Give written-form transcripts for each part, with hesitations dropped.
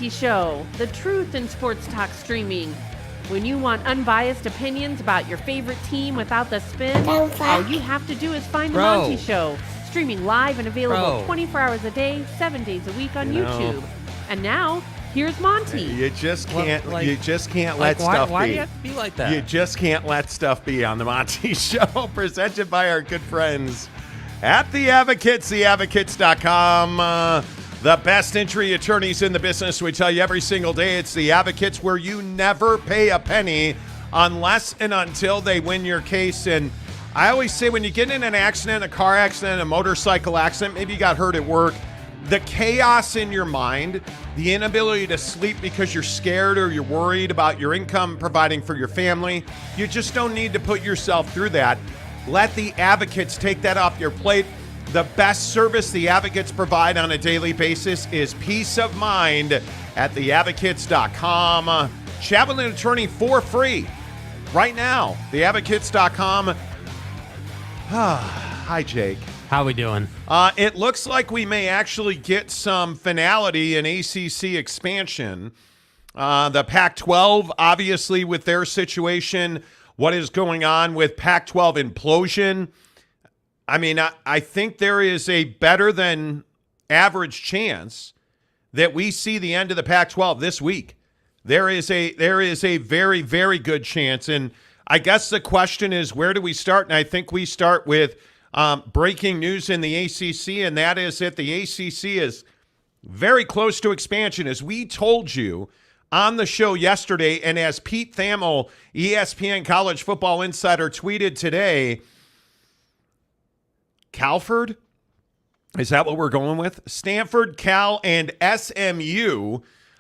Monty Show, the truth in sports talk streaming. When you want unbiased opinions about your favorite team without the spin, all you have to do is find the Monty Show, streaming live and available 24 hours a day, 7 days a week on YouTube. And now, here's Monty. You just can't. You just can't let stuff be. Why do you have to be like that? You just can't let stuff be on the Monty Show. Presented by our good friends at The Advocates, theadvocates.com. The best injury attorneys in the business. We tell you every single day it's The Advocates, where you never pay a penny unless and until they win your case. And I always say, when you get in an accident, a car accident, a motorcycle accident, maybe you got hurt at work, the chaos in your mind, the inability to sleep because you're scared or you're worried about your income providing for your family, you just don't need to put yourself through that. Let The Advocates take that off your plate. The best service The Advocates provide on a daily basis is peace of mind at theadvocates.com. Chat with an attorney for free right now. Theadvocates.com. Hi, Jake. How we doing? It looks like we may actually get some finality in ACC expansion. The Pac-12, obviously, with their situation, what is going on with Pac-12 implosion. I mean, I think there is a better than average chance that we see the end of the Pac-12 this week. There is a very, very good chance. And I guess the question is, where do we start? And I think we start with breaking news in the ACC, and that is that the ACC is very close to expansion. As we told you on the show yesterday, and as Pete Thamel, ESPN College Football Insider, tweeted today, Calford, is that what we're going with? Stanford, Cal, and SMU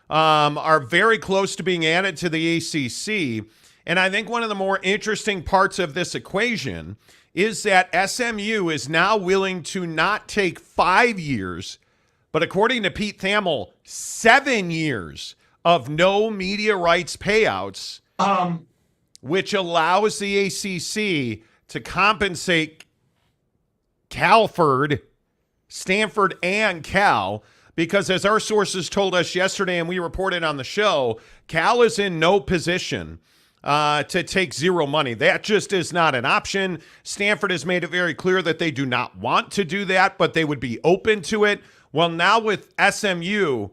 are very close to being added to the ACC. And I think one of the more interesting parts of this equation is that SMU is now willing to not take 5 years, but according to Pete Thamel, 7 years of no media rights payouts, which allows the ACC to compensate Calford, Stanford, and Cal, because as our sources told us yesterday and we reported on the show, Cal is in no position to take zero money. That just is not an option. Stanford has made it very clear that they do not want to do that, but they would be open to it. Well, now with SMU,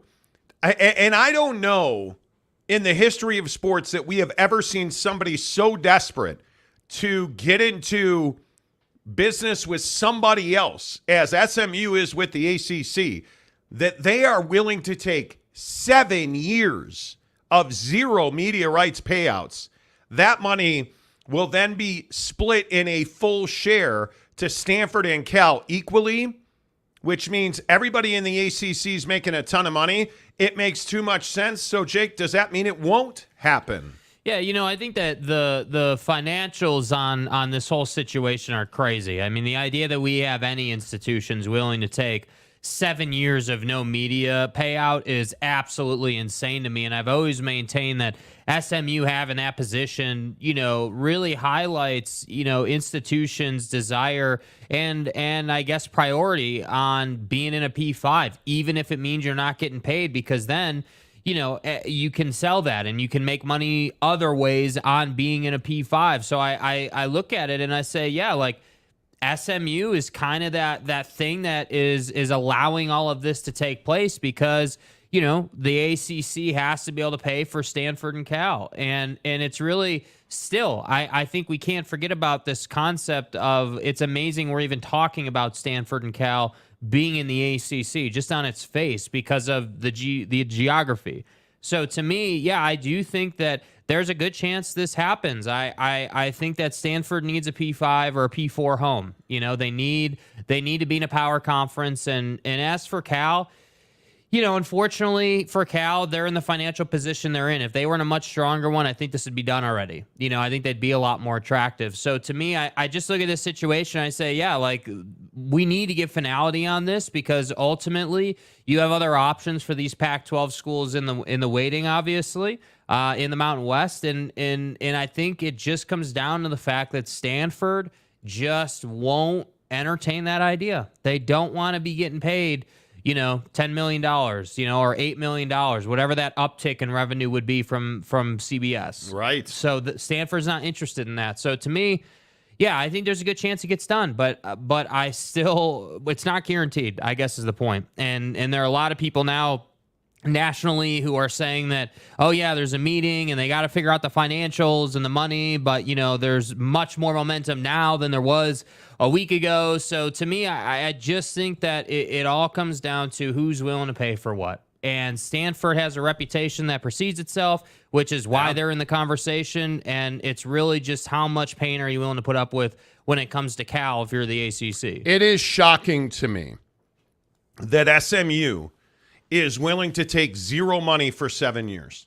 and I don't know in the history of sports that we have ever seen somebody so desperate to get into business with somebody else as SMU is with the ACC, that they are willing to take 7 years of zero media rights payouts. That money will then be split in a full share to Stanford and Cal equally, which means everybody in the ACC is making a ton of money. It makes too much sense. So, Jake, does that mean it won't happen? Yeah, I think that the financials on this whole situation are crazy. I mean, the idea that we have any institutions willing to take 7 years of no media payout is absolutely insane to me. And I've always maintained that SMU having that position, really highlights, institutions' desire and I guess priority on being in a P5, even if it means you're not getting paid, because then you can sell that and you can make money other ways on being in a P5. So I look at it and I say, yeah, like SMU is kind of that thing that is allowing all of this to take place because, the ACC has to be able to pay for Stanford and Cal. And it's really still, I think we can't forget about this concept of, it's amazing we're even talking about Stanford and Cal being in the ACC just on its face because of the geography. So to me, yeah, I do think that there's a good chance this happens. I think that Stanford needs a P5 or a P4 home. They need to be in a power conference. And as for Cal, unfortunately for Cal, they're in the financial position they're in. If they were in a much stronger one, I think this would be done already. I think they'd be a lot more attractive. So to me, I just look at this situation. I say, yeah, like we need to get finality on this because ultimately you have other options for these Pac-12 schools in the waiting, obviously, in the Mountain West. And I think it just comes down to the fact that Stanford just won't entertain that idea. They don't want to be getting paid $10 million, or $8 million, whatever that uptick in revenue would be from CBS. Right. So Stanford's not interested in that. So to me, yeah, I think there's a good chance it gets done, but I still, it's not guaranteed, I guess is the point. And there are a lot of people now nationally who are saying that, oh yeah, there's a meeting and they got to figure out the financials and the money, but there's much more momentum now than there was a week ago. So to me, I just think that it all comes down to who's willing to pay for what. And Stanford has a reputation that precedes itself, which is why they're in the conversation. And it's really just how much pain are you willing to put up with when it comes to Cal if you're the ACC. It is shocking to me that SMU is willing to take zero money for 7 years.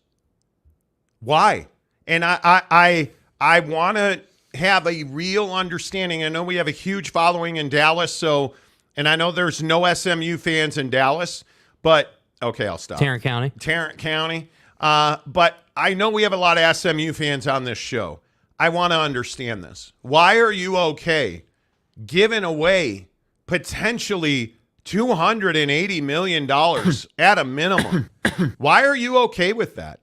Why? And I want to have a real understanding. I know we have a huge following in Dallas, and I know there's no SMU fans in Dallas, but okay, I'll stop. Tarrant County. But I know we have a lot of SMU fans on this show. I want to understand this. Why are you okay giving away potentially $280 million at a minimum? Why are you okay with that?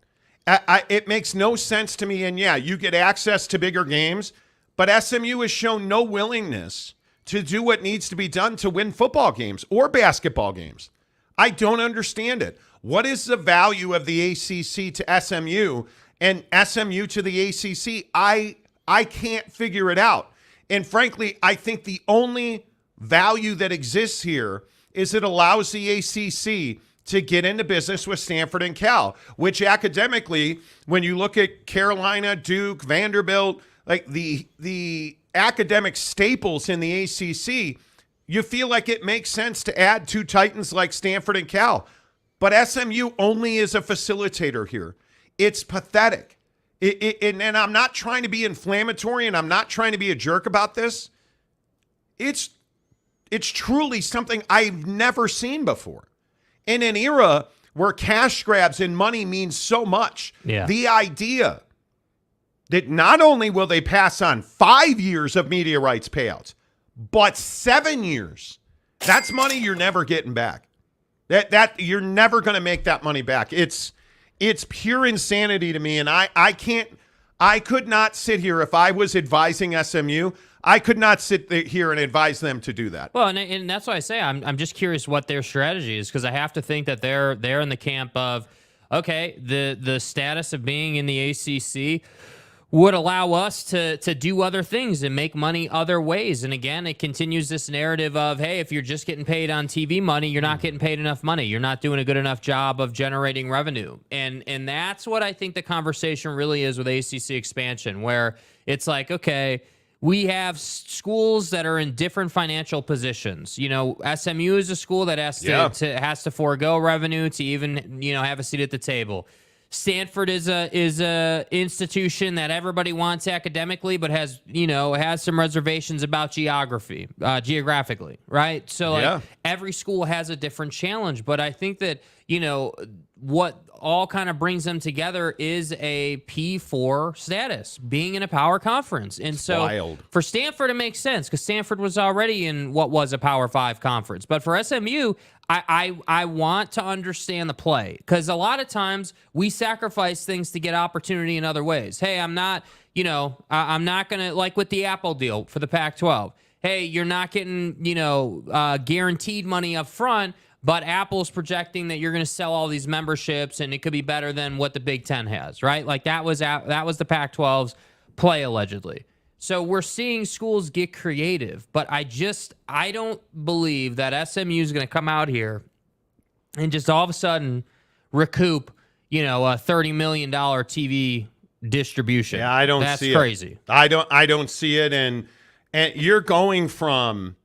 It makes no sense to me. And yeah, you get access to bigger games, but SMU has shown no willingness to do what needs to be done to win football games or basketball games. I don't understand it. What is the value of the ACC to SMU and SMU to the ACC? I can't figure it out. And frankly, I think the only value that exists here is it allows the ACC to get into business with Stanford and Cal, which academically, when you look at Carolina, Duke, Vanderbilt, like the academic staples in the ACC, you feel like it makes sense to add two titans like Stanford and Cal. But SMU only is a facilitator here. It's pathetic. And I'm not trying to be inflammatory, and I'm not trying to be a jerk about this. It's truly something I've never seen before. In an era where cash grabs and money means so much, the idea that not only will they pass on 5 years of media rights payouts, but 7 years, that's money you're never getting back. That you're never going to make that money back. It's pure insanity to me, and I could not sit here if I was advising SMU. I could not sit here and advise them to do that. Well, and that's why I say I'm just curious what their strategy is, because I have to think that they're in the camp of, okay, the status of being in the ACC would allow us to do other things and make money other ways. And again, it continues this narrative of, hey, if you're just getting paid on TV money, you're not getting paid enough money. You're not doing a good enough job of generating revenue. And that's what I think the conversation really is with ACC expansion, where it's like, okay, we have schools that are in different financial positions. SMU is a school that has to forego revenue to even, have a seat at the table. Stanford is a institution that everybody wants academically, but has some reservations about geographically, right? So every school has a different challenge, but I think that what all kind of brings them together is a P4 status, being in a power conference. And so for Stanford, it makes sense because Stanford was already in what was a Power 5 conference. But for SMU, I want to understand the play, because a lot of times we sacrifice things to get opportunity in other ways. Hey, I'm not going to, like with the Apple deal for the Pac-12. Hey, you're not getting, guaranteed money up front, but Apple's projecting that you're going to sell all these memberships and it could be better than what the Big Ten has, right? Like that was the Pac-12's play allegedly. So we're seeing schools get creative, but I don't believe that SMU is going to come out here and just all of a sudden recoup, a $30 million TV distribution. Yeah, I don't see it. That's crazy. I don't see it. And you're going from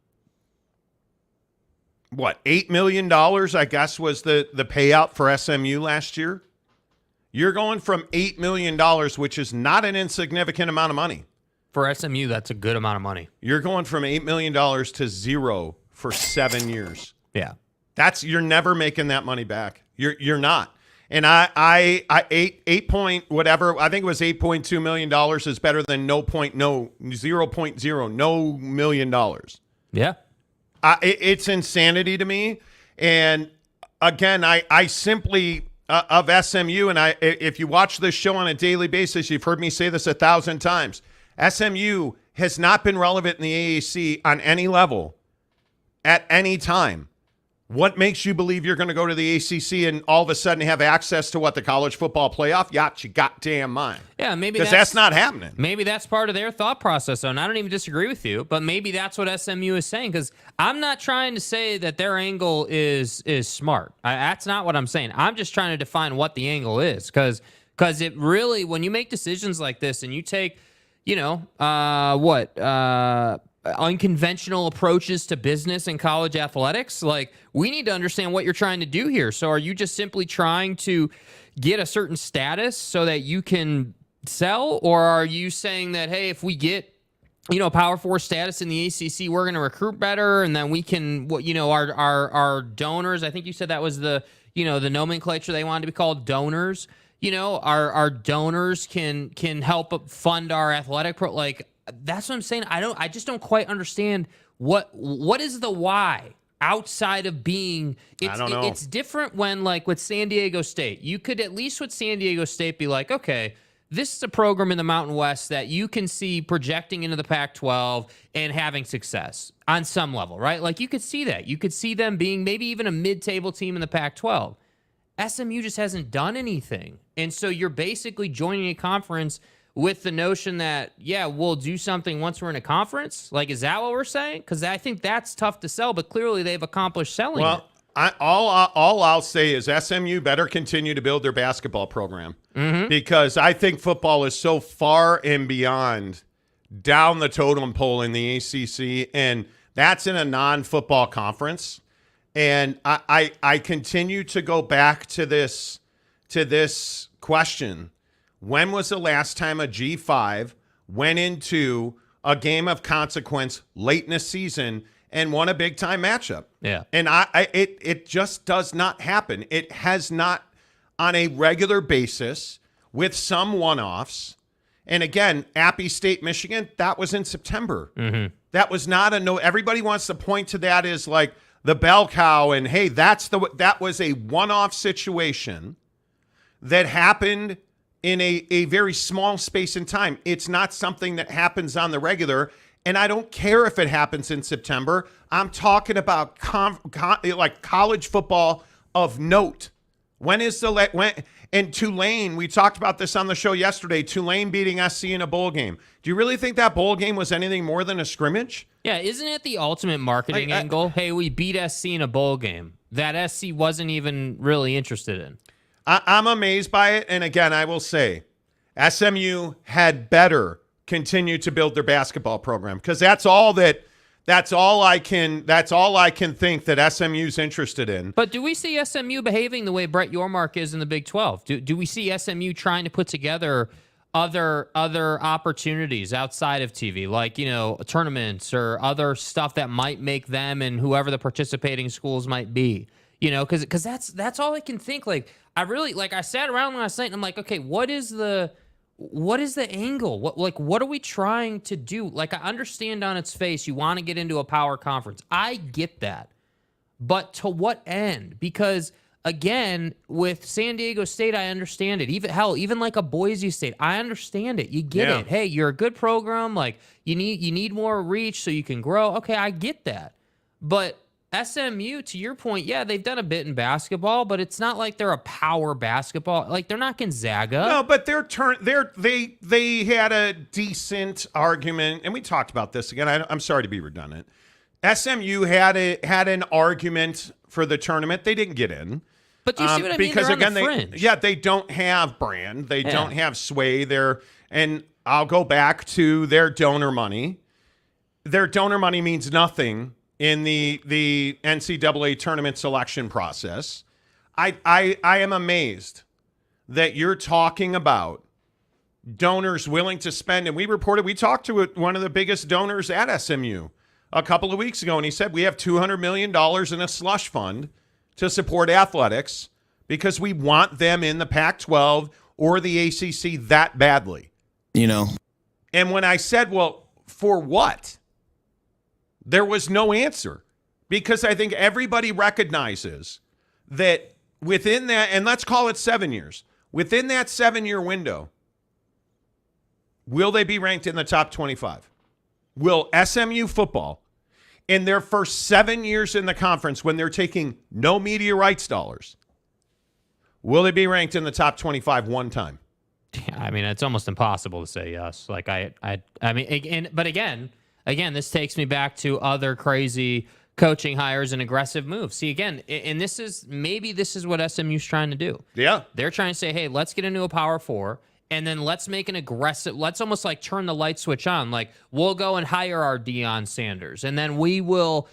what, $8 million, I guess, was the payout for SMU last year? You're going from $8 million, which is not an insignificant amount of money. For SMU, that's a good amount of money. You're going from $8 million to zero for 7 years. Yeah. You're never making that money back. You're not. And I 8 point whatever, I think it was $8.2 million is better than $0.0 million. Yeah. It's insanity to me. And again, I simply of SMU, and if you watch this show on a daily basis, you've heard me say this 1,000 times. SMU has not been relevant in the AAC on any level at any time. What makes you believe you're going to go to the ACC and all of a sudden have access to what, the college football playoff? Yacht your goddamn mind. Yeah, maybe because that's not happening. Maybe that's part of their thought process, and I don't even disagree with you. But maybe that's what SMU is saying. Because I'm not trying to say that their angle is smart. That's not what I'm saying. I'm just trying to define what the angle is. Because it really, when you make decisions like this and you take, unconventional approaches to business and college athletics, like, we need to understand what you're trying to do here. So are you just simply trying to get a certain status so that you can sell, or are you saying that, hey, if we get Power 4 status in the ACC, we're going to recruit better, and then we can, our donors, I think you said that was the the nomenclature they wanted to be called, donors, our donors can help fund our athletic that's what I'm saying. I just don't quite understand what is the why outside of being. I don't know. It's different when, like, with San Diego State, you could at least with San Diego State be like, okay, this is a program in the Mountain West that you can see projecting into the Pac-12 and having success on some level, right? Like, you could see that. You could see them being maybe even a mid-table team in the Pac-12. SMU just hasn't done anything. And so you're basically joining a conference with the notion that, yeah, we'll do something once we're in a conference. Like, is that what we're saying? Because I think that's tough to sell, but clearly they've accomplished selling it. All I'll say is SMU better continue to build their basketball program, because I think football is so far and beyond down the totem pole in the ACC, and that's in a non-football conference. And I continue to go back to this question. When was the last time a G5 went into a game of consequence late in a season and won a big-time matchup? Yeah. And it just does not happen. It has not on a regular basis, with some one-offs. And again, Appy State, Michigan, that was in September. That was not everybody wants to point to that as like the bell cow, and hey, that was a one-off situation that happened in a very small space in time. It's not something that happens on the regular, and I don't care if it happens in September. I'm talking about like college football of note. And Tulane, we talked about this on the show yesterday, Tulane beating SC in a bowl game. Do you really think that bowl game was anything more than a scrimmage? Yeah, isn't it the ultimate marketing angle? Hey, we beat SC in a bowl game that SC wasn't even really interested in. I'm amazed by it, and again, I will say, SMU had better continue to build their basketball program, because that's all I can think that SMU's interested in. But do we see SMU behaving the way Brett Yormark is in the Big 12? Do we see SMU trying to put together other opportunities outside of TV, like tournaments or other stuff that might make them and whoever the participating schools might be? Because that's all I can think. Like, I sat around last night and I'm like, okay, what is the angle? What are we trying to do? Like, I understand on its face you want to get into a power conference. I get that. But to what end? Because again, with San Diego State, I understand it. Even like a Boise State, I understand it. You get it. Hey, you're a good program. Like, you need more reach so you can grow. Okay, I get that. But SMU, to your point, yeah, they've done a bit in basketball, but it's not like they're a power basketball. Like, they're not Gonzaga. No, but they had a decent argument, and we talked about this again. I'm sorry to be redundant. SMU had an argument for the tournament. They didn't get in. But do you see what I mean? Because they're again, on the fringe. they don't have brand. They don't have sway. And I'll go back to their donor money. Their donor money means nothing in the NCAA tournament selection process. I am amazed that you're talking about donors willing to spend, and we talked to one of the biggest donors at SMU a couple of weeks ago, and he said we have $200 million in a slush fund to support athletics because we want them in the Pac-12 or the ACC that badly. And when I said, well, for what? There was no answer. Because I think everybody recognizes that within that, and let's call it 7 years, within that 7-year window, will they be ranked in the top 25? Will SMU football, in their first 7 years in the conference, when they're taking no media rights dollars, will they be ranked in the top 25 one time? I mean, it's almost impossible to say yes. Like I mean, but again, this takes me back to other crazy coaching hires and aggressive moves. See, again, and this is what SMU's trying to do. Yeah. They're trying to say, hey, let's get into a Power 4, and then let's make an aggressive, let's almost like turn the light switch on. Like, we'll go and hire our Deion Sanders, and then we will,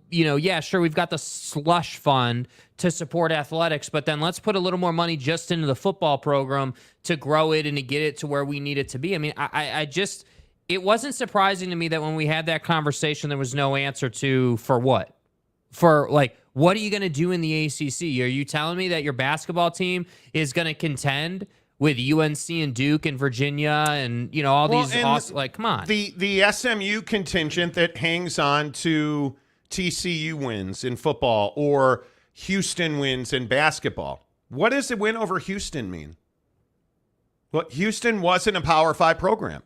yeah, sure, we've got the slush fund to support athletics, but then let's put a little more money just into the football program to grow it and to get it to where we need it to be. I mean, I just, it wasn't surprising to me that when we had that conversation, there was no answer to, for what? For, like, what are you going to do in the ACC? Are you telling me that your basketball team is going to contend with UNC and Duke and Virginia and, all these awesome, like, come on. The SMU contingent that hangs on to TCU wins in football or Houston wins in basketball. What does the win over Houston mean? Well, Houston wasn't a Power 5 program.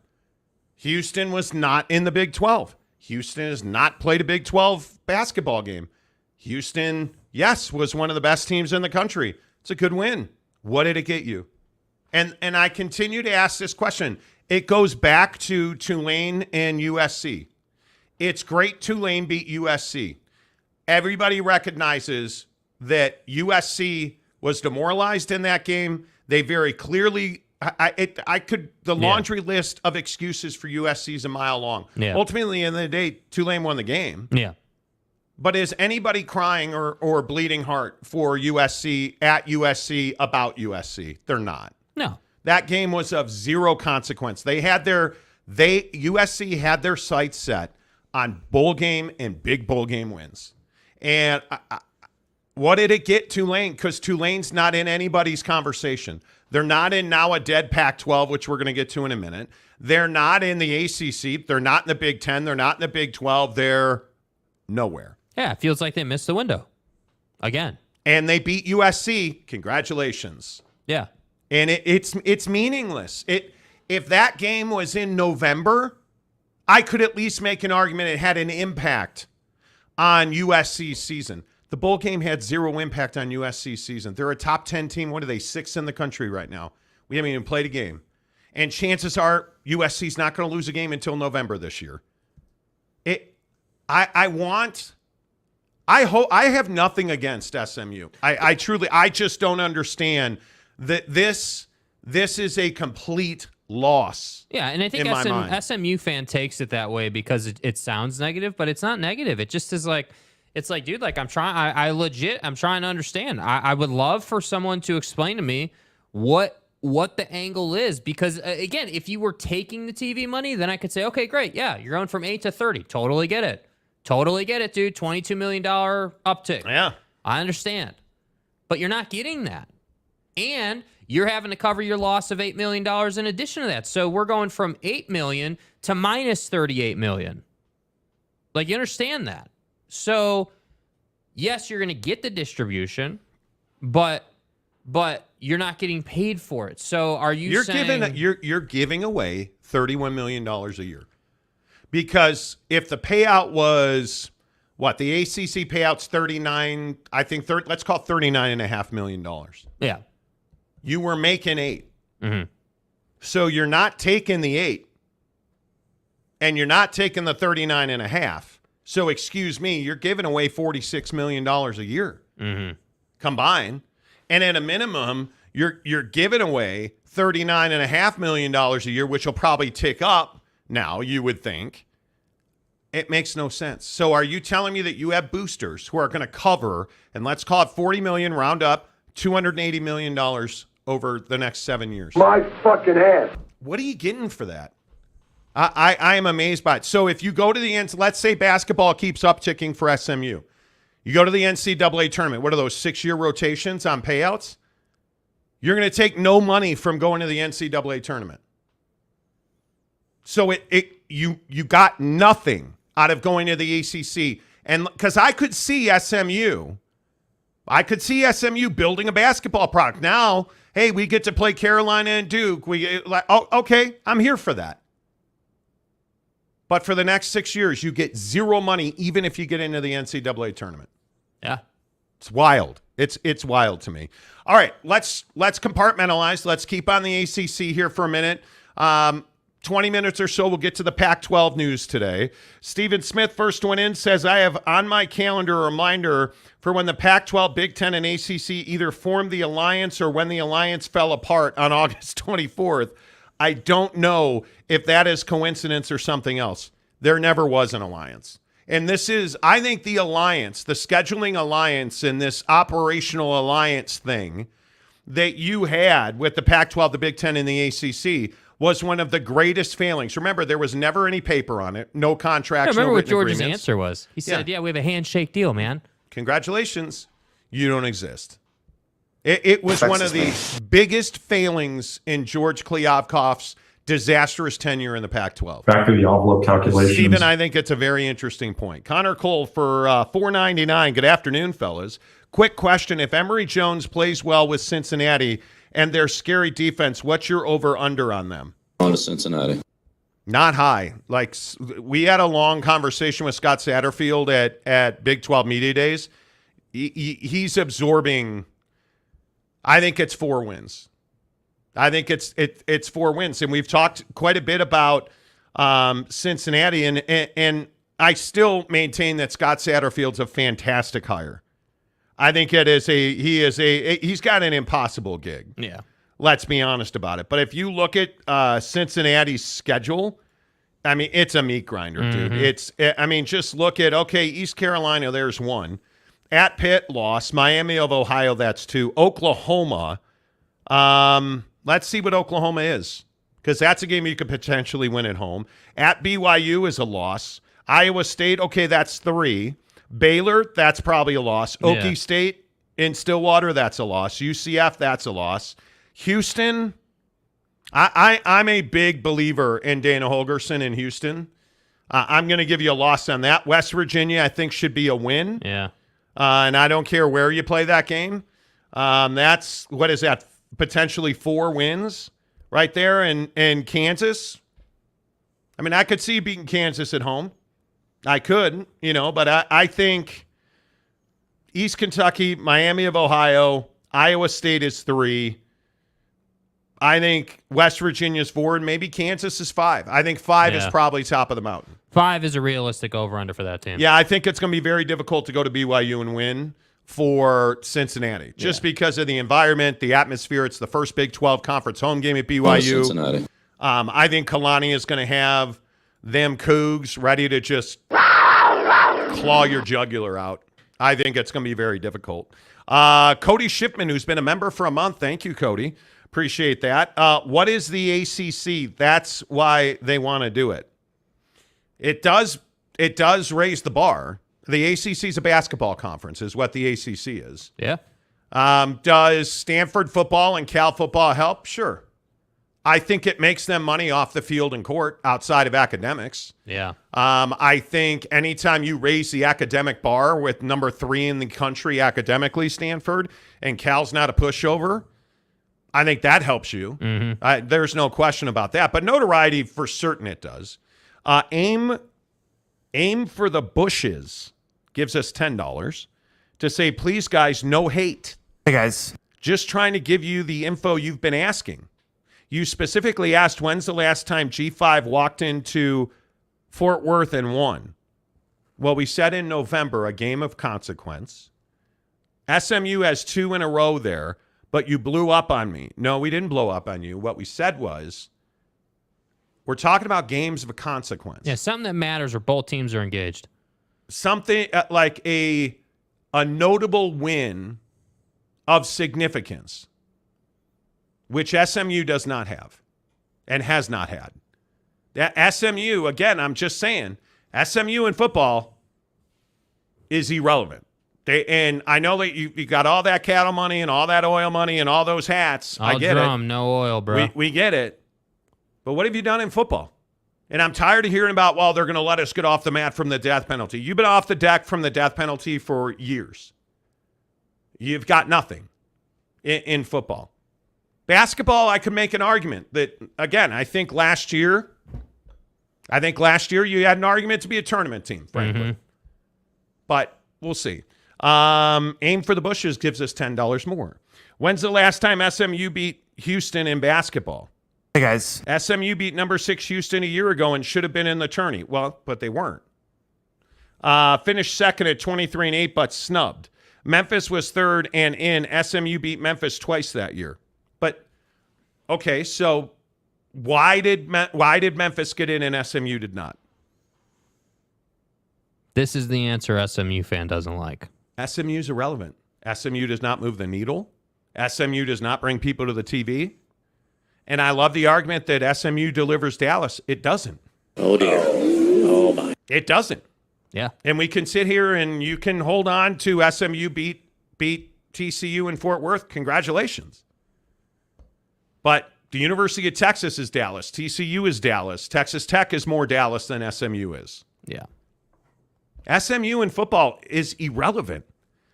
Houston was not in the Big 12. Houston has not played a Big 12 basketball game. Houston, yes, was one of the best teams in the country. It's a good win. What did it get you? And I continue to ask this question. It goes back to Tulane and USC. It's great Tulane beat USC. Everybody recognizes that USC was demoralized in that game. They very clearly, the laundry list of excuses for USC is a mile long. Yeah. Ultimately, in the day, Tulane won the game. Yeah. But is anybody crying or bleeding heart for USC at USC about USC? They're not. No. That game was of zero consequence. USC had their sights set on bowl game and big bowl game wins. And what did it get Tulane? Because Tulane's not in anybody's conversation. They're not in now a dead Pac-12, which we're going to get to in a minute. They're not in the ACC. They're not in the Big 10. They're not in the Big 12. They're nowhere. Yeah, it feels like they missed the window again. And they beat USC. Congratulations. Yeah. And it's meaningless. If that game was in November, I could at least make an argument it had an impact on USC's season. The bowl game had zero impact on USC's season. They're a top 10 team. What are they, 6th in the country right now? We haven't even played a game. And chances are USC's not going to lose a game until November this year. I have nothing against SMU. I just don't understand that this is a complete loss. Yeah, and I think SMU fan takes it that way because it sounds negative, but it's not negative. It just is like, it's like, dude, like I'm trying to understand. I would love for someone to explain to me what the angle is, because again, if you were taking the TV money, then I could say, okay, great. Yeah, you're going from 8 to 30. Totally get it. Dude. $22 million uptick. Yeah. I understand. But you're not getting that. And you're having to cover your loss of $8 million in addition to that. So we're going from $8 million to minus $38 million. Like, you understand that. So, yes, you're going to get the distribution, but you're not getting paid for it. So are you saying... You're giving away $31 million a year. Because if the payout was, the ACC payout's 39, I think, let's call it $39.5 million. Yeah. You were making 8. Mm-hmm. So you're not taking the 8. And you're not taking the 39.5. So excuse me, you're giving away $46 million a year combined. And at a minimum, you're giving away $39.5 million a year, which will probably tick up now, you would think. It makes no sense. So are you telling me that you have boosters who are going to cover, and let's call it $40 million, round up, $280 million over the next 7 years? My fucking ass. What are you getting for that? I am amazed by it. So if you go to the end, let's say basketball keeps upticking for SMU. You go to the NCAA tournament. What are those 6-year rotations on payouts? You're going to take no money from going to the NCAA tournament. So you got nothing out of going to the ACC And because I could see SMU building a basketball product. Now, hey, we get to play Carolina and Duke. Okay, I'm here for that. But for the next 6 years, you get zero money, even if you get into the NCAA tournament. Yeah. It's wild. It's wild to me. All right, let's compartmentalize. Let's keep on the ACC here for a minute. 20 minutes or so, we'll get to the Pac-12 news today. Stephen Smith, first one in, says, I have on my calendar a reminder for when the Pac-12, Big Ten, and ACC either formed the alliance or when the alliance fell apart on August 24th. I don't know if that is coincidence or something else. There never was an alliance. And this is, I think the alliance, the scheduling alliance and this operational alliance thing that you had with the Pac-12, the Big Ten, and the ACC was one of the greatest failings. Remember, there was never any paper on it, no contracts, remember no what George's agreements. answer was. He said, yeah, we have a handshake deal, man. Congratulations. You don't exist. It was one of the biggest failings in George Kliavkoff's disastrous tenure in the Pac-12. Back to the envelope calculations. Stephen, I think it's a very interesting point. Connor Cole for $4.99. Good afternoon, fellas. Quick question. If Emory Jones plays well with Cincinnati and their scary defense, what's your over-under on them? On to Cincinnati. Not high. Like, we had a long conversation with Scott Satterfield at Big 12 Media Days. He's absorbing, I think it's 4 wins. I think it's 4 wins. And we've talked quite a bit about Cincinnati, and I still maintain that Scott Satterfield's a fantastic hire. I think he's got an impossible gig. Yeah. Let's be honest about it. But if you look at Cincinnati's schedule, I mean, it's a meat grinder, dude. Just look at, East Carolina, there's 1. At Pitt, loss. Miami of Ohio, that's 2. Oklahoma, let's see what Oklahoma is, because that's a game you could potentially win at home. At BYU is a loss. Iowa State, that's 3. Baylor, that's probably a loss. Okie State in Stillwater, that's a loss. UCF, that's a loss. Houston, I'm a big believer in Dana Holgerson in Houston. I'm going to give you a loss on that. West Virginia, I think, should be a win. Yeah. And I don't care where you play that game. That's, what is that, potentially 4 wins right there. And Kansas, I mean, I could see beating Kansas at home. I could, but I think East Kentucky, Miami of Ohio, Iowa State is 3. I think West Virginia's 4, and maybe Kansas is 5. I think 5 is probably top of the mountain. 5 is a realistic over-under for that team. Yeah, I think it's going to be very difficult to go to BYU and win for Cincinnati, just because of the environment, the atmosphere. It's the first Big 12 conference home game at BYU. Cincinnati. I think Kalani is going to have them Cougs ready to just claw your jugular out. I think it's going to be very difficult. Cody Shipman, who's been a member for a month. Thank you, Cody. Appreciate that. What is the ACC? That's why they want to do it. It does raise the bar. The ACC is a basketball conference, is what the ACC is. Yeah. Does Stanford football and Cal football help? Sure. I think it makes them money off the field and court outside of academics. Yeah. I think anytime you raise the academic bar with number 3 in the country academically, Stanford, and Cal's not a pushover, I think that helps you. Mm-hmm. There's no question about that. But notoriety, for certain, it does. Aim for the Bushes gives us $10 to say, please, guys, no hate. Hey, guys. Just trying to give you the info you've been asking. You specifically asked, when's the last time G5 walked into Fort Worth and won? Well, we said in November, a game of consequence. SMU has 2 in a row there, but you blew up on me. No, we didn't blow up on you. What we said was, we're talking about games of consequence. Yeah, something that matters where both teams are engaged. Something like a notable win of significance, which SMU does not have and has not had. That SMU, again, I'm just saying, SMU in football is irrelevant. And I know that you got all that cattle money and all that oil money and all those hats. I get it. No oil, bro. We get it. But what have you done in football? And I'm tired of hearing about, well, they're going to let us get off the mat from the death penalty. You've been off the deck from the death penalty for years. You've got nothing in football. Basketball, I could make an argument that, again, I think last year you had an argument to be a tournament team, frankly. Mm-hmm. But we'll see. Aim for the Bushes gives us $10 more. When's the last time SMU beat Houston in basketball? Hey, guys. SMU beat number 6 Houston a year ago and should have been in the tourney. Well, but they weren't. Finished second at 23-8, but snubbed. Memphis was third and in. SMU beat Memphis twice that year. But, okay, so why did Memphis get in and SMU did not? This is the answer SMU fan doesn't like. SMU's irrelevant. SMU does not move the needle. SMU does not bring people to the TV. And I love the argument that SMU delivers Dallas. It doesn't. Oh, dear. Oh, my. It doesn't. Yeah. And we can sit here and you can hold on to SMU beat TCU in Fort Worth. Congratulations. But the University of Texas is Dallas. TCU is Dallas. Texas Tech is more Dallas than SMU is. Yeah. SMU in football is irrelevant.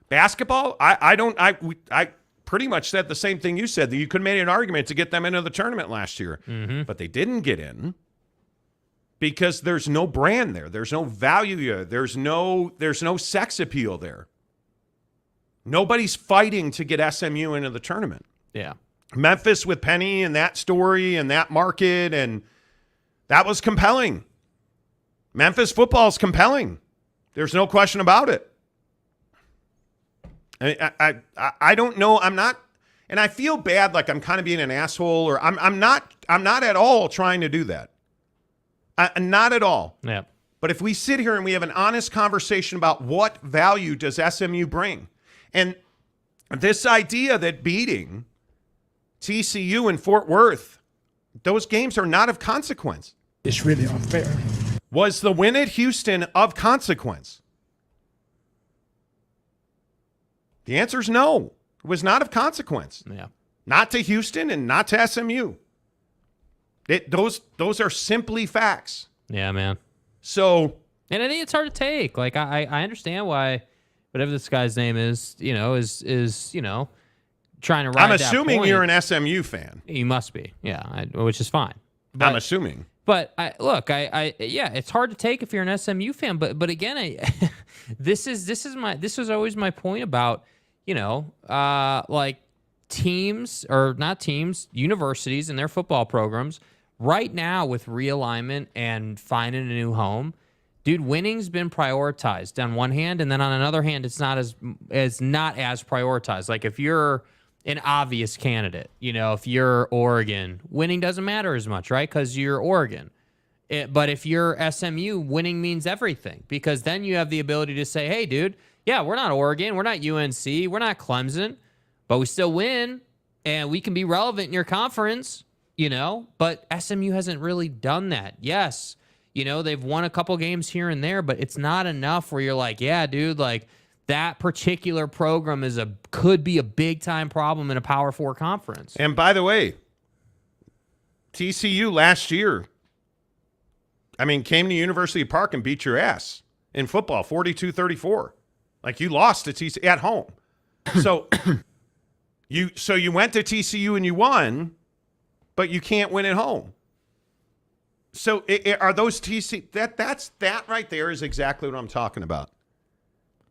Basketball, I pretty much said the same thing you said, that you could have made an argument to get them into the tournament last year. Mm-hmm. But they didn't get in because there's no brand there. There's no value there. There's no sex appeal there. Nobody's fighting to get SMU into the tournament. Yeah. Memphis with Penny and that story and that market, and that was compelling. Memphis football is compelling. There's no question about it. I don't know. I'm not, and I feel bad, like I'm kind of being an asshole, or I'm not at all trying to do that. Not at all. Yeah. But if we sit here and we have an honest conversation about what value does SMU bring, and this idea that beating TCU in Fort Worth, those games are not of consequence. It's really unfair. Was the win at Houston of consequence? The answer is no. It was not of consequence. Yeah. Not to Houston and not to SMU. Those are simply facts. Yeah, man. So, and I think it's hard to take. Like I understand why whatever this guy's name is trying to ride I'm that assuming point. you're an SMU fan. You must be. Yeah, which is fine. I'm assuming. But yeah, it's hard to take if you're an SMU fan. But again, this was always my point about like teams or not teams, universities and their football programs right now with realignment and finding a new home. Dude, winning's been prioritized on one hand, and then on another hand, it's not as prioritized. Like if you're an obvious candidate, if you're Oregon, winning doesn't matter as much, right? Because you're Oregon. But if you're SMU, winning means everything, because then you have the ability to say, hey, dude, yeah, we're not Oregon, we're not UNC, we're not Clemson, but we still win, and we can be relevant in your conference, But SMU hasn't really done that. Yes, they've won a couple games here and there, but it's not enough where you're like, yeah, dude, like that particular program could be a big time problem in a Power 4 conference. And by the way, TCU last year, came to University Park and beat your ass in football, 42-34. Like you lost to TCU at home. So you went to TCU and you won, but you can't win at home. So are those TCU? That right there is exactly what I'm talking about.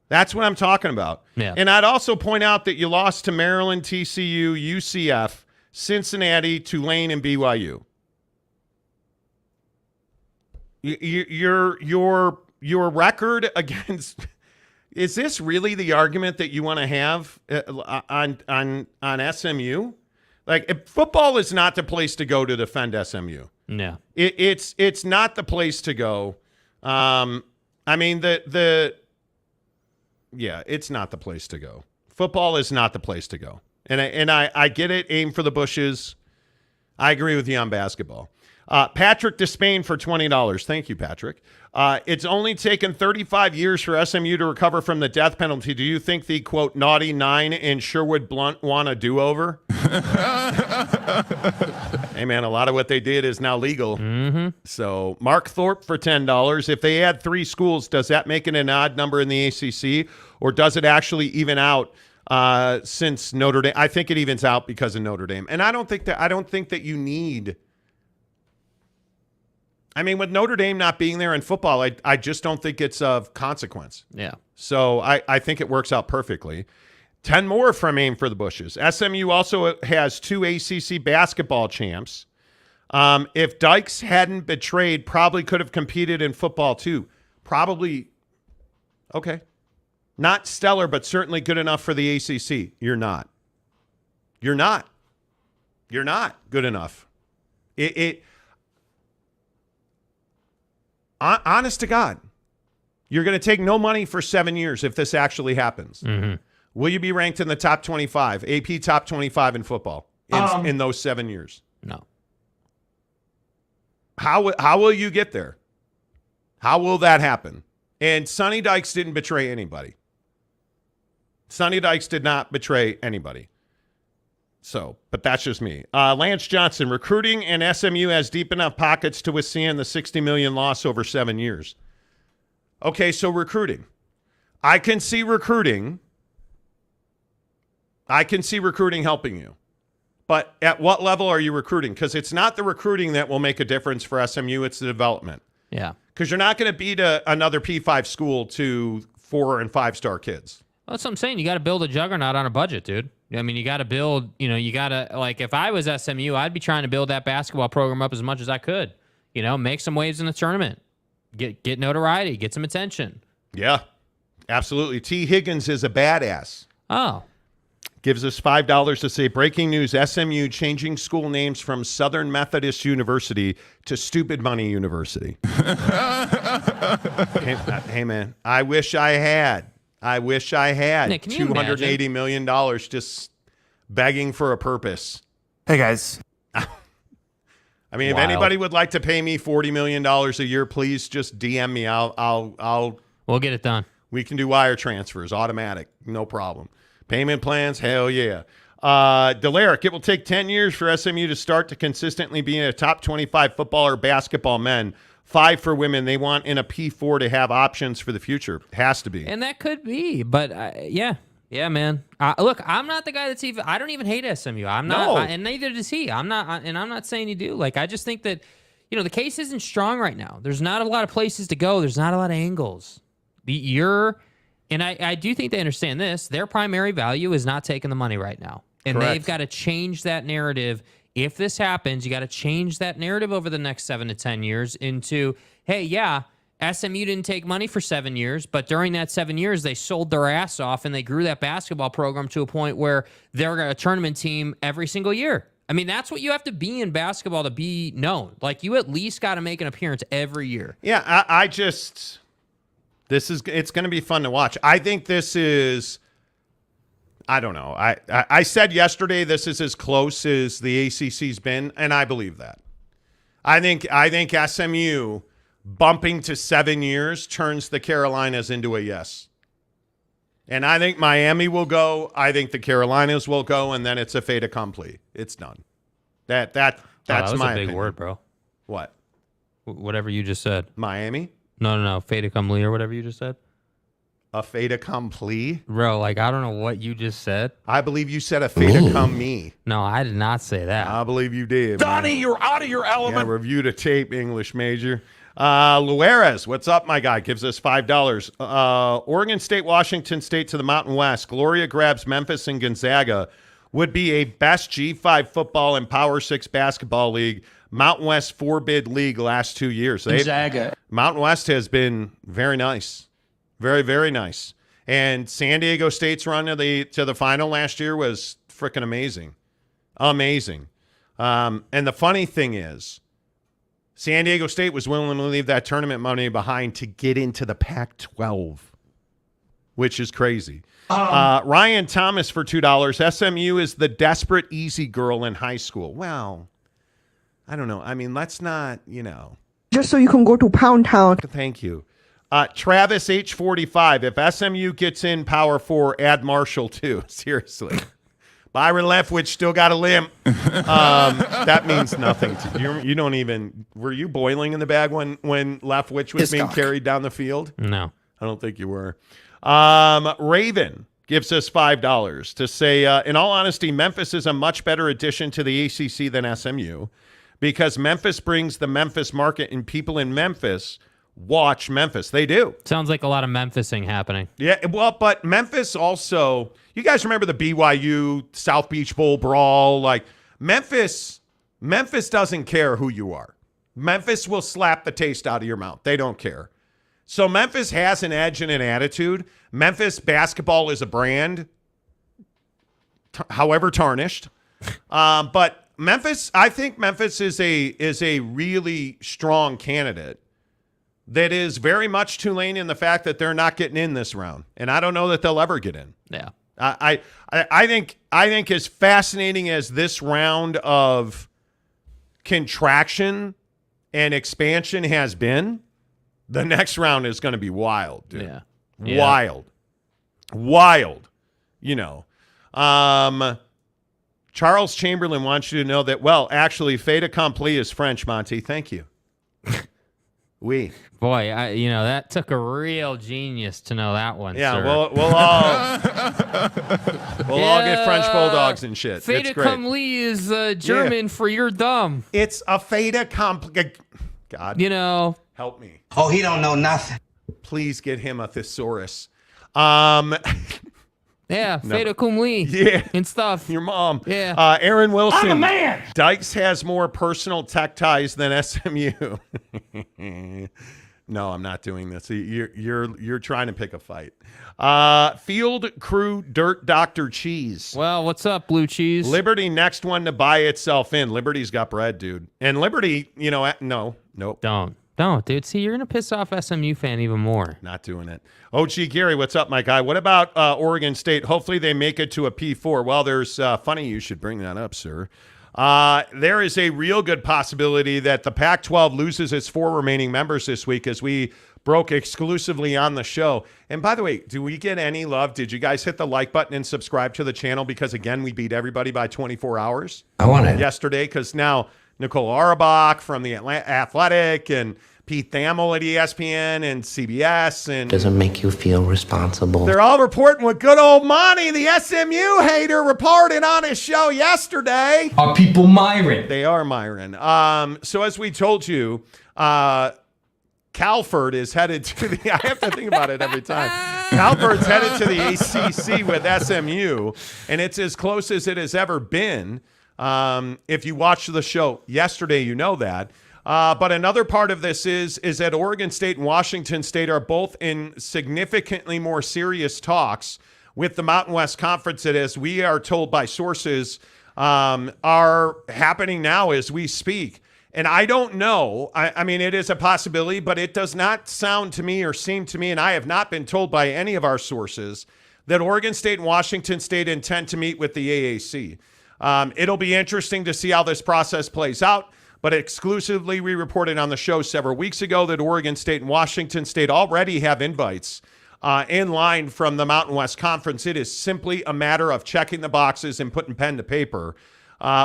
That's what I'm talking about. Yeah. And I'd also point out that you lost to Maryland, TCU, UCF, Cincinnati, Tulane, and BYU. Your record against, is this really the argument that you want to have on SMU? Like, football is not the place to go to defend SMU. No, it's not the place to go. It's not the place to go. Football is not the place to go. And I get it. Aim for the bushes. I agree with you on basketball. Patrick Despain for $20. Thank you, Patrick. It's only taken 35 years for SMU to recover from the death penalty. Do you think the, quote, naughty nine in Sherwood Blunt want a do-over? Hey, man, a lot of what they did is now legal. So Mark Thorpe for $10. If they add 3 schools, does that make it an odd number in the ACC, or does it actually even out since Notre Dame? I think it evens out because of Notre Dame. And I don't think that you need. I mean, with Notre Dame not being there in football, I just don't think it's of consequence. Yeah. So I think it works out perfectly. 10 more from Aim for the Bushes. SMU also has 2 ACC basketball champs. If Dykes hadn't betrayed, probably could have competed in football too. Probably, okay. Not stellar, but certainly good enough for the ACC. You're not. You're not good enough. Honest to God, you're going to take no money for 7 years if this actually happens. Will you be ranked in the top 25, AP top 25 in football in those 7 years? No. How will you get there? How will that happen? And Sonny Dykes didn't betray anybody. Sonny Dykes did not betray anybody. So, but that's just me. Lance Johnson, recruiting and SMU has deep enough pockets to withstand the $60 million loss over 7 years. Okay, so recruiting. I can see recruiting helping you. But at what level are you recruiting? Because it's not the recruiting that will make a difference for SMU, it's the development. Yeah. Because you're not going to beat another P5 school to 4- and 5-star kids. Well, that's what I'm saying. You got to build a juggernaut on a budget, dude. I mean, you got to build, you got to, like, if I was SMU, I'd be trying to build that basketball program up as much as I could. Make some waves in the tournament. Get notoriety, get some attention. Yeah, absolutely. T. Higgins is a badass. Oh. Gives us $5 to say, breaking news, SMU changing school names from Southern Methodist University to Stupid Money University. Hey, man, I wish I had Nick, can you $280 million just begging for a purpose. Hey, guys. I mean, if anybody would like to pay me $40 million a year, please just DM me. We'll get it done. We can do wire transfers, automatic, no problem. Payment plans, hell yeah. Delaric, it will take 10 years for SMU to start to consistently be in a top 25 football or basketball men. 5 for women. They want in a P4 to have options for the future. Has to be. And that could be, but yeah, man. Look, I'm not the guy that's even. I don't even hate SMU. I'm not, no. And neither does he. I'm not, and I'm not saying you do. Like, I just think that the case isn't strong right now. There's not a lot of places to go. There's not a lot of angles. And I do think they understand this. Their primary value is not taking the money right now, and Correct. they've got to change that narrative. If this happens, you got to change that narrative over the next 7 to 10 years into, hey, yeah, SMU didn't take money for 7 years, but during that 7 years, they sold their ass off and they grew that basketball program to a point where they're a tournament team every single year. I mean, that's what you have to be in basketball to be known. Like, you at least got to make an appearance every year. Yeah, it's going to be fun to watch. I think this is, I don't know. I said yesterday this is as close as the ACC's been, and I believe that. I think SMU bumping to 7 years turns the Carolinas into a yes. And I think Miami will go. I think the Carolinas will go, and then it's a fait accompli. It's done. That's that was my a big opinion. word, bro. What? Whatever you just said. Miami? No. Fait accompli or whatever you just said. A fait accompli? Bro, like, I don't know what you just said. I believe you said a fait accompli. No, I did not say that. I believe you did. Donnie, man. you're out of your element. Yeah, review the tape, English major. Luares, what's up, my guy? Gives us $5. Oregon State, Washington State to the Mountain West. Gloria grabs Memphis and Gonzaga. Would be a best G5 football and Power 6 basketball league. Mountain West 4-bid league last 2 years. Gonzaga. Mountain West has been very nice. Very, very nice. And San Diego State's run to the final last year was freaking amazing. Amazing. And the funny thing is, San Diego State was willing to leave that tournament money behind to get into the Pac-12, which is crazy. Ryan Thomas for $2. SMU is the desperate easy girl in high school. Well, I don't know. I mean, let's not, Just so you can go to Pound Town. Thank you. Travis H45. If SMU gets in Power 4, add Marshall too. Seriously. Byron Leftwich still got a limp. That means nothing to you. You don't even. Were you boiling in the bag when Leftwich was being carried down the field? No, I don't think you were. Raven gives us $5 to say, in all honesty, Memphis is a much better addition to the ACC than SMU because Memphis brings the Memphis market, and people in Memphis watch Memphis. They do. Sounds like a lot of Memphising happening. Yeah, well, but Memphis also, you guys remember the BYU South Beach Bowl brawl? Like, Memphis doesn't care who you are. Memphis will slap the taste out of your mouth. They don't care. So Memphis has an edge and an attitude. Memphis basketball is a brand, however tarnished. But Memphis, I think Memphis is a really strong candidate that is very much Tulane in the fact that they're not getting in this round. And I don't know that they'll ever get in. Yeah. I think as fascinating as this round of contraction and expansion has been, the next round is going to be wild, dude. Yeah. Wild. You know. Charles Chamberlain wants you to know that, well, actually, fait accompli is French, Monty. Thank you. Oui. Boy, that took a real genius to know that one. Yeah, sir. we'll all get French bulldogs and shit. Fait It's great. accompli is German for you're dumb. It's a fait accompli. God, help me. Oh, he don't know nothing. Please get him a thesaurus. Yeah, fait accompli. Yeah. And stuff. Your mom. Yeah. Aaron Wilson. I'm a man. Dykes has more personal tech ties than SMU. No, I'm not doing this. You're trying to pick a fight. Field Crew Dirt Dr. Cheese. Well, what's up, Blue Cheese? Liberty next one to buy itself in. Liberty's got bread, dude. And Liberty, nope. Don't, dude. See, you're going to piss off SMU fan even more. Not doing it. OG Gary, what's up, my guy? What about Oregon State? Hopefully they make it to a P4. Well, there's funny you should bring that up, sir. There is a real good possibility that the Pac-12 loses its 4 remaining members this week, as we broke exclusively on the show. And by the way, do we get any love? Did you guys hit the like button and subscribe to the channel? Because, again, we beat everybody by 24 hours. I want it. Yesterday, because now Nicole Auerbach from the Athletic and Pete Thamel at ESPN and CBS. And Doesn't make you feel responsible. they're all reporting what good old Monty, the SMU hater, reported on his show yesterday. Are people Myron? They are Myron. So as we told you, Calford is headed to the – I have to think about it every time. Calford's headed to the ACC with SMU, and it's as close as it has ever been. If you watched the show yesterday, you know that. But another part of this is that Oregon State and Washington State are both in significantly more serious talks with the Mountain West Conference that, as we are told by sources, are happening now as we speak. And I don't know. I mean, it is a possibility, but it does not sound to me or seem to me, and I have not been told by any of our sources, that Oregon State and Washington State intend to meet with the AAC. It'll be interesting to see how this process plays out. But exclusively, we reported on the show several weeks ago that Oregon State and Washington State already have invites in line from the Mountain West Conference. It is simply a matter of checking the boxes and putting pen to paper,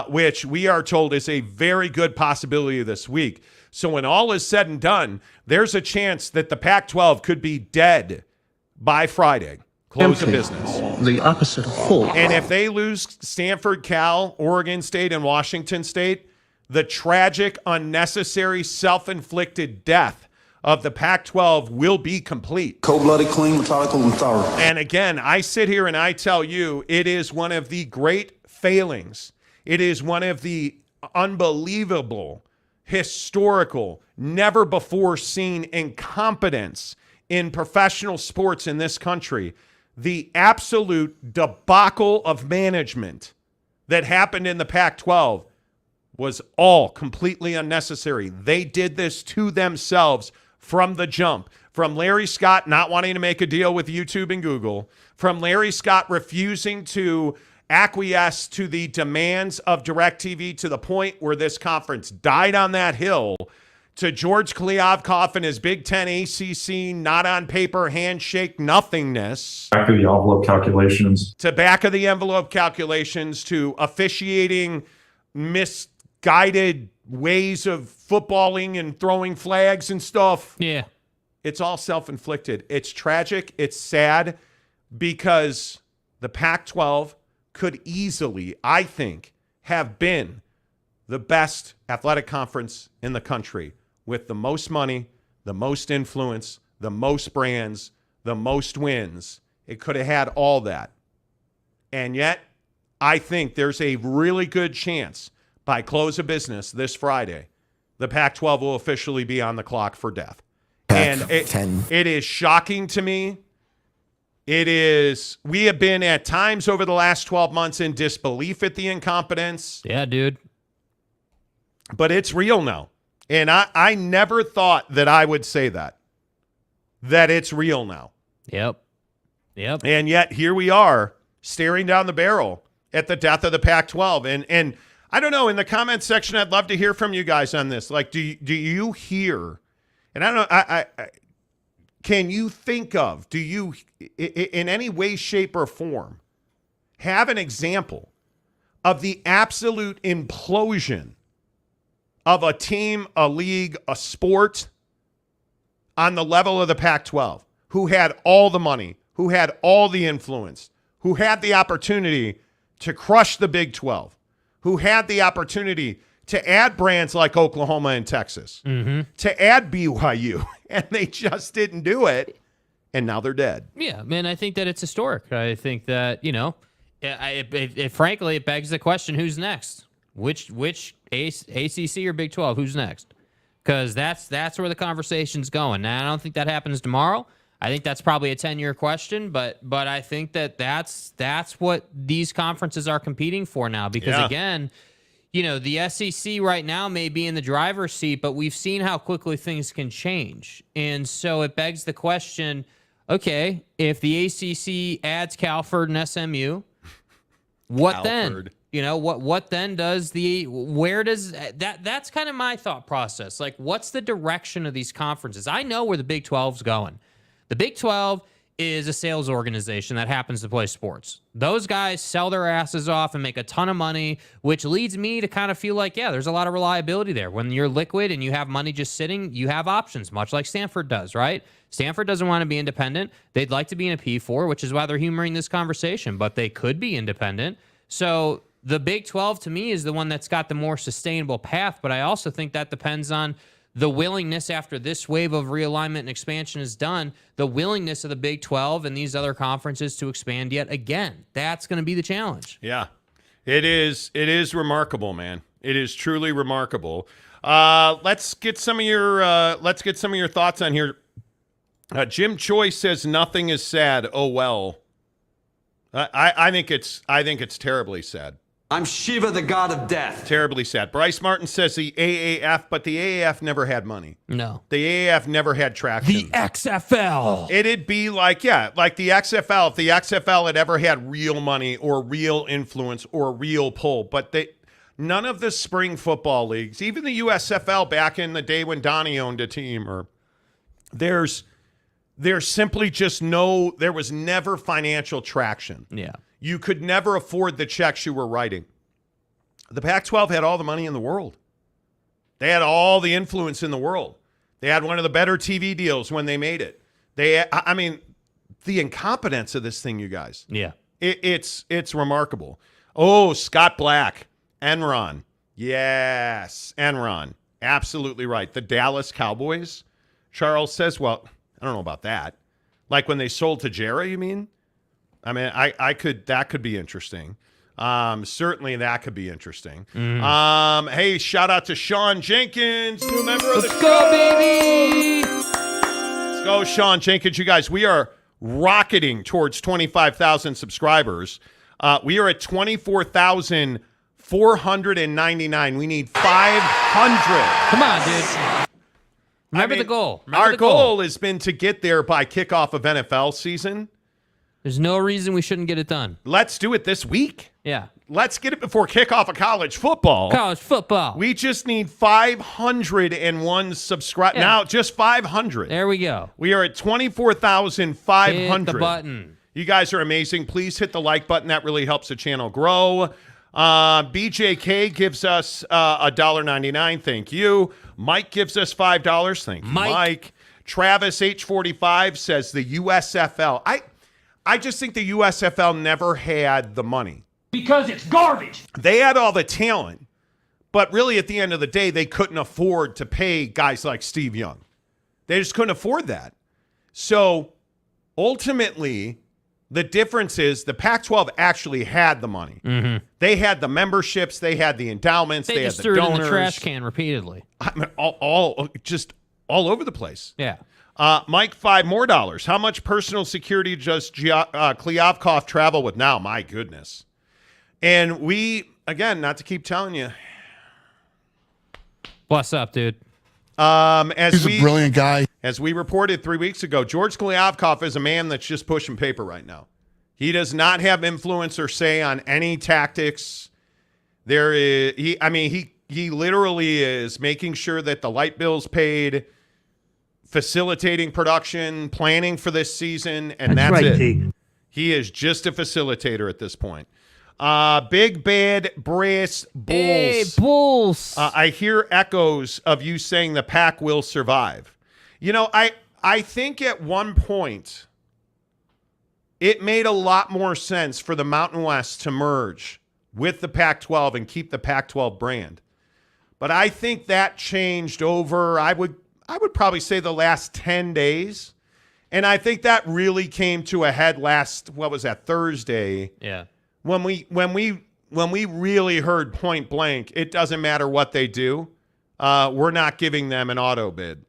which we are told is a very good possibility this week. So when all is said and done, there's a chance that the Pac-12 could be dead by Friday. Close of business. The opposite of full. And if they lose Stanford, Cal, Oregon State, and Washington State, the tragic, unnecessary, self-inflicted death of the Pac-12 will be complete. Cold-blooded, clean, methodical, and thorough. And again, I sit here and I tell you, it is one of the great failings. It is one of the unbelievable, historical, never-before-seen incompetence in professional sports in this country. The absolute debacle of management that happened in the Pac-12 was all completely unnecessary. They did this to themselves from the jump. From Larry Scott not wanting to make a deal with YouTube and Google, from Larry Scott refusing to acquiesce to the demands of DirecTV to the point where this conference died on that hill, to George Kliavkoff and his Big Ten ACC not on paper handshake nothingness. Back of the envelope calculations. To back of the envelope calculations, to officiating misguided ways of footballing and throwing flags and stuff. Yeah. It's all self-inflicted. It's tragic. It's sad because the Pac-12 could easily, I think, have been the best athletic conference in the country with the most money, the most influence, the most brands, the most wins. It could have had all that. And yet, I think there's a really good chance by close of business this Friday, the Pac-12 will officially be on the clock for death. And it is shocking to me. We have been at times over the last 12 months in disbelief at the incompetence. Yeah, dude. But it's real now. And I never thought that I would say that it's real now. Yep. And yet here we are staring down the barrel at the death of the Pac-12. And I don't know, in the comment section, I'd love to hear from you guys on this. Like, do you hear, and I don't know, can you think of, do you, in any way, shape, or form, have an example of the absolute implosion of a team, a league, a sport on the level of the Pac-12, who had all the money, who had all the influence, who had the opportunity to crush the Big 12, who had the opportunity to add brands like Oklahoma and Texas, to add BYU, and they just didn't do it, and now they're dead. Yeah, man, I think that it's historic. I think that, frankly, it begs the question, who's next? Which ACC or Big 12, who's next? Because that's where the conversation's going. Now, I don't think that happens tomorrow. I think that's probably a 10-year question, but I think that's what these conferences are competing for now. Because, again, the SEC right now may be in the driver's seat, but we've seen how quickly things can change. And so it begs the question, okay, if the ACC adds Calford and SMU, what then? What then does that's kind of my thought process. Like, what's the direction of these conferences? I know where the Big 12's going. The Big 12 is a sales organization that happens to play sports. Those guys sell their asses off and make a ton of money, which leads me to kind of feel like, yeah, there's a lot of reliability there. When you're liquid and you have money just sitting, you have options, much like Stanford does, right? Stanford doesn't want to be independent. They'd like to be in a P4, which is why they're humoring this conversation, but they could be independent. So the Big 12, to me, is the one that's got the more sustainable path, but I also think that depends on the willingness after this wave of realignment and expansion is done, the willingness of the Big 12 and these other conferences to expand yet again. That's going to be the challenge. Yeah, it is. It is remarkable, man. It is truly remarkable. Let's get some of your thoughts on here. Jim Choi says nothing is sad. Oh well. I think it's terribly sad. I'm Shiva, the god of death. Terribly sad. Bryce Martin says the AAF, but the AAF never had money. No. The AAF never had traction. The XFL. It'd be like the XFL, if the XFL had ever had real money or real influence or real pull. But none of the spring football leagues, even the USFL back in the day when Donnie owned a team, there's simply just there was never financial traction. Yeah. You could never afford the checks you were writing. The Pac-12 had all the money in the world. They had all the influence in the world. They had one of the better TV deals when they made it. The incompetence of this thing, you guys. Yeah. It's remarkable. Oh, Scott Black, Enron. Yes, Enron. Absolutely right. The Dallas Cowboys. Charles says, well, I don't know about that. Like when they sold to Jera, you mean? That could be interesting. Certainly that could be interesting. Hey, shout out to Sean Jenkins, new member of the show. Let's go, baby! Let's go, Sean Jenkins. You guys, we are rocketing towards 25,000 subscribers. We are at 24,499. We need 500. Come on, dude. Remember the goal. Our goal has been to get there by kickoff of NFL season. There's no reason we shouldn't get it done. Let's do it this week. Yeah. let's get it before kickoff of college football. College football. We just need 501 subscribers. Yeah. Now, just 500. There we go. We are at 24,500. Hit the button. You guys are amazing. Please hit the like button. That really helps the channel grow. BJK gives us $1.99. Thank you. Mike gives us $5. Thank you, Mike. Travis H45 says the USFL. I just think the USFL never had the money. Because it's garbage. They had all the talent, but really at the end of the day, they couldn't afford to pay guys like Steve Young. They just couldn't afford that. So ultimately, the difference is the Pac-12 actually had the money. Mm-hmm. They had the memberships. They had the endowments. They had just the threw donors. it in the trash can repeatedly. I mean, all over the place. Yeah. Mike, $5 more. How much personal security does Kliavkoff travel with now? My goodness. And we, again, not to keep telling you. What's up, dude? He's a brilliant guy. As we reported 3 weeks ago, George Kliavkoff is a man that's just pushing paper right now. He does not have influence or say on any tactics. He literally is making sure that the light bill's paid, facilitating production, planning for this season, and that's right, it. T. He is just a facilitator at this point. Big Bad Brass Bulls. Hey, Bulls. I hear echoes of you saying the Pac will survive. You know, I think at one point it made a lot more sense for the Mountain West to merge with the Pac-12 and keep the Pac-12 brand. But I think that changed over, I would probably say the last 10 days. And I think that really came to a head Thursday? Yeah. When we really heard point blank, it doesn't matter what they do. We're not giving them an auto bid.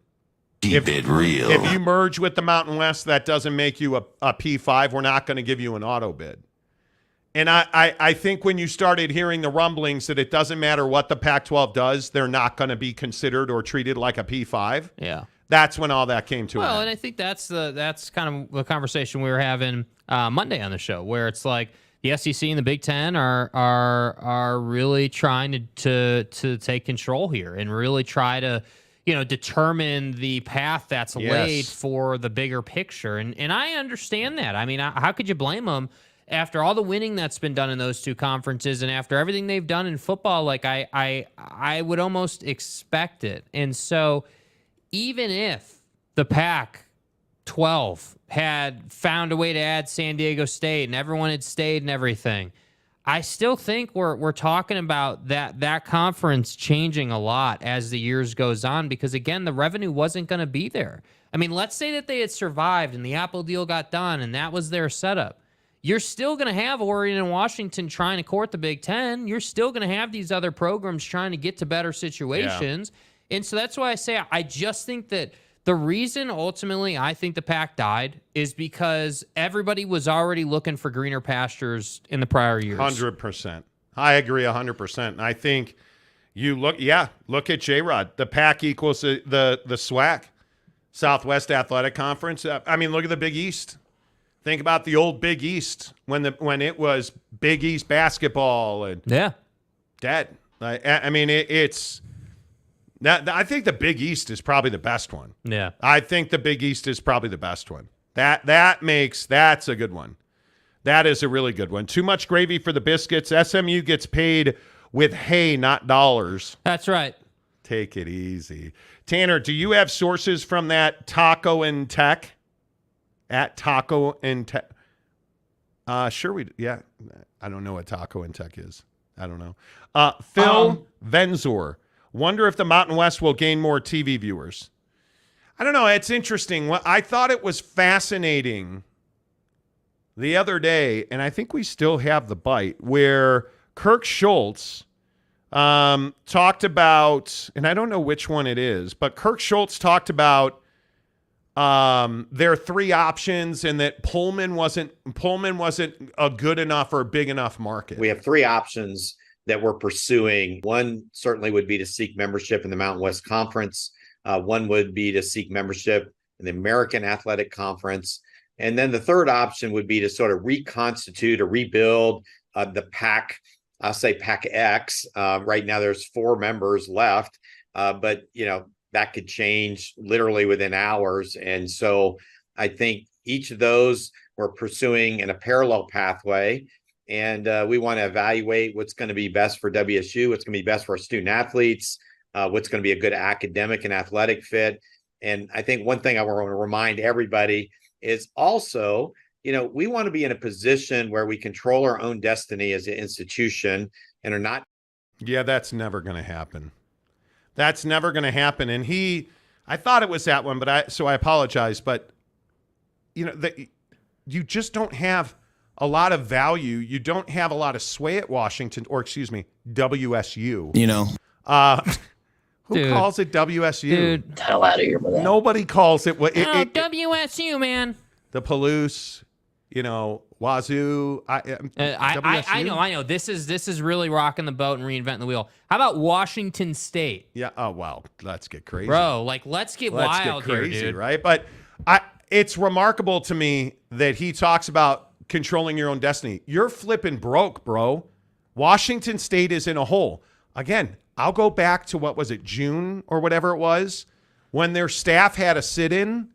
Keep it real. If you merge with the Mountain West, that doesn't make you a P5. We're not going to give you an auto bid. And I think when you started hearing the rumblings that it doesn't matter what the Pac-12 does, they're not going to be considered or treated like a P5. Yeah. That's when all that came to an Well, end. and I think that's kind of the conversation we were having Monday on the show, where it's like the SEC and the Big Ten are really trying to take control here and really try to determine the path that's laid for the bigger picture. And I understand that. I mean, how could you blame them after all the winning that's been done in those two conferences and after everything they've done in football? Like I would almost expect it. And so even if the Pac-12 had found a way to add San Diego State and everyone had stayed and everything, I still think we're talking about that conference changing a lot as the years goes on, because again, the revenue wasn't going to be there. I mean, let's say that they had survived and the Apple deal got done and that was their setup. You're still going to have Oregon and Washington trying to court the Big Ten. You're still going to have these other programs trying to get to better situations. Yeah. And so that's why I say I just think that the reason ultimately I think the Pac died is because everybody was already looking for greener pastures in the prior years. 100%. I agree 100%. And I think you look at J-Rod. The Pac equals the SWAC, Southwest Athletic Conference. I mean, look at the Big East. Think about the old Big East when it was Big East basketball and dead. I mean, it's. I think the Big East is probably the best one. Yeah. I think the Big East is probably the best one. That's a good one. That is a really good one. Too much gravy for the biscuits. SMU gets paid with hay, not dollars. That's right. Take it easy. Tanner, do you have sources from that Taco and Tech? At Taco and Tech? Sure we do. Yeah. I don't know what Taco and Tech is. I don't know. Phil Venzor. Wonder if the Mountain West will gain more TV viewers. I don't know. It's interesting. I thought it was fascinating the other day, and I think we still have the bite, where Kirk Schultz talked about, and I don't know which one it is, but Kirk Schultz talked about their three options and that Pullman wasn't a good enough or big enough market. We have three options that we're pursuing. One certainly would be to seek membership in the Mountain West Conference. One would be to seek membership in the American Athletic Conference. And then the third option would be to sort of reconstitute or rebuild the PAC I'll say PAC X. Right now there's 4 members left, but that could change literally within hours. And so I think each of those we're pursuing in a parallel pathway. And we want to evaluate what's going to be best for WSU, what's going to be best for our student athletes, what's going to be a good academic and athletic fit. And I think one thing I want to remind everybody is also, we want to be in a position where we control our own destiny as an institution and are not. Yeah, that's never going to happen. That's never going to happen. And I thought it was that one, so I apologize. But, you just don't have a lot of value. You don't have a lot of sway at Washington, or excuse me, WSU. Who calls it WSU? Dude, hell out of here with that. Nobody calls it what WSU, man. The Palouse, Wazoo. I know. This is really rocking the boat and reinventing the wheel. How about Washington State? Yeah. Oh wow, let's get crazy, bro. Let's get wild crazy here, dude. Right? But it's remarkable to me that he talks about controlling your own destiny. You're flipping broke, bro. Washington State is in a hole. Again, I'll go back to what was it, June or whatever it was, when their staff had a sit-in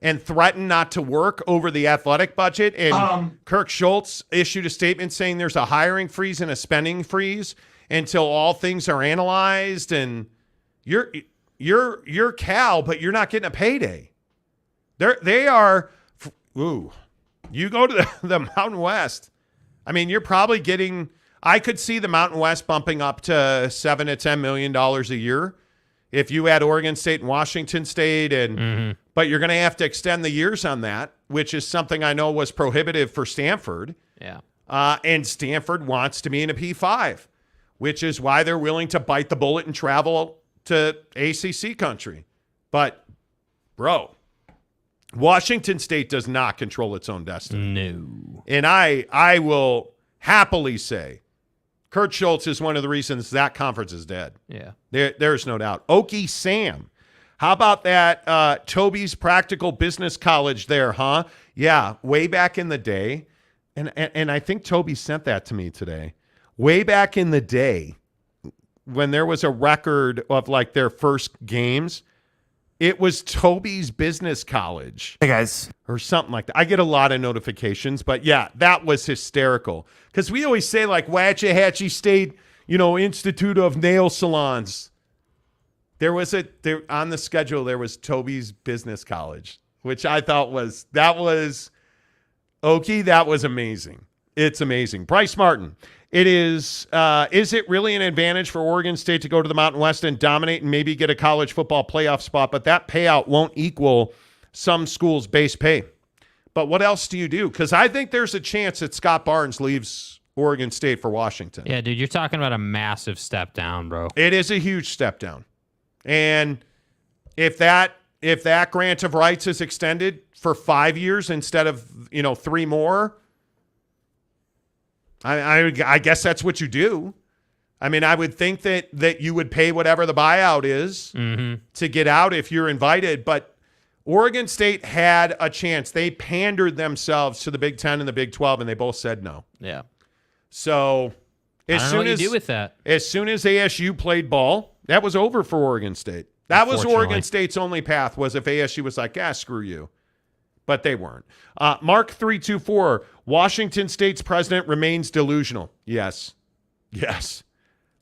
and threatened not to work over the athletic budget. And Kirk Schultz issued a statement saying there's a hiring freeze and a spending freeze until all things are analyzed. And you're Cal, but you're not getting a payday. They are. Ooh, you go to the Mountain West. I mean, you're probably getting. I could see the Mountain West bumping up to $7 to $10 million a year if you had Oregon State and Washington State, but you're going to have to extend the years on that, which is something I know was prohibitive for Stanford. Yeah, and Stanford wants to be in a P5, which is why they're willing to bite the bullet and travel to ACC country. But, bro, Washington State does not control its own destiny. No. And I will happily say Kurt Schultz is one of the reasons that conference is dead. Yeah. There's no doubt. Okie Sam. How about that Toby's Practical Business College there, huh? Yeah, way back in the day. And I think Toby sent that to me today. Way back in the day when there was a record of like their first games, it was Toby's Business College. Hey, guys. Or something like that. I get a lot of notifications, but yeah, that was hysterical. Because we always say like Waxahachie State, Institute of Nail Salons. There on the schedule, there was Toby's Business College, which I thought was Okie, that was amazing. It's amazing. Bryce Martin. It is it really an advantage for Oregon State to go to the Mountain West and dominate and maybe get a college football playoff spot, but that payout won't equal some schools' base pay. But what else do you do? Because I think there's a chance that Scott Barnes leaves Oregon State for Washington. Yeah, dude, you're talking about a massive step down, bro. It is a huge step down. And if that grant of rights is extended for 5 years instead of 3 more, I guess that's what you do. I mean, I would think that you would pay whatever the buyout is to get out if you're invited. But Oregon State had a chance. They pandered themselves to the Big Ten and the Big 12, and they both said no. Yeah. So I don't know what you do with that. As soon as ASU played ball, that was over for Oregon State. That was Oregon State's only path, was if ASU was like, screw you. But they weren't. Mark 324, Washington State's president remains delusional. Yes.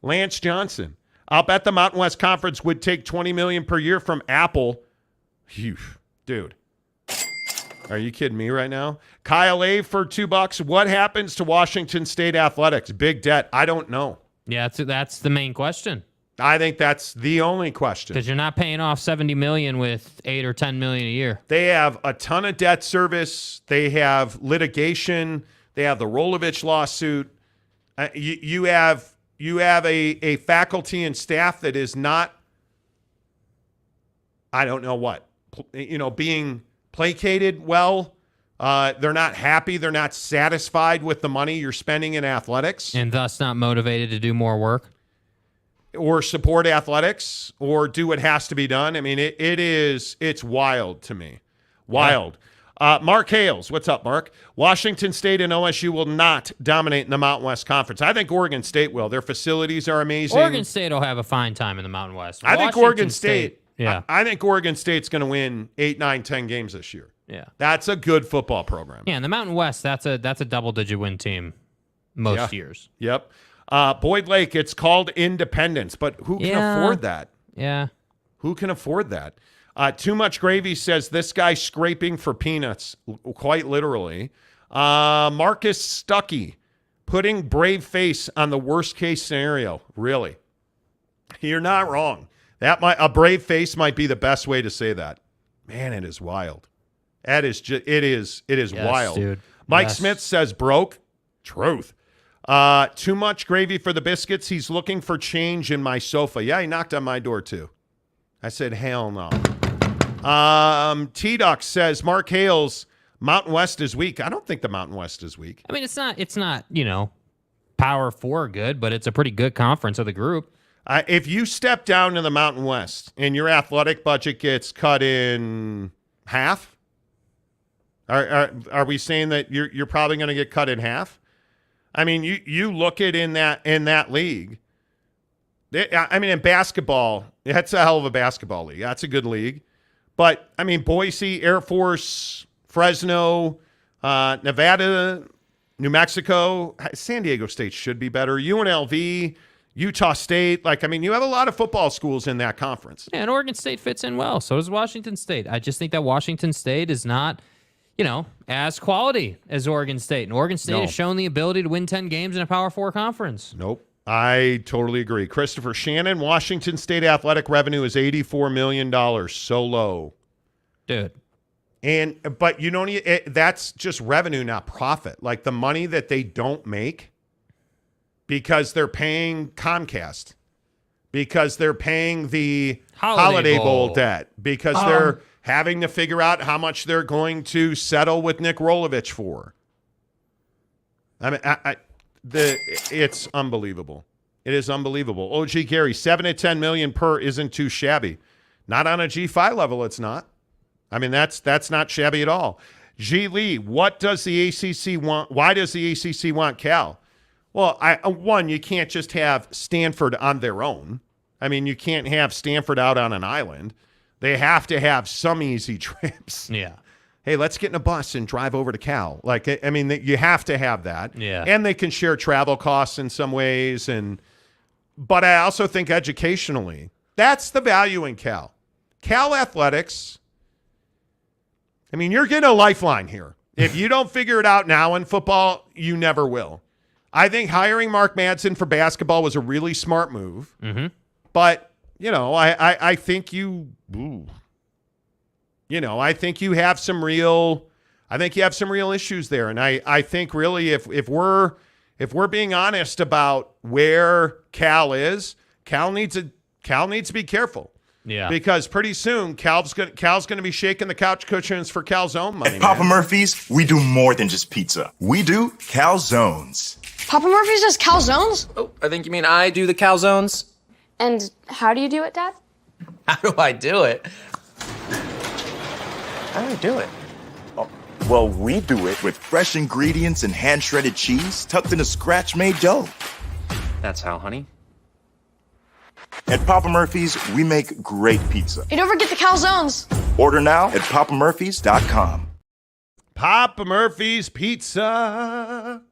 Lance Johnson, I'll bet the Mountain West Conference would take $20 million per year from Apple. Phew, dude. Are you kidding me right now? Kyle A for $2. What happens to Washington State athletics? Big debt. I don't know. Yeah, that's the main question. I think that's the only question. Because you're not paying off $70 million with $8 or $10 million a year. They have a ton of debt service. They have litigation. They have the Rolovich lawsuit. You have a faculty and staff that is not, I don't know what, being placated well. They're not happy. They're not satisfied with the money you're spending in athletics. And thus not motivated to do more work. Or support athletics, or do what has to be done. I mean, it's wild to me. Wild. Mark Hales, what's up, Mark? Washington State and OSU will not dominate in the Mountain West Conference. I think Oregon State will. Their facilities are amazing. Oregon State will have a fine time in the Mountain West. I think Oregon State. Yeah. I think Oregon State's going to win 8, 9, 10 games this year. Yeah. That's a good football program. Yeah, in the Mountain West, that's a double-digit win team most years. Yep. Boyd Lake, it's called Independence, but who can afford that? Yeah. Who can afford that? Too Much Gravy says this guy scraping for peanuts, quite literally. Marcus Stuckey, putting brave face on the worst case scenario. Really? You're not wrong. A brave face might be the best way to say that. Man, it is wild. It is wild. Dude. Mike Smith says broke. Truth. Too much gravy for the biscuits. He's looking for change in my sofa. Yeah, he knocked on my door too. I said, hell no. T-Duck says Mark Hales, Mountain West is weak. I don't think the Mountain West is weak. I mean, it's not, Power 4 good, but it's a pretty good conference of the group. If you step down to the Mountain West and your athletic budget gets cut in half, are we saying that you're probably going to get cut in half? I mean, you look at in that league. In basketball, that's a hell of a basketball league. That's a good league. But, I mean, Boise, Air Force, Fresno, Nevada, New Mexico, San Diego State should be better. UNLV, Utah State. You have a lot of football schools in that conference. Yeah, and Oregon State fits in well. So does Washington State. I just think that Washington State is not, as quality as Oregon State. And Oregon State has shown the ability to win 10 games in a Power 4 conference. Nope. I totally agree. Christopher Shannon, Washington State athletic revenue is $84 million. So low. Dude. But you don't need, that's just revenue, not profit. Like the money that they don't make because they're paying Comcast, because they're paying the Holiday Bowl debt, because they're having to figure out how much they're going to settle with Nick Rolovich for. I mean, it's unbelievable. It is unbelievable. OG Gary, 7 to 10 million per isn't too shabby. Not on a G5 level, it's not. I mean, that's not shabby at all. G Lee, what does the ACC want? Why does the ACC want Cal? Well, one, you can't just have Stanford on their own. I mean, you can't have Stanford out on an island. They have to have some easy trips. Yeah. Hey, let's get in a bus and drive over to Cal. You have to have that. Yeah. And they can share travel costs in some ways. But I also think educationally, that's the value in Cal. Cal athletics, you're getting a lifeline here. If you don't figure it out now in football, you never will. I think hiring Mark Madsen for basketball was a really smart move. Mm-hmm. But, I think I think you have some real issues there. And I think really if we're being honest about where Cal is, Cal needs to be careful. Yeah. Because pretty soon Cal's going to be shaking the couch cushions for calzone money. At Papa Murphy's, we do more than just pizza. We do calzones. Papa Murphy's does calzones? Oh, I think you mean I do the calzones. And how do you do it, Dad? How do I do it? How do I do it? Oh, well, we do it with fresh ingredients and hand-shredded cheese tucked in a scratch-made dough. That's how, honey. At Papa Murphy's, we make great pizza. You don't forget the calzones. Order now at papamurphys.com. Papa Murphy's Pizza.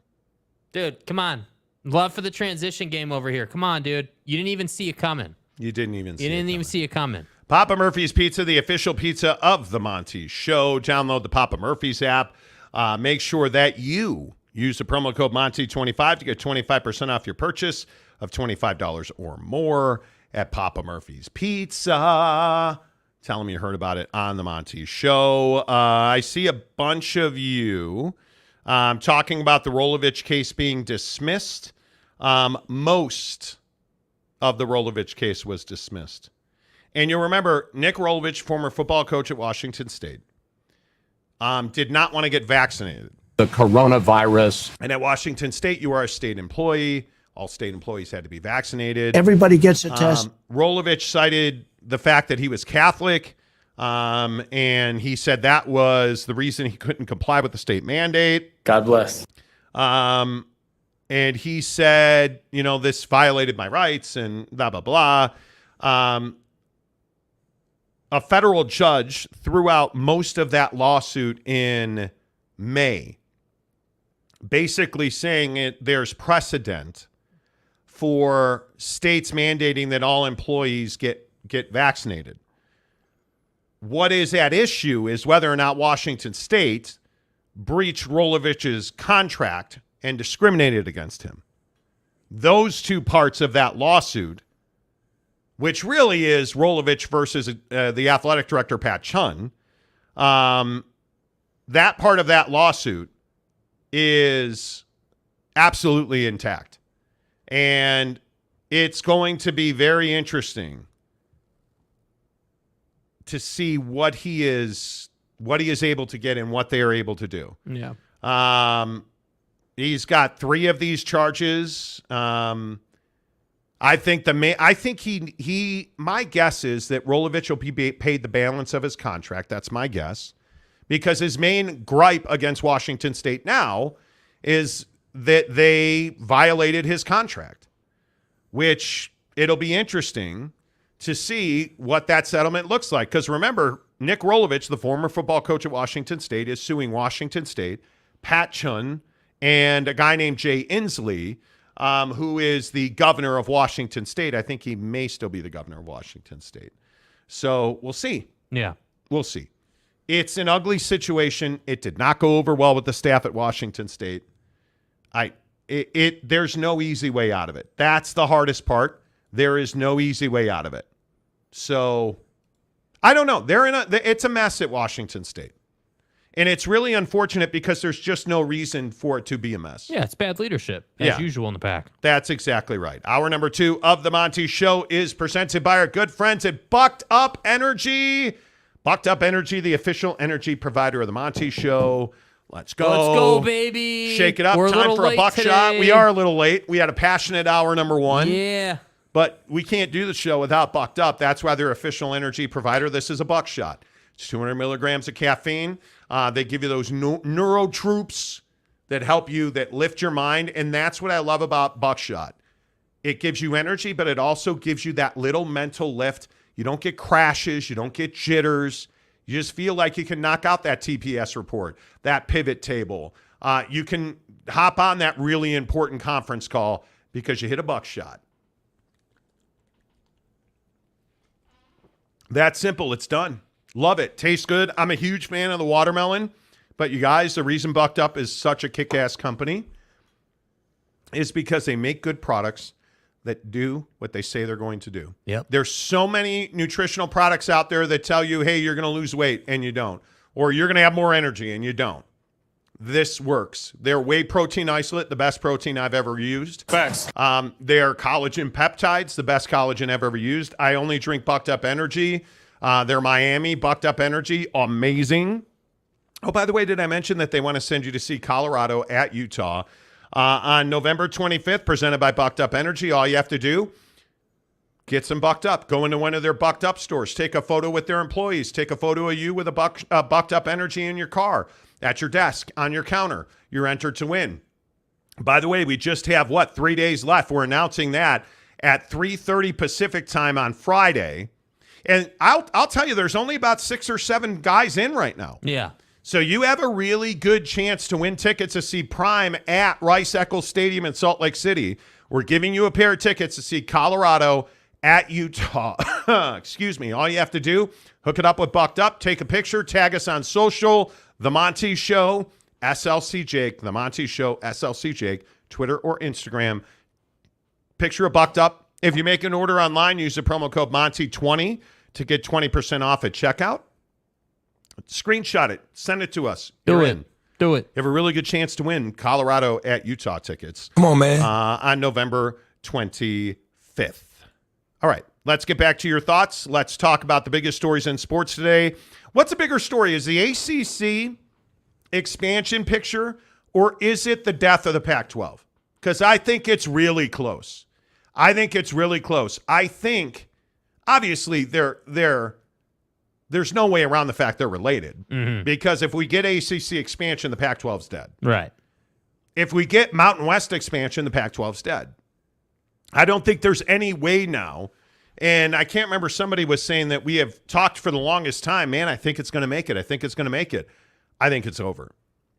Dude, come on. Love for the transition game over here. Come on, dude. You didn't even see it coming. You didn't even see it coming. Papa Murphy's Pizza, the official pizza of the Monty Show. Download the Papa Murphy's app. Make sure that you use the promo code Monty25 to get 25% off your purchase of $25 or more at Papa Murphy's Pizza. Tell them you heard about it on the Monty Show. I see a bunch of you talking about the Rolovich case being dismissed. Most of the Rolovich case was dismissed. And you'll remember, Nick Rolovich, former football coach at Washington State, did not want to get vaccinated. The coronavirus. And at Washington State, you are a state employee. All state employees had to be vaccinated. Everybody gets a test. Rolovich cited the fact that he was Catholic. And he said that was the reason he couldn't comply with the state mandate. God bless. And he said, this violated my rights and blah, blah, blah. A federal judge threw out most of that lawsuit in May, basically saying there's precedent for states mandating that all employees get vaccinated. What is at issue is whether or not Washington State breached Rolovich's contract and discriminated against him. Those two parts of that lawsuit, which really is Rolovich versus the athletic director, Pat Chun, that part of that lawsuit is absolutely intact. And it's going to be very interesting to see what he is able to get and what they are able to do. Yeah. He's got 3 of these charges. I think my guess is that Rolovich will be paid the balance of his contract. That's my guess. Because his main gripe against Washington State now is that they violated his contract, which it'll be interesting to see what that settlement looks like. Because remember, Nick Rolovich, the former football coach at Washington State, is suing Washington State, Pat Chun, and a guy named Jay Inslee, who is the governor of Washington State. I think he may still be the governor of Washington State. So we'll see. Yeah. We'll see. It's an ugly situation. It did not go over well with the staff at Washington State. There's no easy way out of it. That's the hardest part. There is no easy way out of it. So I don't know. It's a mess at Washington State. And it's really unfortunate because there's just no reason for it to be a mess. Yeah, it's bad leadership, as usual in the PAC. That's exactly right. Hour number 2 of the Monty Show is presented by our good friends at Bucked Up Energy. Bucked Up Energy, the official energy provider of the Monty Show. Let's go. Let's go, baby. Shake it up. We're Time for a buckshot. today. We are a little late. We had a passionate hour number 1. Yeah. But we can't do the show without Bucked Up. That's why they're official energy provider. This is a buckshot. It's 200 milligrams of caffeine. They give you those neuro troops that help you, that lift your mind. And that's what I love about buckshot. It gives you energy, but it also gives you that little mental lift. You don't get crashes. You don't get jitters. You just feel like you can knock out that TPS report, that pivot table. You can hop on that really important conference call because you hit a buckshot. That's simple. It's done. Love it. Tastes good. I'm a huge fan of the watermelon. But you guys, the reason Bucked Up is such a kick-ass company is because they make good products that do what they say they're going to do. Yep. There's so many nutritional products out there that tell you, hey, you're going to lose weight, and you don't. Or you're going to have more energy, and you don't. This works. They're whey protein isolate, the best protein I've ever used. Facts. They're collagen peptides, the best collagen I've ever used. I only drink Bucked Up Energy. They're Miami, Bucked Up Energy, amazing. Oh, by the way, did I mention that they want to send you to see Colorado at Utah on November 25th, presented by Bucked Up Energy? All you have to do, get some Bucked Up. Go into one of their Bucked Up stores. Take a photo with their employees. Take a photo of you with a Bucked Up Energy in your car, at your desk, on your counter. You're entered to win. By the way, we just have, 3 days left. We're announcing that at 3:30 Pacific time on Friday. And I'll tell you, there's only about 6 or 7 guys in right now. Yeah. So you have a really good chance to win tickets to see Prime at Rice-Eccles Stadium in Salt Lake City. We're giving you a pair of tickets to see Colorado at Utah. Excuse me. All you have to do, hook it up with Bucked Up, take a picture, tag us on social, The Monty Show, SLC Jake, The Monty Show, SLC Jake, Twitter or Instagram. Picture of Bucked Up. If you make an order online, use the promo code Monty20 to get 20% off at checkout. Screenshot it. Send it to us. Do You're it. in. Do it. You have a really good chance to win Colorado at Utah tickets. Come on, man. On November 25th. All right. Let's get back to your thoughts. Let's talk about the biggest stories in sports today. What's a bigger story? Is the ACC expansion picture, or is it the death of the Pac-12? Because I think it's really close. I think, obviously, they're there's no way around the fact they're related. Because if we get ACC expansion, the Pac-12's dead. Right. If we get Mountain West expansion, the Pac-12's dead. I don't think there's any way now. And I can't remember, somebody was saying that we have talked for the longest time. Man, I think it's going to make it. I think it's going to make it. I think it's over.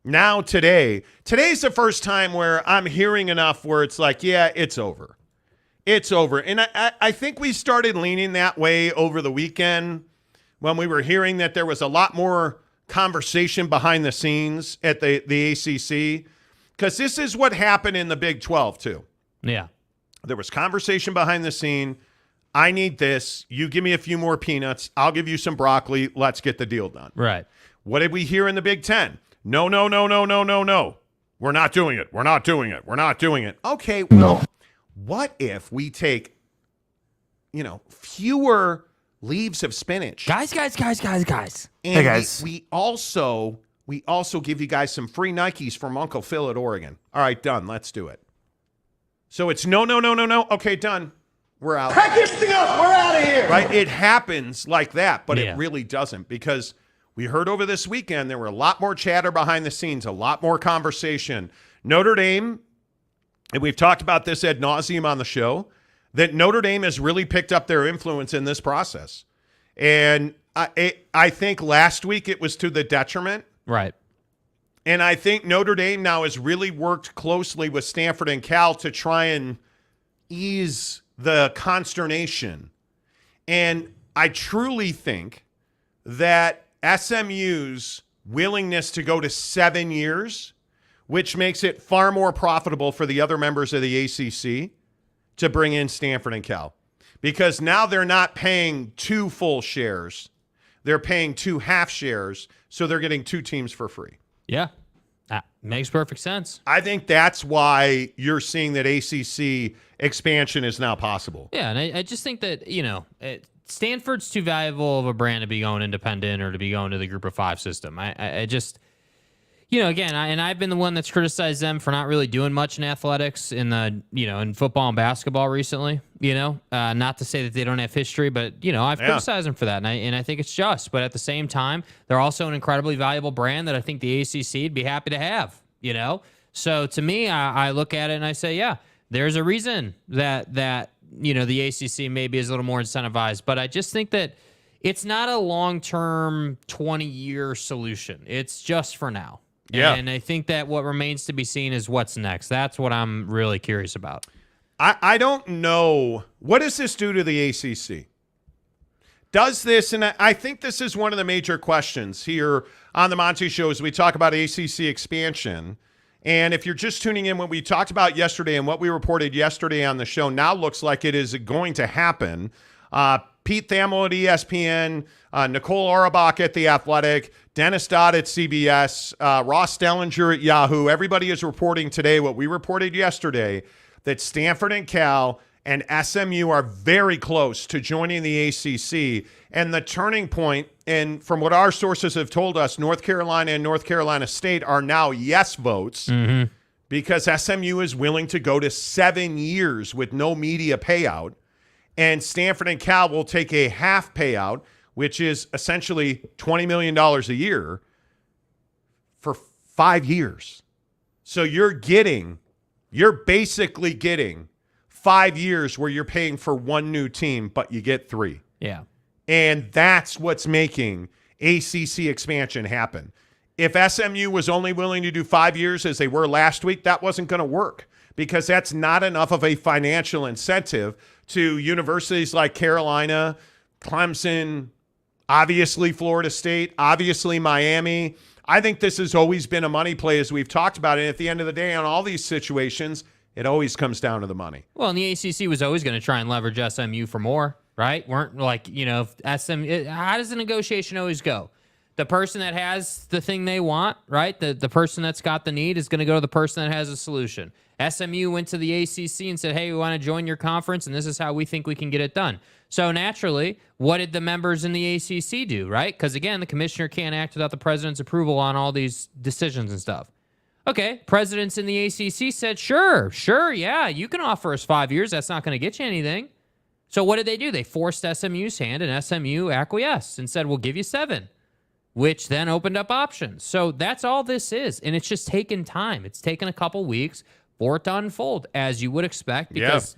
Now today's the first time where I'm hearing enough where it's like, yeah, it's over. It's over. And I think we started leaning that way over the weekend when we were hearing that there was a lot more conversation behind the scenes at the ACC. Because this is what happened in the Big 12 too. Yeah. There was conversation behind the scene. I need this. You give me a few more peanuts. I'll give you some broccoli. Let's get the deal done. Right. What did we hear in the Big 10? No. We're not doing it. We're not doing it. We're not doing it. Okay. Well, what if we take, fewer leaves of spinach? Guys. And hey, guys. We also give you guys some free Nikes from Uncle Phil at Oregon. All right, done. Let's do it. So it's no. Okay, done. We're out. Pack everything up. We're out of here. Right? It happens like that, but it really doesn't, because we heard over this weekend there were a lot more chatter behind the scenes, a lot more conversation. Notre Dame, and we've talked about this ad nauseum on the show, that Notre Dame has really picked up their influence in this process. And I think last week it was to the detriment. Right. And I think Notre Dame now has really worked closely with Stanford and Cal to try and ease the consternation. And I truly think that SMU's willingness to go to 7 years, which makes it far more profitable for the other members of the ACC to bring in Stanford and Cal. Because now they're not paying 2 full shares. They're paying 2 half shares, so they're getting 2 teams for free. Yeah, that makes perfect sense. I think that's why you're seeing that ACC expansion is now possible. Yeah, and I just think that, Stanford's too valuable of a brand to be going independent or to be going to the Group of 5 system. I just, again, I've been the one that's criticized them for not really doing much in athletics in football and basketball recently. Not to say that they don't have history, but I've criticized them for that, and I think it's just. But at the same time, they're also an incredibly valuable brand that I think the ACC would be happy to have. So to me, I look at it and I say, yeah, there's a reason that the ACC maybe is a little more incentivized, but I just think that it's not a long-term 20-year solution. It's just for now. Yeah. And I think that what remains to be seen is what's next. That's what I'm really curious about. I don't know. What does this do to the ACC? Does this, and I think this is one of the major questions here on the Monty Show as we talk about ACC expansion. And if you're just tuning in, what we talked about yesterday and what we reported yesterday on the show now looks like it is going to happen. Pete Thamel at ESPN, Nicole Auerbach at The Athletic, Dennis Dodd at CBS, Ross Dellinger at Yahoo. Everybody is reporting today what we reported yesterday, that Stanford and Cal and SMU are very close to joining the ACC. And the turning point, and from what our sources have told us, North Carolina and North Carolina State are now yes votes because SMU is willing to go to 7 years with no media payout. And Stanford and Cal will take a half payout, which is essentially $20 million a year for 5 years. So you're basically getting 5 years where you're paying for 1 new team, but you get 3. Yeah. And that's what's making ACC expansion happen. If SMU was only willing to do 5 years as they were last week, that wasn't going to work because that's not enough of a financial incentive to universities like Carolina, Clemson, obviously Florida State, obviously Miami. I think this has always been a money play as we've talked about it. At the end of the day, on all these situations, it always comes down to the money. Well, and the ACC was always going to try and leverage SMU for more, right? Weren't like, SMU, how does the negotiation always go? The person that has the thing they want, right? The person that's got the need is going to go to the person that has a solution. SMU went to the ACC and said, hey, we want to join your conference, and this is how we think we can get it done. So naturally, what did the members in the ACC do, right? Because, again, the commissioner can't act without the president's approval on all these decisions and stuff. Okay, presidents in the ACC said, sure, yeah, you can offer us 5 years. That's not going to get you anything. So what did they do? They forced SMU's hand, and SMU acquiesced and said, we'll give you 7, which then opened up options. So that's all this is, and it's just taken time. It's taken a couple weeks for it to unfold, as you would expect,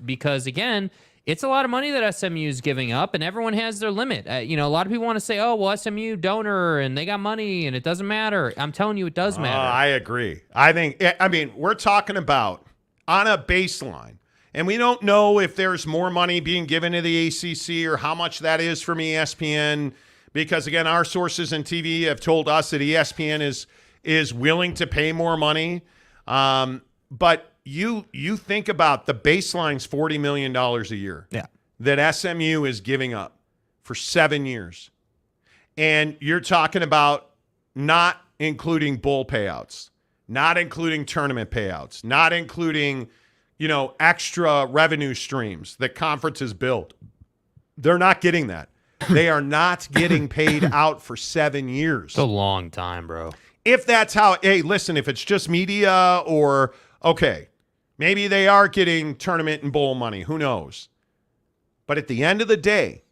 because again, it's a lot of money that SMU is giving up, and everyone has their limit. A lot of people want to say, oh, well, SMU donor, and they got money, and it doesn't matter. I'm telling you, it does matter. I agree. We're talking about on a baseline, and we don't know if there's more money being given to the ACC or how much that is from ESPN, because, again, our sources in TV have told us that ESPN is willing to pay more money. But you think about the baseline's $40 million a year that SMU is giving up for 7 years. And you're talking about not including bowl payouts, not including tournament payouts, not including, extra revenue streams that conferences build. They're not getting that. They are not getting paid out for 7 years. It's a long time, bro. If that's how, hey, listen, if it's just media or, okay, maybe they are getting tournament and bowl money. Who knows? But at the end of the day,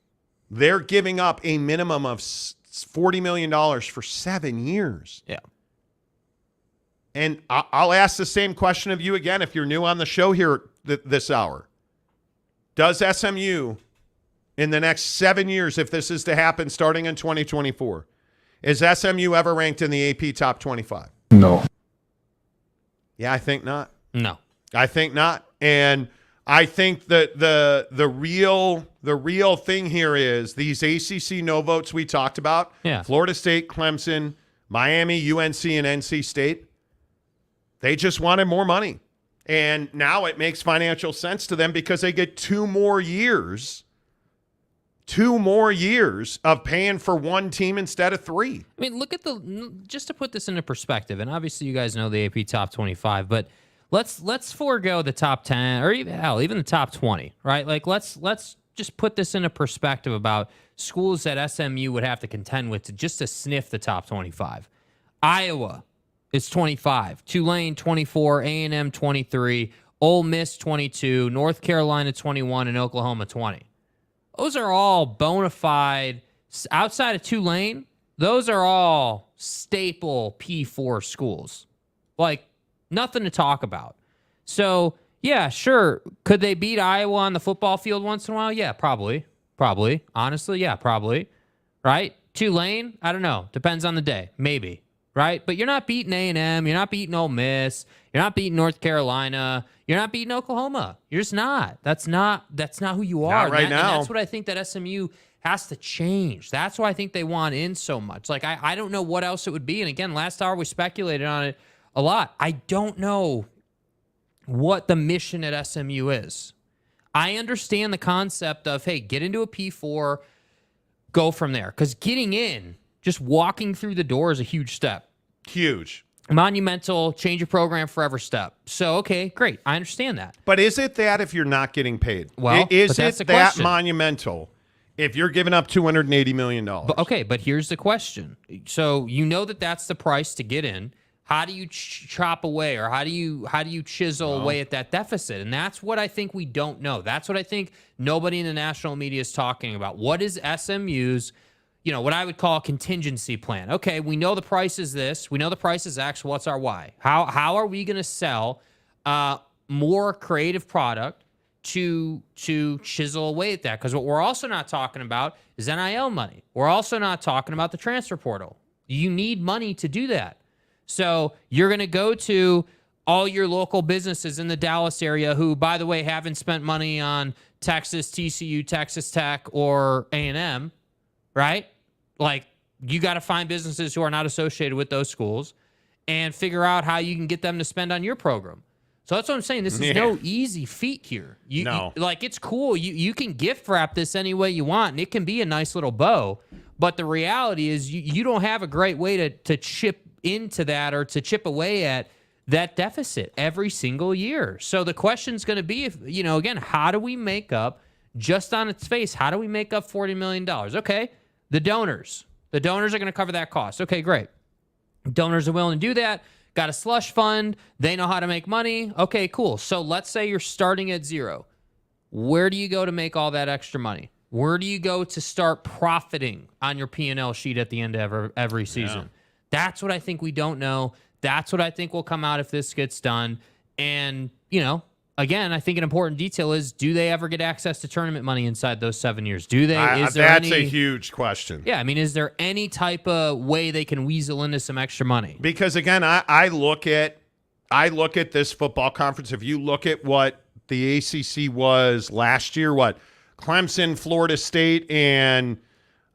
they're giving up a minimum of $40 million for 7 years. Yeah. And I'll ask the same question of you again if you're new on the show here this hour. Does SMU, in the next 7 years, if this is to happen starting in 2024, is SMU ever ranked in the AP top 25? No. Yeah, I think not. No. I think not. And I think that the real thing here is these ACC no votes we talked about. Yeah. Florida State, Clemson, Miami, UNC, and NC State. They just wanted more money. And now it makes financial sense to them because they get 2 more years. 2 more years of paying for one team instead of 3. I mean, look at just to put this into perspective, and obviously you guys know the AP top 25, but let's forego the top 10 or even the top 20, right? Like let's just put this into perspective about schools that SMU would have to contend with to sniff the top 25. Iowa is 25, Tulane 24, A&M 23, Ole Miss 22, North Carolina 21, and Oklahoma 20. Those are all bona fide, outside of Tulane, those are all staple P4 schools. Like, nothing to talk about. So, yeah, sure. Could they beat Iowa on the football field once in a while? Yeah, probably. Probably. Honestly, yeah, probably. Right? Tulane? I don't know. Depends on the day. Maybe. Right? But you're not beating A&M. You're not beating Ole Miss. You're not beating North Carolina. You're not beating Oklahoma. You're just not. That's not who you are. Not right now. And that's what I think that SMU has to change. That's why I think they want in so much. Like, I don't know what else it would be. And again, last hour we speculated on it a lot. I don't know what the mission at SMU is. I understand the concept of, hey, get into a P4, go from there. Because getting in, just walking through the door is a huge step. Huge. Monumental, change your program forever step. So, okay, great. I understand that. But is it that if you're not getting paid? Well, is that's it the that question. Monumental if you're giving up $280 million? But here's the question. So you know that's the price to get in. How do you chop away, or how do you chisel away at that deficit? And that's what I think we don't know. That's what I think nobody in the national media is talking about. What is SMU's, what I would call a contingency plan? Okay, we know the price is this. We know the price is X. What's our Y? How are we going to sell more creative product to chisel away at that? Because what we're also not talking about is NIL money. We're also not talking about the transfer portal. You need money to do that. So you're going to go to all your local businesses in the Dallas area who, by the way, haven't spent money on Texas, TCU, Texas Tech, or A&M, right? Like, you got to find businesses who are not associated with those schools and figure out how you can get them to spend on your program. So that's what I'm saying. This is no easy feat here. It's cool. You can gift wrap this any way you want, and it can be a nice little bow. But the reality is you don't have a great way to chip into that or to chip away at that deficit every single year. So the question's going to be, again, how do we make up, just on its face, how do we make up $40 million? Okay, the donors are going to cover that cost. Okay, great. Donors are willing to do that. Got a slush fund. They know how to make money. Okay, cool. So let's say you're starting at zero. Where do you go to make all that extra money? Where do you go to start profiting on your P&L sheet at the end of every season? Yeah. That's what I think we don't know. That's what I think will come out if this gets done. And, again, I think an important detail is, do they ever get access to tournament money inside those 7 years? Do they? That's a huge question. Yeah, I mean, is there any type of way they can weasel into some extra money? Because, again, I look at this football conference. If you look at what the ACC was last year, Clemson, Florida State, and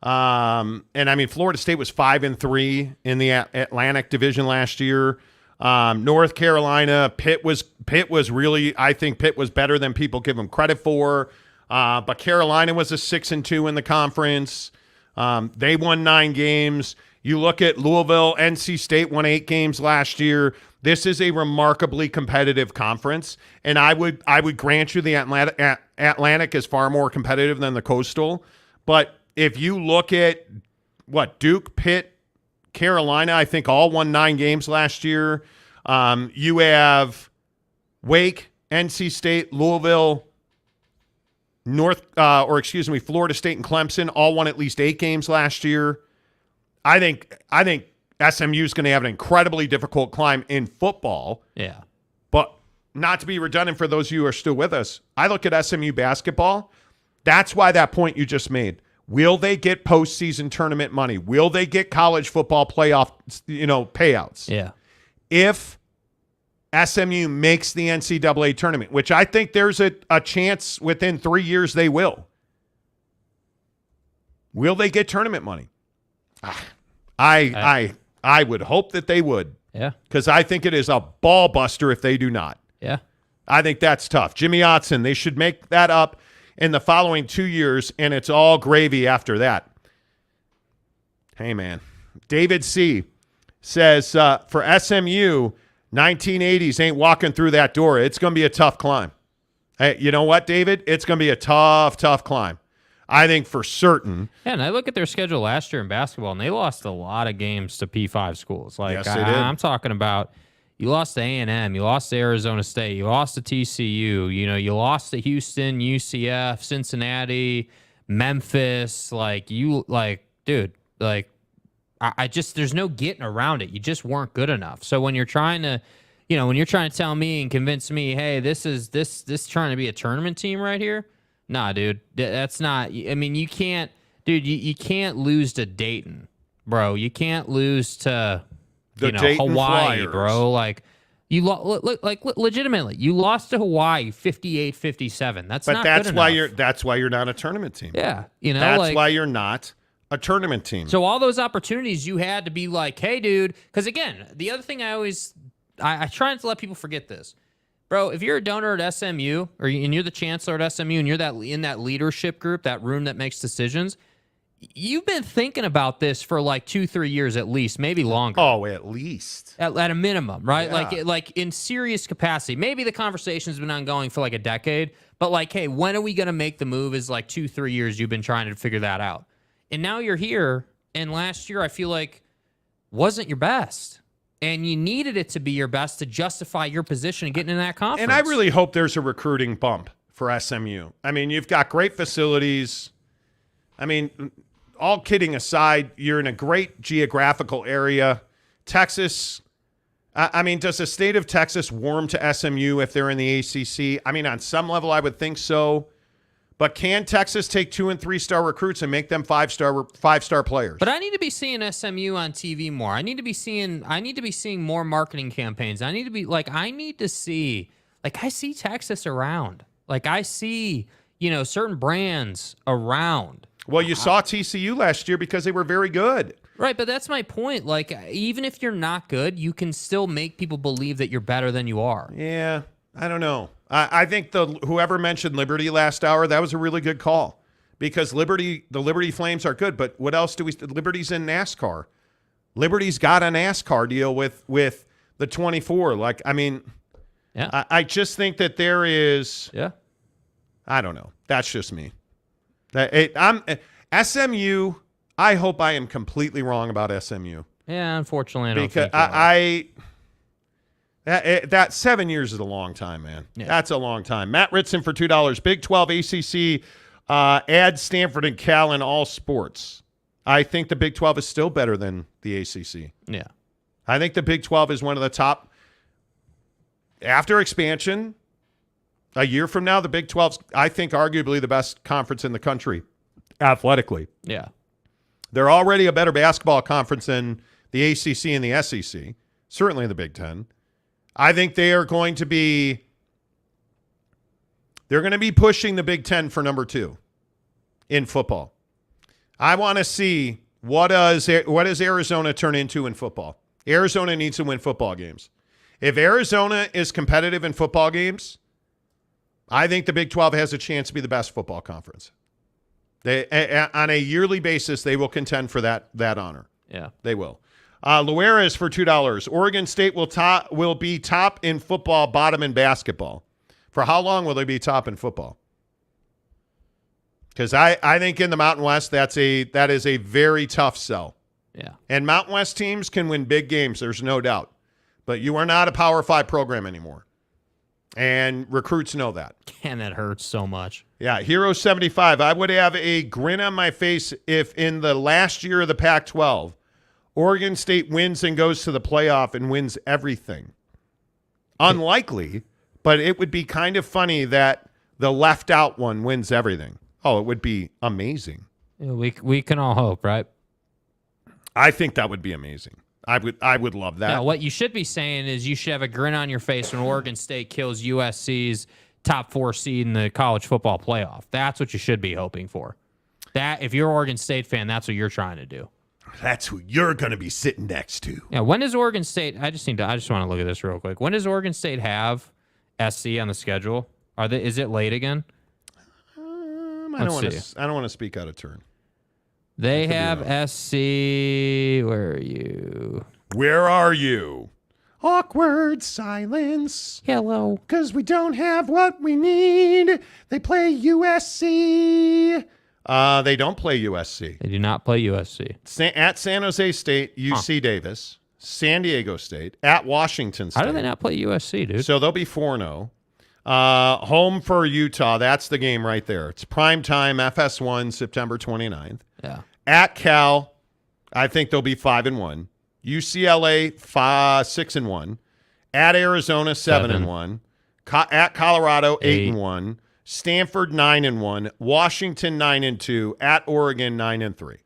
I mean, Florida State was 5-3 in the Atlantic Division last year. North Carolina, Pitt was really, I think Pitt was better than people give them credit for. But Carolina was a 6-2 in the conference. They won 9 games. You look at Louisville, NC State won 8 games last year. This is a remarkably competitive conference, and I would grant you the Atlantic is far more competitive than the Coastal. But if you look at Duke, Pitt, Carolina, I think all won 9 games last year. You have Wake, NC State, Louisville, Florida State and Clemson all won at least 8 games last year. I think SMU is going to have an incredibly difficult climb in football. Yeah. But not to be redundant for those of you who are still with us, I look at SMU basketball. That's why that point you just made. Will they get postseason tournament money? Will they get college football playoff, payouts? Yeah. If SMU makes the NCAA tournament, which I think there's a chance within 3 years they will. Will they get tournament money? I would hope that they would. Yeah. Because I think it is a ball buster if they do not. Yeah. I think that's tough. Jimmy Otson, they should make that up in the following 2 years, and it's all gravy after that. Hey, man. David C. says, for SMU, 1980s ain't walking through that door. It's going to be a tough climb. Hey, you know what, David? It's going to be a tough climb. I think for certain. Yeah, and I look at their schedule last year in basketball, and they lost a lot of games to P5 schools. Yes, they did. I'm talking about you lost to A&M, you lost to Arizona State, you lost to TCU, you lost to Houston, UCF, Cincinnati, Memphis. Dude, I just, there's no getting around it. You just weren't good enough. So when you're trying to, tell me and convince me, hey, this trying to be a tournament team right here. Nah, dude, that's not. I mean, you can't, dude. You can't lose to Dayton, bro. You can't lose to Hawaii, Flyers. bro. Legitimately, you lost to Hawaii 58-57. That's not good enough. That's why you're not a tournament team. Yeah, that's why you're not a tournament team. So all those opportunities you had to be like, hey, dude. Because again, the other thing I try not to let people forget this. Bro, if you're a donor at SMU, and you're the chancellor at SMU, and you're in that leadership group, that room that makes decisions, you've been thinking about this for 2-3 years at least, maybe longer. Oh, at least. At a minimum, right? Yeah. Like in serious capacity. Maybe the conversation's been ongoing for a decade, but hey, when are we going to make the move is 2-3 years you've been trying to figure that out. And now you're here, and last year I feel like wasn't your best. And you needed it to be your best to justify your position and getting in that conference. And I really hope there's a recruiting bump for SMU. I mean, you've got great facilities. I mean, all kidding aside, you're in a great geographical area. Texas, I mean, does the state of Texas warm to SMU if they're in the ACC? I mean, on some level, I would think so. But can Texas take 2- and 3-star recruits and make them 5-star players? But I need to be seeing SMU on TV more. I need to be seeing more marketing campaigns. I need to be I see Texas around. I see, certain brands around. Well, you saw TCU last year because they were very good. Right, but that's my point. Even if you're not good, you can still make people believe that you're better than you are. Yeah, I don't know. I think whoever mentioned Liberty last hour, that was a really good call because the Liberty Flames are good. But what else Liberty's in NASCAR. Liberty's got a NASCAR deal with the 24. Yeah. I just think that there is. Yeah. I don't know. That's just me. SMU. I hope I am completely wrong about SMU. Yeah, unfortunately, I don't because think you are. That 7 years is a long time, man. Yeah. That's a long time. Matt Ritson for $2. Big 12 ACC adds Stanford and Cal in all sports. I think the Big 12 is still better than the ACC. Yeah. I think the Big 12 is one of the top. After expansion, a year from now, the Big 12's, I think, arguably the best conference in the country athletically. Yeah. They're already a better basketball conference than the ACC and the SEC, certainly the Big 10. I think they're going to be pushing the Big 10 for number 2 in football. I want to see what does Arizona turn into in football. Arizona needs to win football games. If Arizona is competitive in football games, I think the Big 12 has a chance to be the best football conference. They, on a yearly basis, they will contend for that honor. Yeah, they will. Lueras for $2. Oregon State will be top in football, bottom in basketball. For how long will they be top in football? Because I think in the Mountain West, that is a very tough sell. Yeah. And Mountain West teams can win big games, there's no doubt. But you are not a Power 5 program anymore. And recruits know that. And that hurts so much. Yeah, Hero 75. I would have a grin on my face if in the last year of the Pac-12, Oregon State wins and goes to the playoff and wins everything. Unlikely, but it would be kind of funny that the left out one wins everything. Oh, it would be amazing. Yeah, we can all hope, right? I think that would be amazing. I would love that. Now, what you should be saying is you should have a grin on your face when Oregon State kills USC's top 4 seed in the college football playoff. That's what you should be hoping for. That if you're an Oregon State fan, that's what you're trying to do. That's who you're going to be sitting next to. Yeah. When does Oregon State? I just want to look at this real quick. When does Oregon State have SC on the schedule? Is it late again? I don't want to speak out of turn. They have SC. Where are you? Where are you? Awkward silence. Hello. Because we don't have what we need. They play USC. They don't play USC. They do not play USC. At San Jose State, UC Davis, San Diego State, at Washington State. How do they not play USC, dude? So they'll be 4-0. Home for Utah. That's the game right there. It's prime time, FS1, September 29th. Yeah. At Cal, I think they'll be 5-1. UCLA 6-1. At Arizona 7-1. At Colorado 8-1. Stanford 9-1. Washington 9-2. At Oregon 9-3.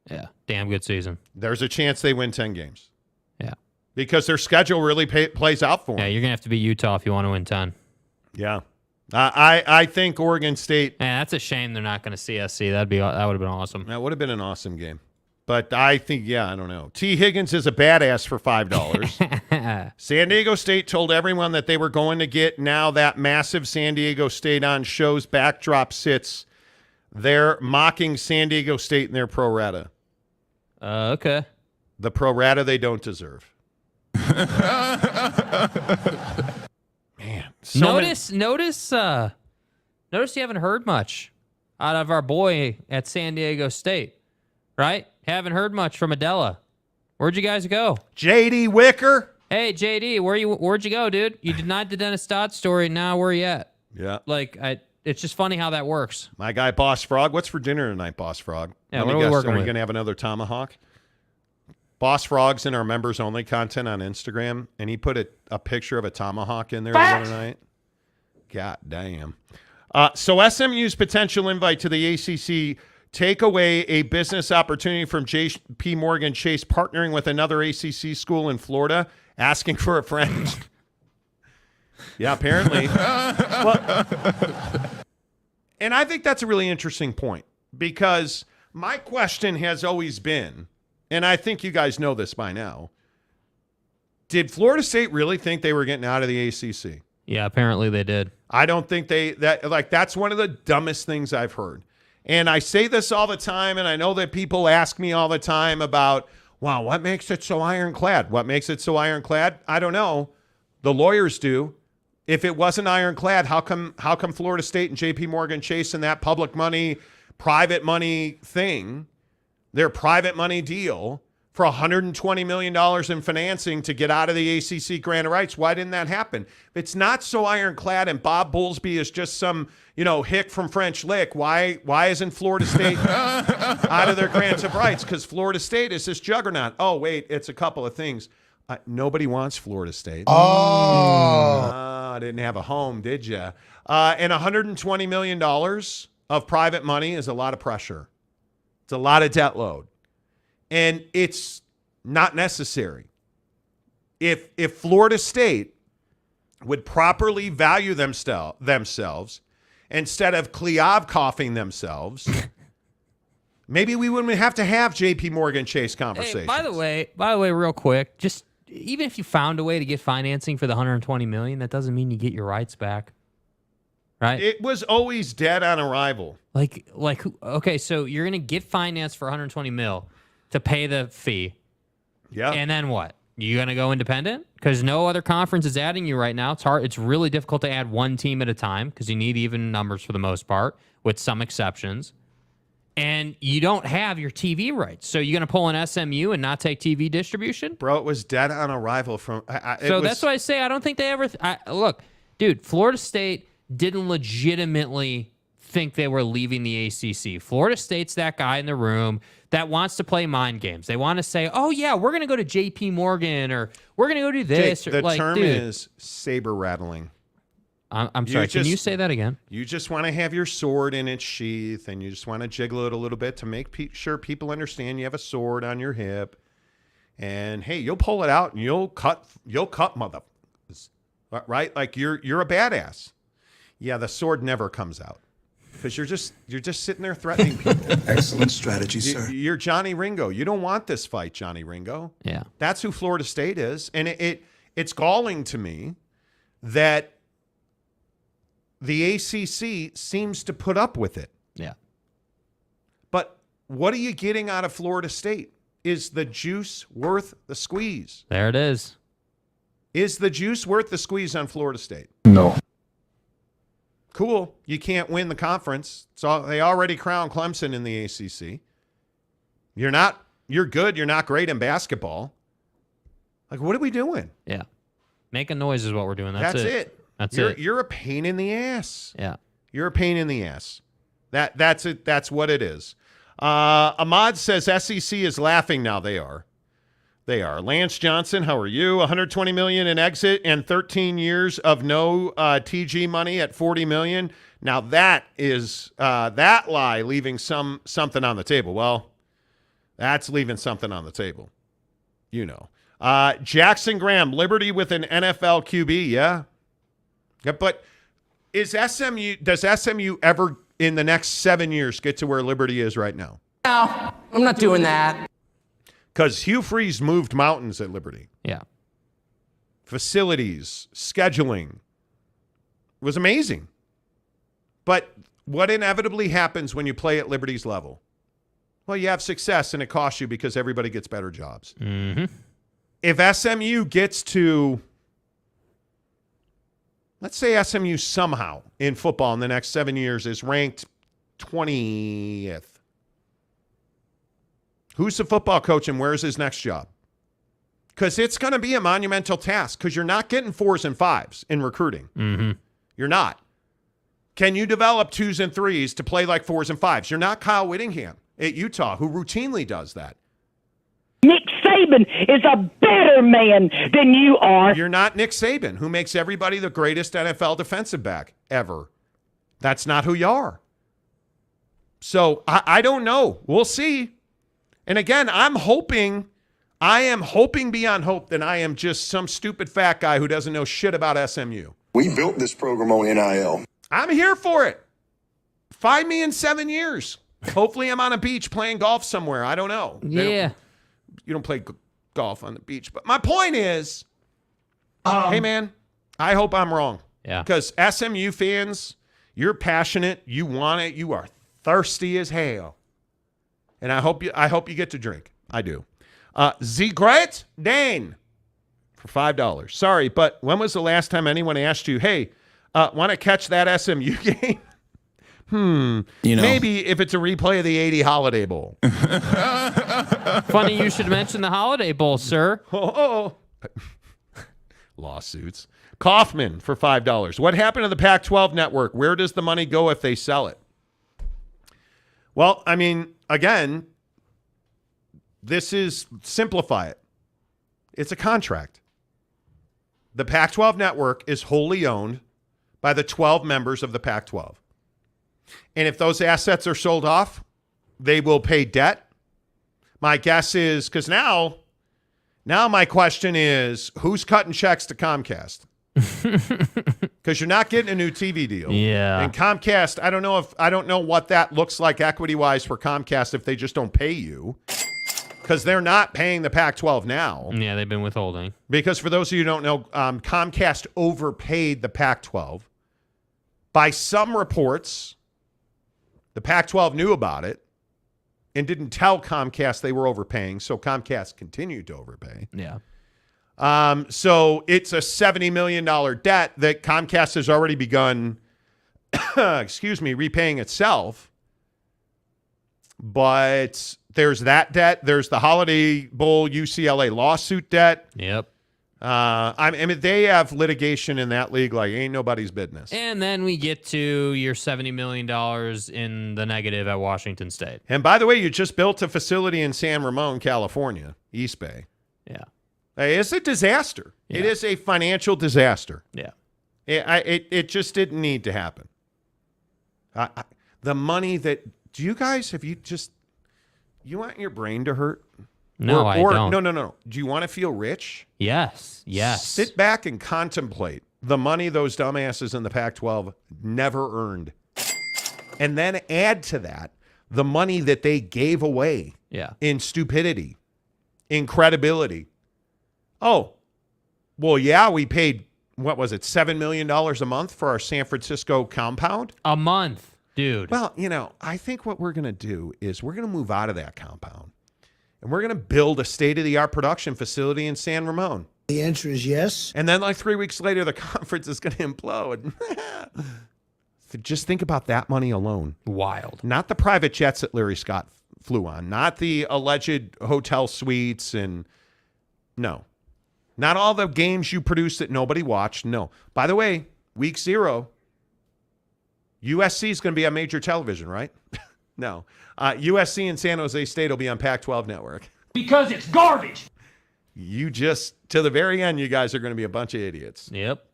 Yeah, damn good season. There's a chance they win 10 games. Yeah, because their schedule really plays out for them. Yeah, you're gonna have to be Utah if you want to win 10. Yeah. I think Oregon State. Man, that's a shame they're not going to see SC. That would have been awesome. That would have been an awesome game. But I think, I don't know. T. Higgins is a badass for $5. San Diego State told everyone that they were going to get now that massive San Diego State on shows backdrop sits. They're mocking San Diego State in their pro rata. Okay. The pro rata they don't deserve. Man. Notice you haven't heard much out of our boy at San Diego State, right? Haven't heard much from Adela. Where'd you guys go? JD Wicker. Hey, JD, where'd you go, dude? You denied the Dennis Dodd story. Now where you at? Yeah. It's just funny how that works. My guy, Boss Frog. What's for dinner tonight, Boss Frog? Yeah, what are we working with? Are you going to have another tomahawk? Boss Frog's in our members-only content on Instagram, and he put a picture of a tomahawk in there the other night. God damn. So SMU's potential invite to the ACC take away a business opportunity from J.P. Morgan Chase partnering with another ACC school in Florida, asking for a friend. Yeah, apparently. And I think that's a really interesting point because my question has always been, and I think you guys know this by now, did Florida State really think they were getting out of the ACC? Yeah, apparently they did. I don't think that's one of the dumbest things I've heard. And I say this all the time, and I know that people ask me all the time about, wow, what makes it so ironclad? What makes it so ironclad? I don't know. The lawyers do. If it wasn't ironclad, how come Florida State and J.P. Morgan Chase and that public money, private money thing, their private money deal for $120 million in financing to get out of the ACC grant of rights. Why didn't that happen? If it's not so ironclad and Bob Bowlesby is just some, hick from French Lick, why isn't Florida State out of their grants of rights? Because Florida State is this juggernaut. Oh, wait, it's a couple of things. Nobody wants Florida State. I didn't have a home, did you? And $120 million of private money is a lot of pressure. It's a lot of debt load. And it's not necessary. If Florida State would properly value themselves instead of Kleov-coughing themselves, maybe we wouldn't have to have J.P. Morgan Chase conversations. Hey, by the way, real quick, just even if you found a way to get financing for the $120 million, that doesn't mean you get your rights back. Right? It was always dead on arrival. Okay, so you're going to get financed for $120 million to pay the fee. Yeah. And then what? You going to go independent? Because no other conference is adding you right now. It's hard. It's really difficult to add one team at a time because you need even numbers for the most part, with some exceptions. And you don't have your TV rights. So you're going to pull an SMU and not take TV distribution? Bro, it was dead on arrival from... that's why I say I don't think they ever... Look, dude, Florida State didn't legitimately think they were leaving the ACC. Florida State's that guy in the room that wants to play mind games. They want to say, oh, yeah, we're going to go to J.P. Morgan or we're going to go do this. Jake, the term is saber rattling. I'm sorry, can you say that again? You just want to have your sword in its sheath and you just want to jiggle it a little bit to make sure people understand you have a sword on your hip. And, hey, you'll pull it out and you'll cut motherfuckers. Right? Like you're a badass. Yeah, the sword never comes out. Because you're just sitting there threatening people. Excellent strategy, sir. You're Johnny Ringo. You don't want this fight, Johnny Ringo. Yeah. That's who Florida State is. And it's galling to me that the ACC seems to put up with it. Yeah. But what are you getting out of Florida State? Is the juice worth the squeeze? There it is. Is the juice worth the squeeze on Florida State? No. Cool. You can't win the conference. So they already crowned Clemson in the ACC. You're good. You're not great in basketball. Like, what are we doing? Yeah. Making noise is what we're doing. That's it. That's it. You're a pain in the ass. Yeah. You're a pain in the ass. That's it. That's what it is. Ahmad says SEC is laughing now. They are. Lance Johnson, how are you? $120 million in exit and 13 years of no TG money at $40 million. Now that is that lie leaving something on the table. Well, that's leaving something on the table. Jackson Graham, Liberty with an NFL QB, yeah. But does SMU ever in the next 7 years get to where Liberty is right now? No, I'm not doing that. Because Hugh Freeze moved mountains at Liberty. Yeah. Facilities, scheduling was amazing. But what inevitably happens when you play at Liberty's level? Well, you have success and it costs you because everybody gets better jobs. Mm-hmm. If SMU gets to, let's say SMU somehow in football in the next 7 years is ranked 20th. Who's the football coach and where's his next job? Because it's going to be a monumental task because you're not getting 4s and 5s in recruiting. Mm-hmm. You're not. Can you develop 2s and 3s to play like 4s and 5s? You're not Kyle Whittingham at Utah, who routinely does that. Nick Saban is a better man than you are. You're not Nick Saban, who makes everybody the greatest NFL defensive back ever. That's not who you are. So I don't know. We'll see. And again, I am hoping beyond hope that I am just some stupid fat guy who doesn't know shit about SMU. We built this program on NIL. I'm here for it. Find me in 7 years. Hopefully I'm on a beach playing golf somewhere. I don't know. Yeah. You don't play golf on the beach. But my point is, hey, man, I hope I'm wrong. Yeah. Because SMU fans, you're passionate. You want it. You are thirsty as hell. And I hope you get to drink. I do. Zegret Dane for $5. Sorry, but when was the last time anyone asked you, hey, want to catch that SMU game? maybe if it's a replay of the 80 Holiday Bowl. Funny you should mention the Holiday Bowl, sir. Lawsuits. Kaufman for $5. What happened to the Pac-12 network? Where does the money go if they sell it? Well, I mean, again, this is simplify it. It's a contract. The Pac-12 network is wholly owned by the 12 members of the Pac-12. And if those assets are sold off, they will pay debt. My guess is, because now my question is, who's cutting checks to Comcast? Because you're not getting a new TV deal. Yeah. And Comcast, I don't know what that looks like equity-wise for Comcast if they just don't pay you. Because they're not paying the Pac-12 now. Yeah, they've been withholding. Because for those of you who don't know, Comcast overpaid the Pac-12. By some reports, the Pac-12 knew about it and didn't tell Comcast they were overpaying, so Comcast continued to overpay. Yeah. So it's a $70 million debt that Comcast has already begun, repaying itself. But there's that debt. There's the Holiday Bowl UCLA lawsuit debt. Yep. I mean, they have litigation in that league like ain't nobody's business. And then we get to your $70 million in the negative at Washington State. And by the way, you just built a facility in San Ramon, California, East Bay. Yeah. It's a disaster. Yeah. It is a financial disaster. Yeah. It just didn't need to happen. The money that you want your brain to hurt? No, I don't. No. Do you want to feel rich? Yes. Sit back and contemplate the money those dumbasses in the Pac-12 never earned. And then add to that the money that they gave away in stupidity, in credibility. Oh, well, yeah, we paid, what was it, $7 million a month for our San Francisco compound? A month, dude. Well, I think what we're going to do is we're going to move out of that compound. And we're going to build a state-of-the-art production facility in San Ramon. The answer is yes. And then like 3 weeks later, the conference is going to implode. Just think about that money alone. Wild. Not the private jets that Larry Scott flew on. Not the alleged hotel suites and no. Not all the games you produced that nobody watched. No. By the way, week 0, USC is going to be on major television, right? No. USC and San Jose State will be on Pac-12 Network. Because it's garbage. To the very end, you guys are going to be a bunch of idiots. Yep.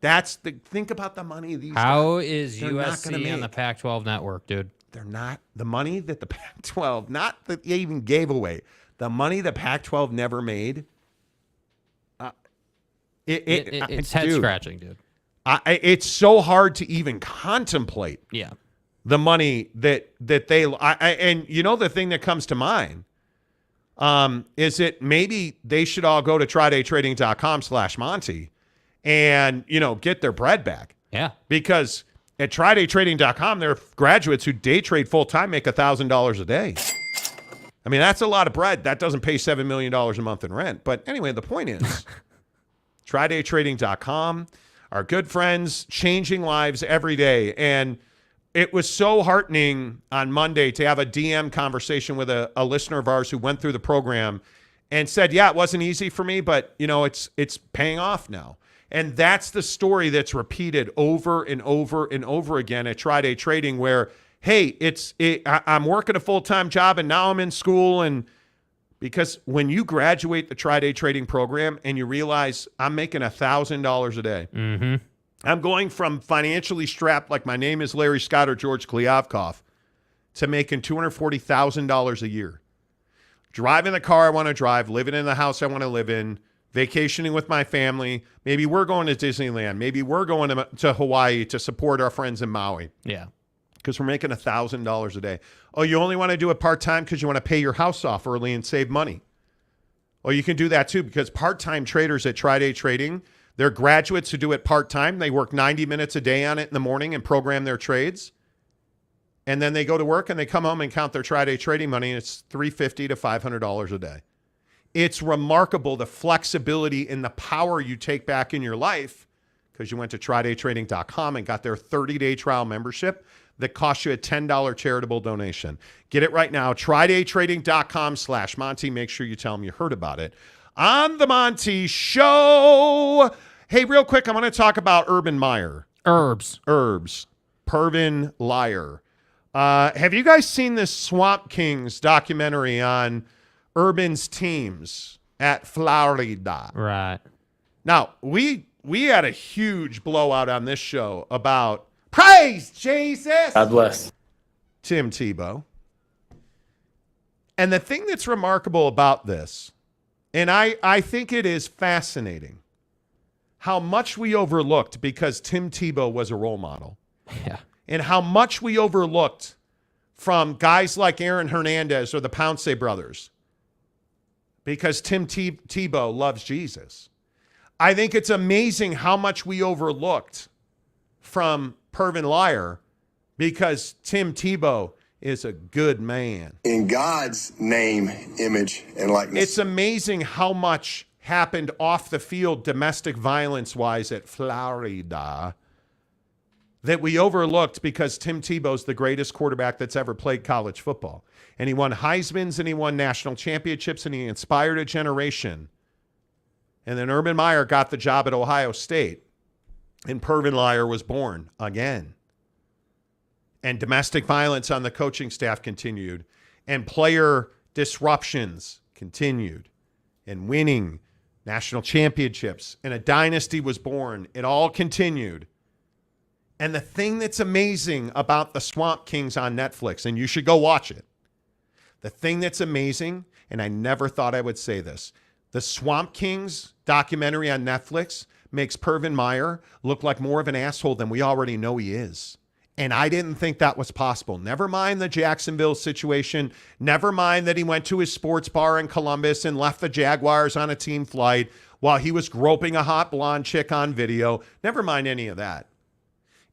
Think about the money these How guys, is USC on the Pac-12 Network, dude? They're not. The money that the Pac-12, not that they even gave away, the money the Pac-12 never made. It's head-scratching, dude. It's so hard to even contemplate. Yeah. The money that they and the thing that comes to mind is that maybe they should all go to TridayTrading.com/Monty and get their bread back. Yeah. Because at TridayTrading.com, there are graduates who day trade full time make $1,000 a day. I mean, that's a lot of bread. That doesn't pay $7 million a month in rent. But anyway, the point is, TridayTrading.com, our good friends, changing lives every day. And it was so heartening on Monday to have a DM conversation with a listener of ours who went through the program and said, yeah, it wasn't easy for me, but, it's paying off now. And that's the story that's repeated over and over and over again at Triday Trading where, hey, I'm working a full-time job and now I'm in school. And because when you graduate the Triday Trading program and you realize I'm making $1,000 a day, mm-hmm. I'm going from financially strapped, like my name is Larry Scott or George Kliavkoff, to making $240,000 a year. Driving the car I want to drive, living in the house I want to live in, vacationing with my family. Maybe we're going to Disneyland. Maybe we're going to Hawaii to support our friends in Maui. Yeah. Because we're making $1,000 a day. Oh, you only want to do it part-time because you want to pay your house off early and save money. Well, you can do that too because part-time traders at Triday Trading, they're graduates who do it part-time. They work 90 minutes a day on it in the morning and program their trades. And then they go to work and they come home and count their Triday Trading money, and it's $350 to $500 a day. It's remarkable the flexibility and the power you take back in your life because you went to TridayTrading.com and got their 30-day trial membership. that costs you a $10 charitable donation. Get it right now. TryDayTrading.com/Monty. Make sure you tell them you heard about it on the Monty Show. Hey, real quick, I want to talk about Urban Meyer. Herbs. Pervin Liar. Have you guys seen this Swamp Kings documentary on Urban's teams at Florida? Right. Now, we had a huge blowout on this show about praise Jesus. God bless. Tim Tebow. And the thing that's remarkable about this, and I think it is fascinating, how much we overlooked because Tim Tebow was a role model. Yeah. And how much we overlooked from guys like Aaron Hernandez or the Pounce brothers because Tim Tebow loves Jesus. I think it's amazing how much we overlooked from Pervin Liar because Tim Tebow is a good man. In God's name, image, and likeness. It's amazing how much happened off the field domestic violence-wise at Florida that we overlooked because Tim Tebow's the greatest quarterback that's ever played college football. And he won Heismans and he won national championships and he inspired a generation. And then Urban Meyer got the job at Ohio State and Pervin Liar was born again. And domestic violence on the coaching staff continued and player disruptions continued and winning national championships and a dynasty was born. It all continued. And the thing that's amazing about the Swamp Kings on Netflix, and you should go watch it, the thing that's amazing, and I never thought I would say this, the Swamp Kings documentary on Netflix makes Pervin Meyer look like more of an asshole than we already know he is. And I didn't think that was possible. Never mind the Jacksonville situation. Never mind that he went to his sports bar in Columbus and left the Jaguars on a team flight while he was groping a hot blonde chick on video. Never mind any of that.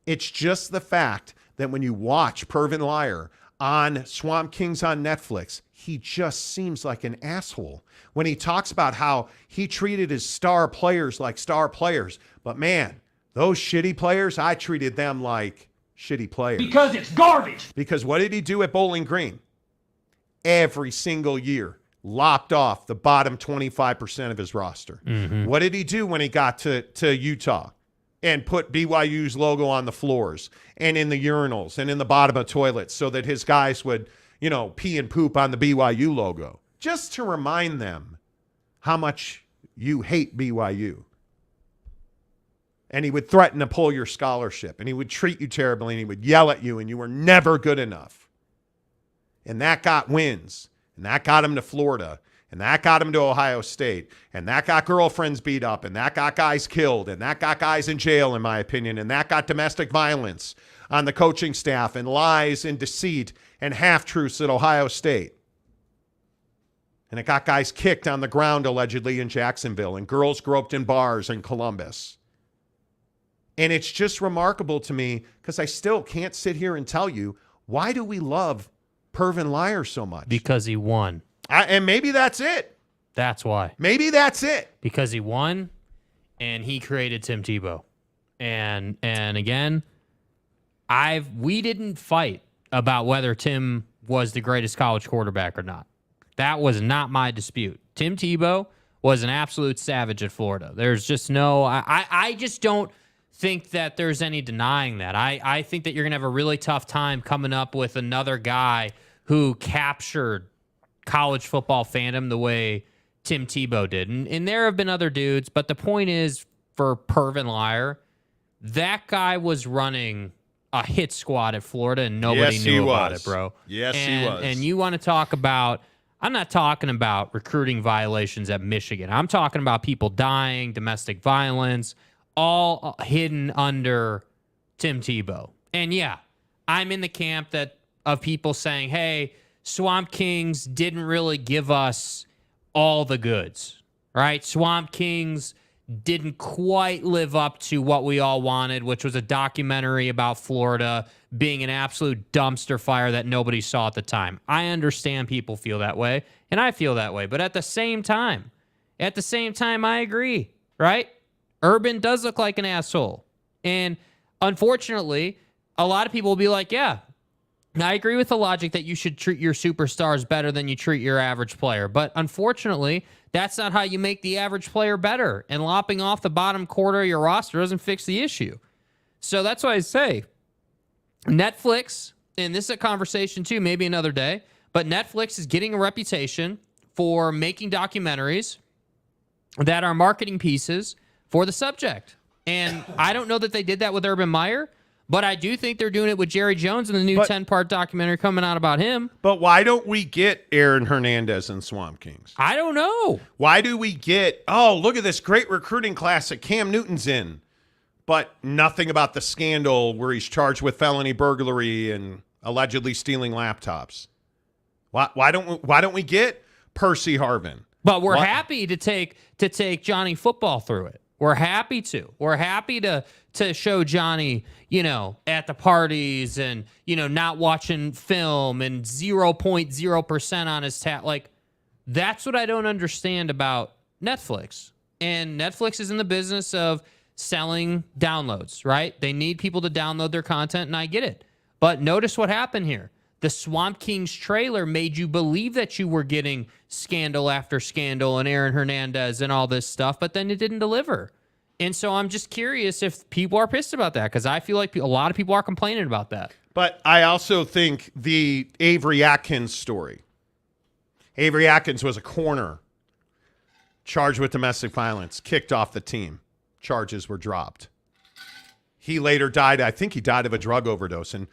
It's just the fact that when you watch Pervin Liar on Swamp Kings on Netflix, he just seems like an asshole when he talks about how he treated his star players like star players. But man, those shitty players, I treated them like shitty players. Because it's garbage. Because what did he do at Bowling Green? Every single year, lopped off the bottom 25% of his roster. Mm-hmm. What did he do when he got to Utah? And put BYU's logo on the floors and in the urinals and in the bottom of toilets so that his guys would, pee and poop on the BYU logo. Just to remind them how much you hate BYU. And he would threaten to pull your scholarship and he would treat you terribly and he would yell at you and you were never good enough. And that got wins. And that got him to Florida. And that got him to Ohio State. And that got girlfriends beat up. And that got guys killed. And that got guys in jail, in my opinion. And that got domestic violence on the coaching staff and lies and deceit and half-truths at Ohio State. And it got guys kicked on the ground, allegedly, in Jacksonville. And girls groped in bars in Columbus. And it's just remarkable to me because I still can't sit here and tell you, why do we love Pervin Liar so much? Because he won. And maybe that's it. That's why. Maybe that's it. Because he won, and he created Tim Tebow. And again, we didn't fight about whether Tim was the greatest college quarterback or not. That was not my dispute. Tim Tebow was an absolute savage at Florida. There's just no... I just don't think that there's any denying that. I think that you're going to have a really tough time coming up with another guy who captured college football fandom the way Tim Tebow did. And there have been other dudes, but the point is, for Pervin Liar, that guy was running a hit squad at Florida and nobody knew about it, bro. Yes, he was. And you want to talk about, I'm not talking about recruiting violations at Michigan. I'm talking about people dying, domestic violence, all hidden under Tim Tebow. And yeah, I'm in the camp of people saying, hey, Swamp Kings didn't really give us all the goods, right? Swamp Kings didn't quite live up to what we all wanted, which was a documentary about Florida being an absolute dumpster fire that nobody saw at the time. I understand people feel that way, and I feel that way. But at the same time, I agree, right? Urban does look like an asshole. And unfortunately, a lot of people will be like, yeah, I agree with the logic that you should treat your superstars better than you treat your average player. But unfortunately, that's not how you make the average player better. And lopping off the bottom quarter of your roster doesn't fix the issue. So that's why I say Netflix, and this is a conversation too, maybe another day, but Netflix is getting a reputation for making documentaries that are marketing pieces for the subject. And I don't know that they did that with Urban Meyer, but I do think they're doing it with Jerry Jones in the new 10-part documentary coming out about him. But why don't we get Aaron Hernandez and Swamp Kings? I don't know. Why do we get, oh, look at this great recruiting class that Cam Newton's in, but nothing about the scandal where he's charged with felony burglary and allegedly stealing laptops? Why don't we get Percy Harvin? But we're happy to take Johnny Football through it. We're happy to. We're happy to show Johnny, at the parties and, not watching film and 0.0% on his Like, that's what I don't understand about Netflix. And Netflix is in the business of selling downloads, right? They need people to download their content, and I get it. But notice what happened here. The Swamp Kings trailer made you believe that you were getting scandal after scandal and Aaron Hernandez and all this stuff, but then it didn't deliver. And so I'm just curious if people are pissed about that, because I feel like a lot of people are complaining about that. But I also think the Avery Atkins story. Avery Atkins was a corner, charged with domestic violence, kicked off the team. Charges were dropped. He later died. I think he died of a drug overdose. And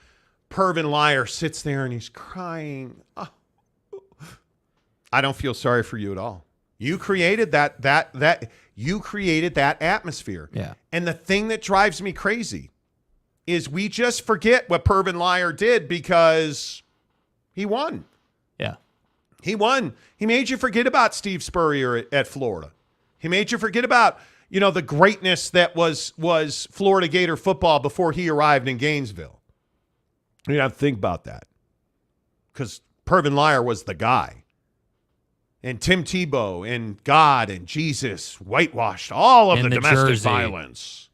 Pervin Liar sits there and he's crying. Oh. I don't feel sorry for you at all. You created that you created that atmosphere. Yeah. And the thing that drives me crazy is we just forget what Pervin Liar did because he won. Yeah. He won. He made you forget about Steve Spurrier at Florida. He made you forget about, the greatness that was Florida Gator football before he arrived in Gainesville. You have to think about that, because Pervin Liar was the guy. And Tim Tebow and God and Jesus whitewashed all of the domestic violence.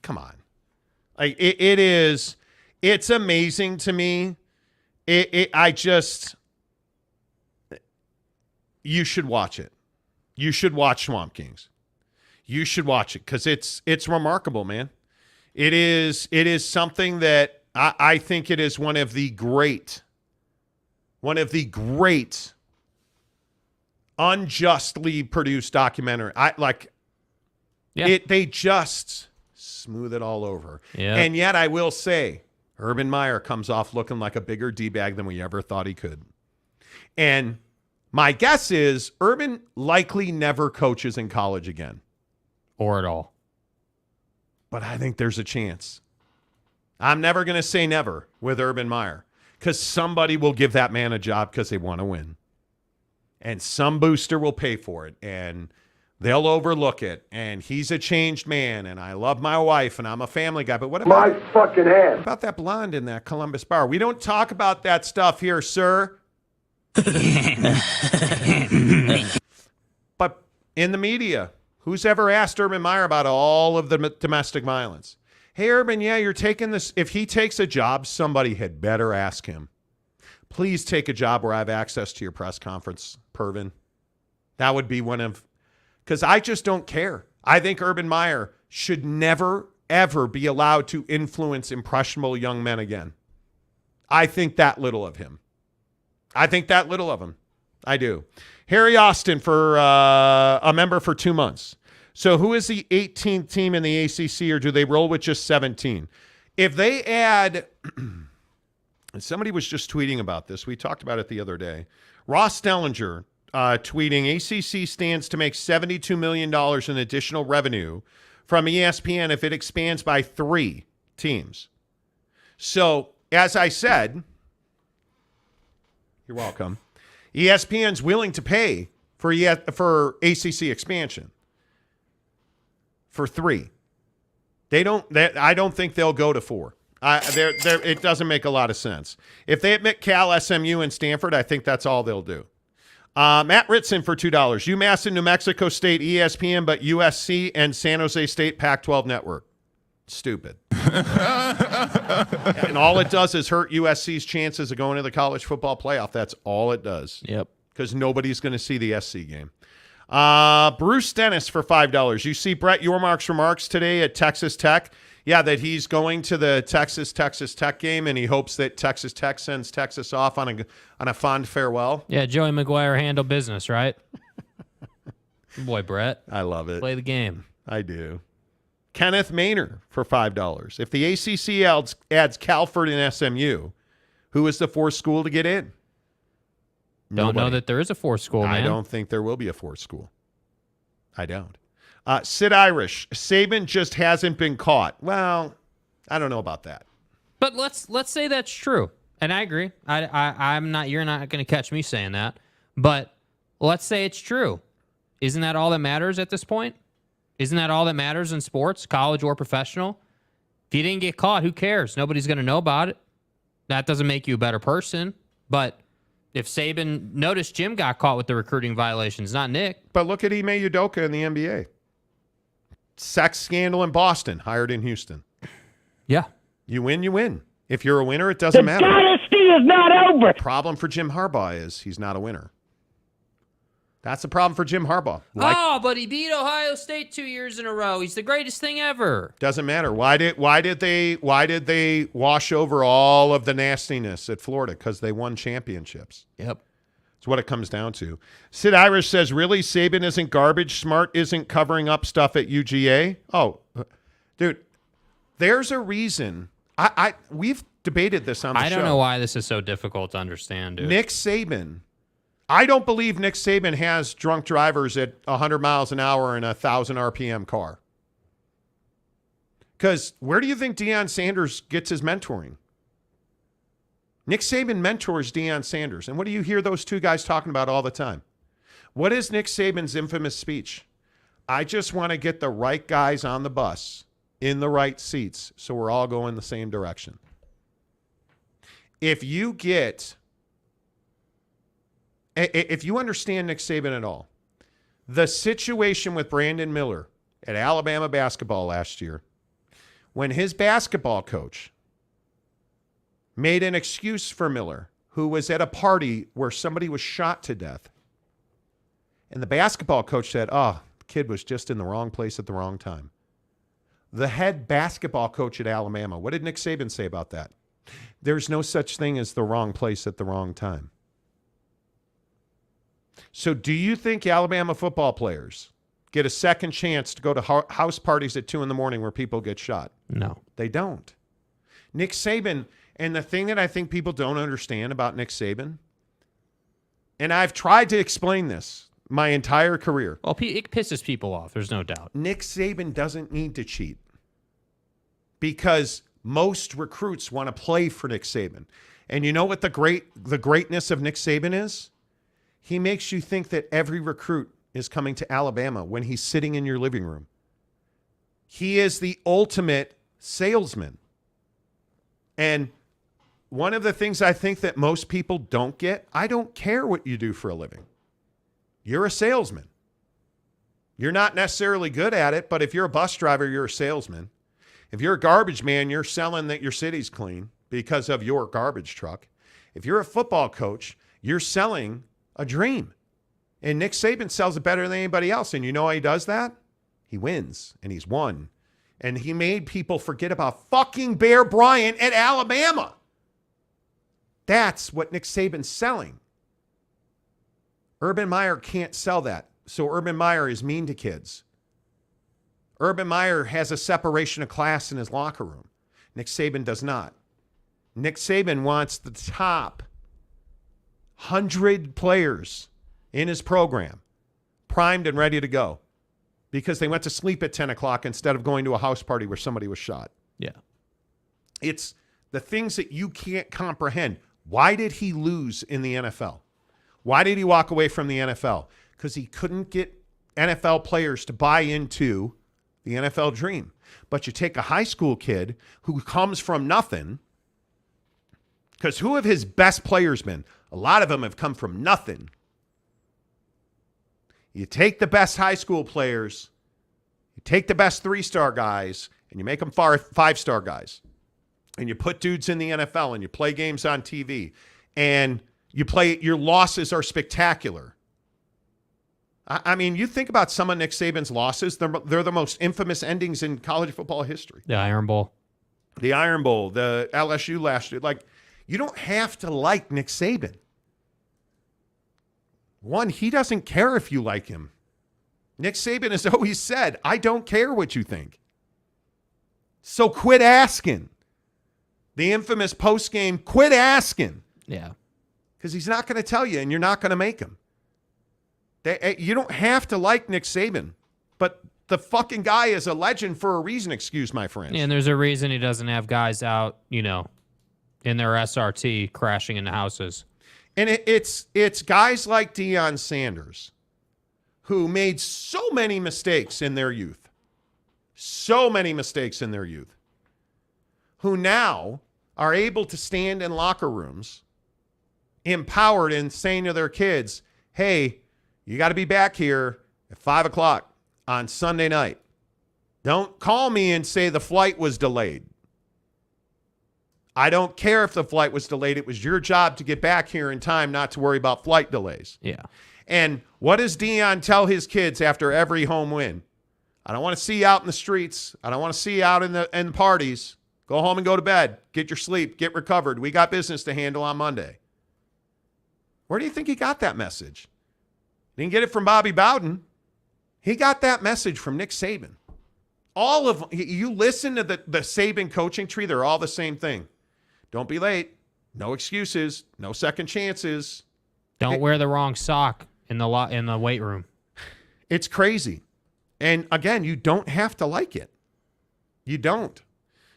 Come on. Like it's amazing to me. You should watch it. You should watch Swamp Kings. You should watch it because it's remarkable, man. It is something that I think it is one of the great unjustly produced documentary. They just smooth it all over. Yeah. And yet I will say, Urban Meyer comes off looking like a bigger D-bag than we ever thought he could. And my guess is Urban likely never coaches in college again. Or at all. But I think there's a chance. I'm never going to say never with Urban Meyer, because somebody will give that man a job because they want to win. And some booster will pay for it, and they'll overlook it. And he's a changed man, and I love my wife, and I'm a family guy. But what about my fucking head? What about that blonde in that Columbus bar? We don't talk about that stuff here, sir. But in the media, who's ever asked Urban Meyer about all of the domestic violence? Hey, Urban, yeah, you're taking this. If he takes a job, somebody had better ask him. Please take a job where I have access to your press conference, Pervin. That would be because I just don't care. I think Urban Meyer should never, ever be allowed to influence impressionable young men again. I think that little of him. I do. Harry Austin for a member for 2 months. So who is the 18th team in the ACC, or do they roll with just 17? If they add, somebody was just tweeting about this. We talked about it the other day. Ross Stellinger tweeting, ACC stands to make $72 million in additional revenue from ESPN if it expands by 3 teams. So, as I said, you're welcome. ESPN's willing to pay for ACC expansion. For 3. I don't think they'll go to 4. It doesn't make a lot of sense. If they admit Cal, SMU, and Stanford, I think that's all they'll do. Matt Ritson for $2. UMass and New Mexico State, ESPN, but USC and San Jose State, Pac-12 network. Stupid. And all it does is hurt USC's chances of going to the college football playoff. That's all it does. Yep. Because nobody's going to see the SC game. Bruce Dennis for $5. You see Brett Yormark's remarks today at Texas Tech. Yeah, that he's going to the Texas Tech game, and he hopes that Texas Tech sends Texas off on a fond farewell. Yeah, Joey McGuire handle business, right? Boy, Brett. I love it. Play the game. I do. Kenneth Maynor for $5. If the ACC adds Calford and SMU, who is the fourth school to get in? Don't know that there is a fourth school, man. I don't think there will be a fourth school. I don't. Sid Irish, Saban just hasn't been caught. Well, I don't know about that. But let's say that's true, and I agree. I'm not. You're not going to catch me saying that. But let's say it's true. Isn't that all that matters at this point? Isn't that all that matters in sports, college or professional? If you didn't get caught, who cares? Nobody's going to know about it. That doesn't make you a better person. But if Saban, notice Jim got caught with the recruiting violations, not Nick. But look at Ime Udoka in the NBA. Sex scandal in Boston, hired in Houston. Yeah. You win, you win. If you're a winner, it doesn't matter. The dynasty is not over. The problem for Jim Harbaugh is he's not a winner. That's the problem for Jim Harbaugh. But he beat Ohio State 2 years in a row. He's the greatest thing ever. Doesn't matter. Why did they wash over all of the nastiness at Florida? Because they won championships. Yep. That's what it comes down to. Sid Irish says, really, Saban isn't garbage. Smart isn't covering up stuff at UGA. Oh, dude, there's a reason. We've debated this on the show. I don't know why this is so difficult to understand, dude. Nick Saban. I don't believe Nick Saban has drunk drivers at 100 miles an hour in a 1,000 RPM car. Because where do you think Deion Sanders gets his mentoring? Nick Saban mentors Deion Sanders. And what do you hear those two guys talking about all the time? What is Nick Saban's infamous speech? I just want to get the right guys on the bus in the right seats so we're all going the same direction. If you understand Nick Saban at all, the situation with Brandon Miller at Alabama basketball last year, when his basketball coach made an excuse for Miller, who was at a party where somebody was shot to death, and the basketball coach said, the kid was just in the wrong place at the wrong time. The head basketball coach at Alabama, what did Nick Saban say about that? There's no such thing as the wrong place at the wrong time. So do you think Alabama football players get a second chance to go to house parties at 2 a.m. where people get shot? No. They don't. Nick Saban, and the thing that I think people don't understand about Nick Saban, and I've tried to explain this my entire career. Well, it pisses people off, there's no doubt. Nick Saban doesn't need to cheat because most recruits want to play for Nick Saban. And you know what the greatness of Nick Saban is? He makes you think that every recruit is coming to Alabama when he's sitting in your living room. He is the ultimate salesman. And one of the things I think that most people don't get, I don't care what you do for a living. You're a salesman. You're not necessarily good at it, but if you're a bus driver, you're a salesman. If you're a garbage man, you're selling that your city's clean because of your garbage truck. If you're a football coach, you're selling a dream. And Nick Saban sells it better than anybody else. And you know how he does that? He wins, and he's won. And he made people forget about fucking Bear Bryant at Alabama. That's what Nick Saban's selling. Urban Meyer can't sell that. So Urban Meyer is mean to kids. Urban Meyer has a separation of class in his locker room. Nick Saban does not. Nick Saban wants the top 100 players in his program primed and ready to go because they went to sleep at 10 o'clock instead of going to a house party where somebody was shot. Yeah. It's the things that you can't comprehend. Why did he lose in the NFL? Why did he walk away from the NFL? Because he couldn't get NFL players to buy into the NFL dream. But you take a high school kid who comes from nothing, because who have his best players been? A lot of them have come from nothing. You take the best high school players, you take the best 3-star guys, and you make them five-star guys, and you put dudes in the NFL, and you play games on TV, and your losses are spectacular. I mean, you think about some of Nick Saban's losses, they're the most infamous endings in college football history. The Iron Bowl. The Iron Bowl, the LSU last year. Like, you don't have to like Nick Saban. One, he doesn't care if you like him. Nick Saban has always said, I don't care what you think. So quit asking. The infamous post-game, quit asking. Yeah. Because he's not going to tell you, and you're not going to make him. You don't have to like Nick Saban, but the fucking guy is a legend for a reason, excuse my French. Yeah, and there's a reason he doesn't have guys out, in their SRT crashing into houses. And it's guys like Deion Sanders who made so many mistakes in their youth. So many mistakes in their youth. Who now are able to stand in locker rooms empowered and saying to their kids, hey, you got to be back here at 5 o'clock on Sunday night. Don't call me and say the flight was delayed. I don't care if the flight was delayed. It was your job to get back here in time, not to worry about flight delays. Yeah. And what does Deion tell his kids after every home win? I don't want to see you out in the streets. I don't want to see you out in the parties. Go home and go to bed. Get your sleep. Get recovered. We got business to handle on Monday. Where do you think he got that message? He didn't get it from Bobby Bowden. He got that message from Nick Saban. All of you listen to the Saban coaching tree, they're all the same thing. Don't be late. No excuses. No second chances. Don't wear the wrong sock in the weight room. It's crazy. And again, you don't have to like it. You don't.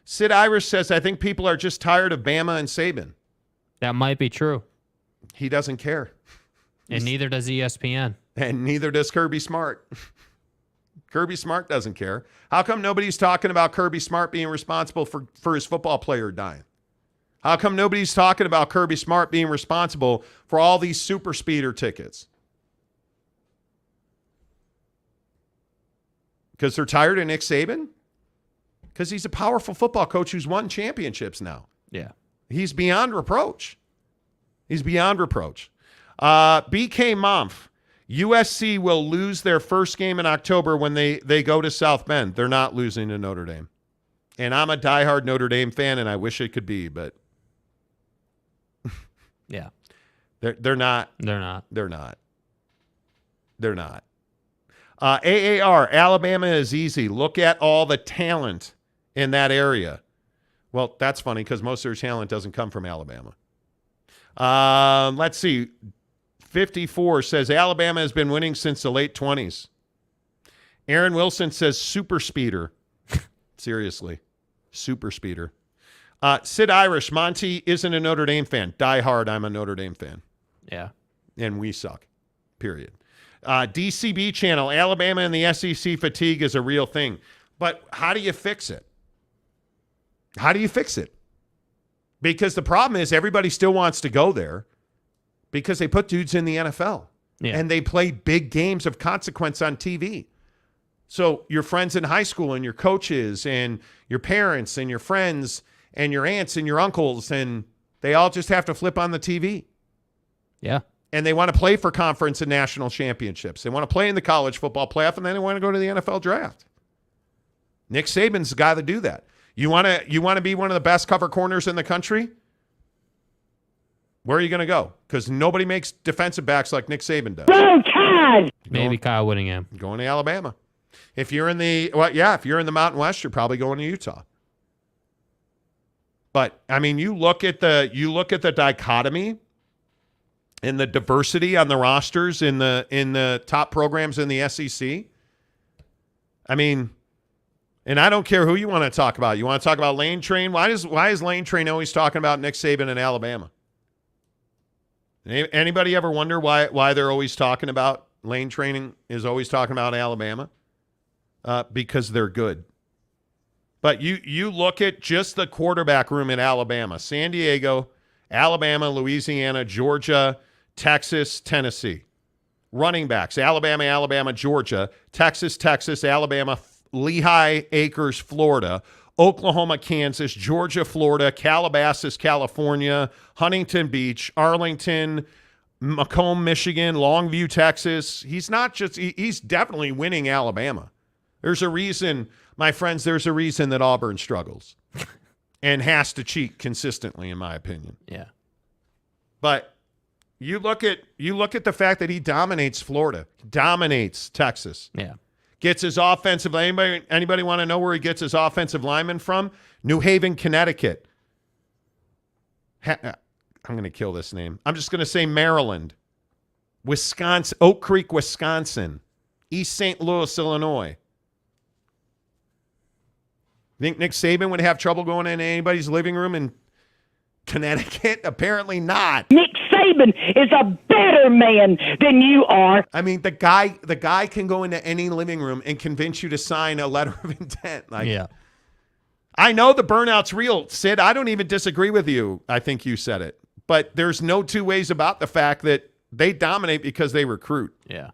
Sid Irish says, I think people are just tired of Bama and Saban. That might be true. He doesn't care. And neither does ESPN. And neither does Kirby Smart. Kirby Smart doesn't care. How come nobody's talking about Kirby Smart being responsible for his football player dying? How come nobody's talking about Kirby Smart being responsible for all these super speeder tickets? Because they're tired of Nick Saban? Because he's a powerful football coach who's won championships now. Yeah. He's beyond reproach. He's beyond reproach. BK Monf, USC will lose their first game in October when they go to South Bend. They're not losing to Notre Dame. And I'm a diehard Notre Dame fan, and I wish it could be, but yeah. They're not. They're not. They're not. They're not. AAR, Alabama is easy. Look at all the talent in that area. Well, that's funny because most of their talent doesn't come from Alabama. Let's see. 54 says Alabama has been winning since the late 20s. Aaron Wilson says super speeder. Seriously. Super speeder. Sid Irish, Monty isn't a Notre Dame fan. Die hard, I'm a Notre Dame fan. Yeah. And we suck. Period. DCB channel, Alabama and the SEC fatigue is a real thing. But how do you fix it? How do you fix it? Because the problem is everybody still wants to go there because they put dudes in the NFL. Yeah. And they play big games of consequence on TV. So your friends in high school and your coaches and your parents and your friends and your aunts and your uncles, and they all just have to flip on the TV. Yeah. And they want to play for conference and national championships. They want to play in the college football playoff, and then they want to go to the NFL draft. Nick Saban's the guy to do that. You want to be one of the best cover corners in the country? Where are you going to go? Because nobody makes defensive backs like Nick Saban does. Roll Tide! Maybe Kyle Whittingham. Going to Alabama. If you're in the Mountain West, you're probably going to Utah. But I mean, you look at the dichotomy and the diversity on the rosters in the top programs in the SEC. I mean, and I don't care who you want to talk about. You want to talk about Lane Train? Why is Lane Train always talking about Nick Saban in Alabama? Anybody ever wonder why they're always talking about Lane Training is always talking about Alabama? Because they're good. But you look at just the quarterback room in Alabama, San Diego, Alabama, Louisiana, Georgia, Texas, Tennessee. Running backs, Alabama, Georgia, Texas, Alabama, Lehigh Acres, Florida, Oklahoma, Kansas, Georgia, Florida, Calabasas, California, Huntington Beach, Arlington, Macomb, Michigan, Longview, Texas. He's definitely winning Alabama. There's a reason, my friends, there's a reason that Auburn struggles and has to cheat consistently, in my opinion. Yeah. But you look at the fact that he dominates Florida, dominates Texas. Yeah. Gets his offensive, anybody want to know where he gets his offensive lineman from? New Haven, Connecticut. I'm going to kill this name. I'm just going to say Maryland, Wisconsin, Oak Creek, Wisconsin, East St. Louis, Illinois. Think Nick Saban would have trouble going into anybody's living room in Connecticut? Apparently not. Nick Saban is a better man than you are. I mean, the guy can go into any living room and convince you to sign a letter of intent. Yeah. I know the burnout's real, Sid. I don't even disagree with you. I think you said it. But there's no two ways about the fact that they dominate because they recruit. Yeah.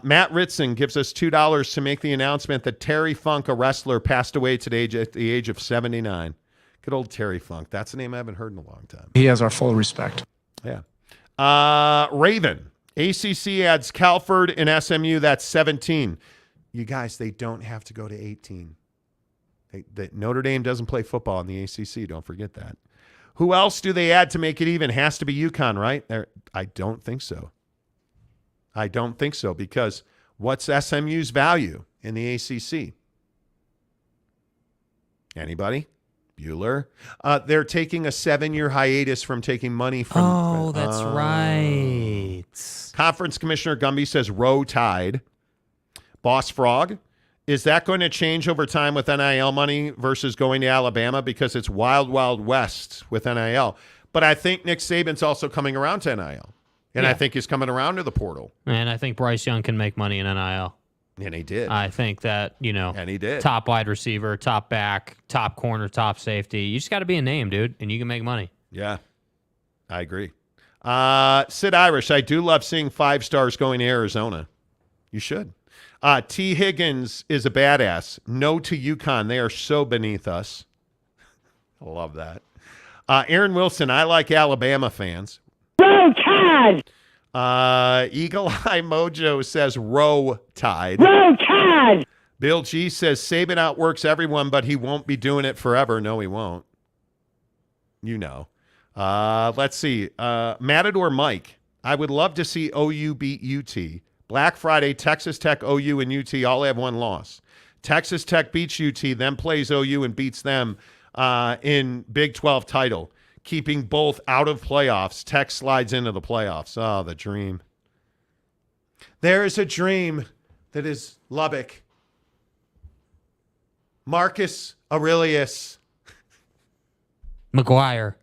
Matt Ritson gives us $2 to make the announcement that Terry Funk, a wrestler, passed away today at the age of 79. Good old Terry Funk. That's a name I haven't heard in a long time. He has our full respect. Yeah. Raven. ACC adds Calford and SMU. That's 17. You guys, they don't have to go to 18. Notre Dame doesn't play football in the ACC. Don't forget that. Who else do they add to make it even? Has to be UConn, right? I don't think so. I don't think so, because what's SMU's value in the ACC? Anybody? Bueller? They're taking a 7-year hiatus from taking money from... Oh, that's right. Conference Commissioner Gumby says Roe Tide. Boss Frog, is that going to change over time with NIL money versus going to Alabama? Because it's wild, wild west with NIL. But I think Nick Saban's also coming around to NIL. And I think he's coming around to the portal. And I think Bryce Young can make money in NIL. And he did. I think that, and he did. Top wide receiver, top back, top corner, top safety. You just got to be a name, dude, and you can make money. Yeah, I agree. Sid Irish, I do love seeing 5 stars going to Arizona. You should. T. Higgins is a badass. No to UConn. They are so beneath us. I love that. Aaron Wilson, I like Alabama fans. Row Tide! Eagle Eye Mojo says Row Tide. Row Tide! Bill G says Saban outworks everyone, but he won't be doing it forever. No, he won't. You know. Let's see. Matador Mike, I would love to see OU beat UT. Black Friday, Texas Tech, OU, and UT all have one loss. Texas Tech beats UT, then plays OU and beats them in Big 12 title. Keeping both out of playoffs. Tech slides into the playoffs. Oh, the dream. There is a dream that is Lubbock. Marcus Aurelius. McGuire.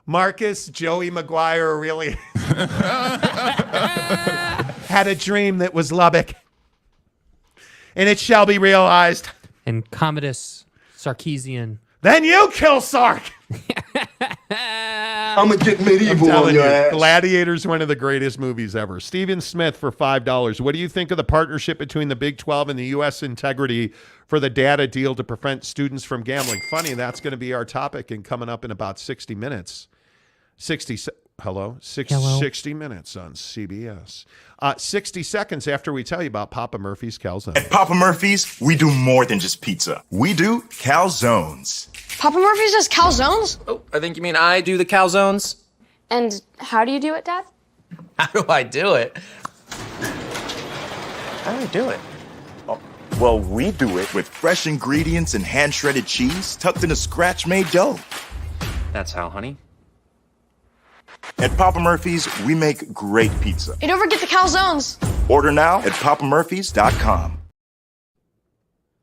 Marcus Joey McGuire Aurelius. Had a dream that was Lubbock. And it shall be realized. And Commodus Sarkeesian. Then you kill Sark. I'm going to get medieval on your ass. Gladiator's one of the greatest movies ever. Steven Smith for $5. What do you think of the partnership between the Big 12 and the U.S. Integrity for the data deal to prevent students from gambling? Funny, that's going to be our topic and coming up in about 60 minutes. 60 minutes on CBS. 60 seconds after we tell you about Papa Murphy's Calzone. At Papa Murphy's, we do more than just pizza. We do calzones. Papa Murphy's does calzones? Oh, I think you mean I do the calzones. And how do you do it, Dad? How do I do it? How do I do it? Well, we do it with fresh ingredients and hand-shredded cheese tucked in a scratch-made dough. That's how, honey. At Papa Murphy's, we make great pizza. You don't forget the calzones. Order now at papamurphys.com.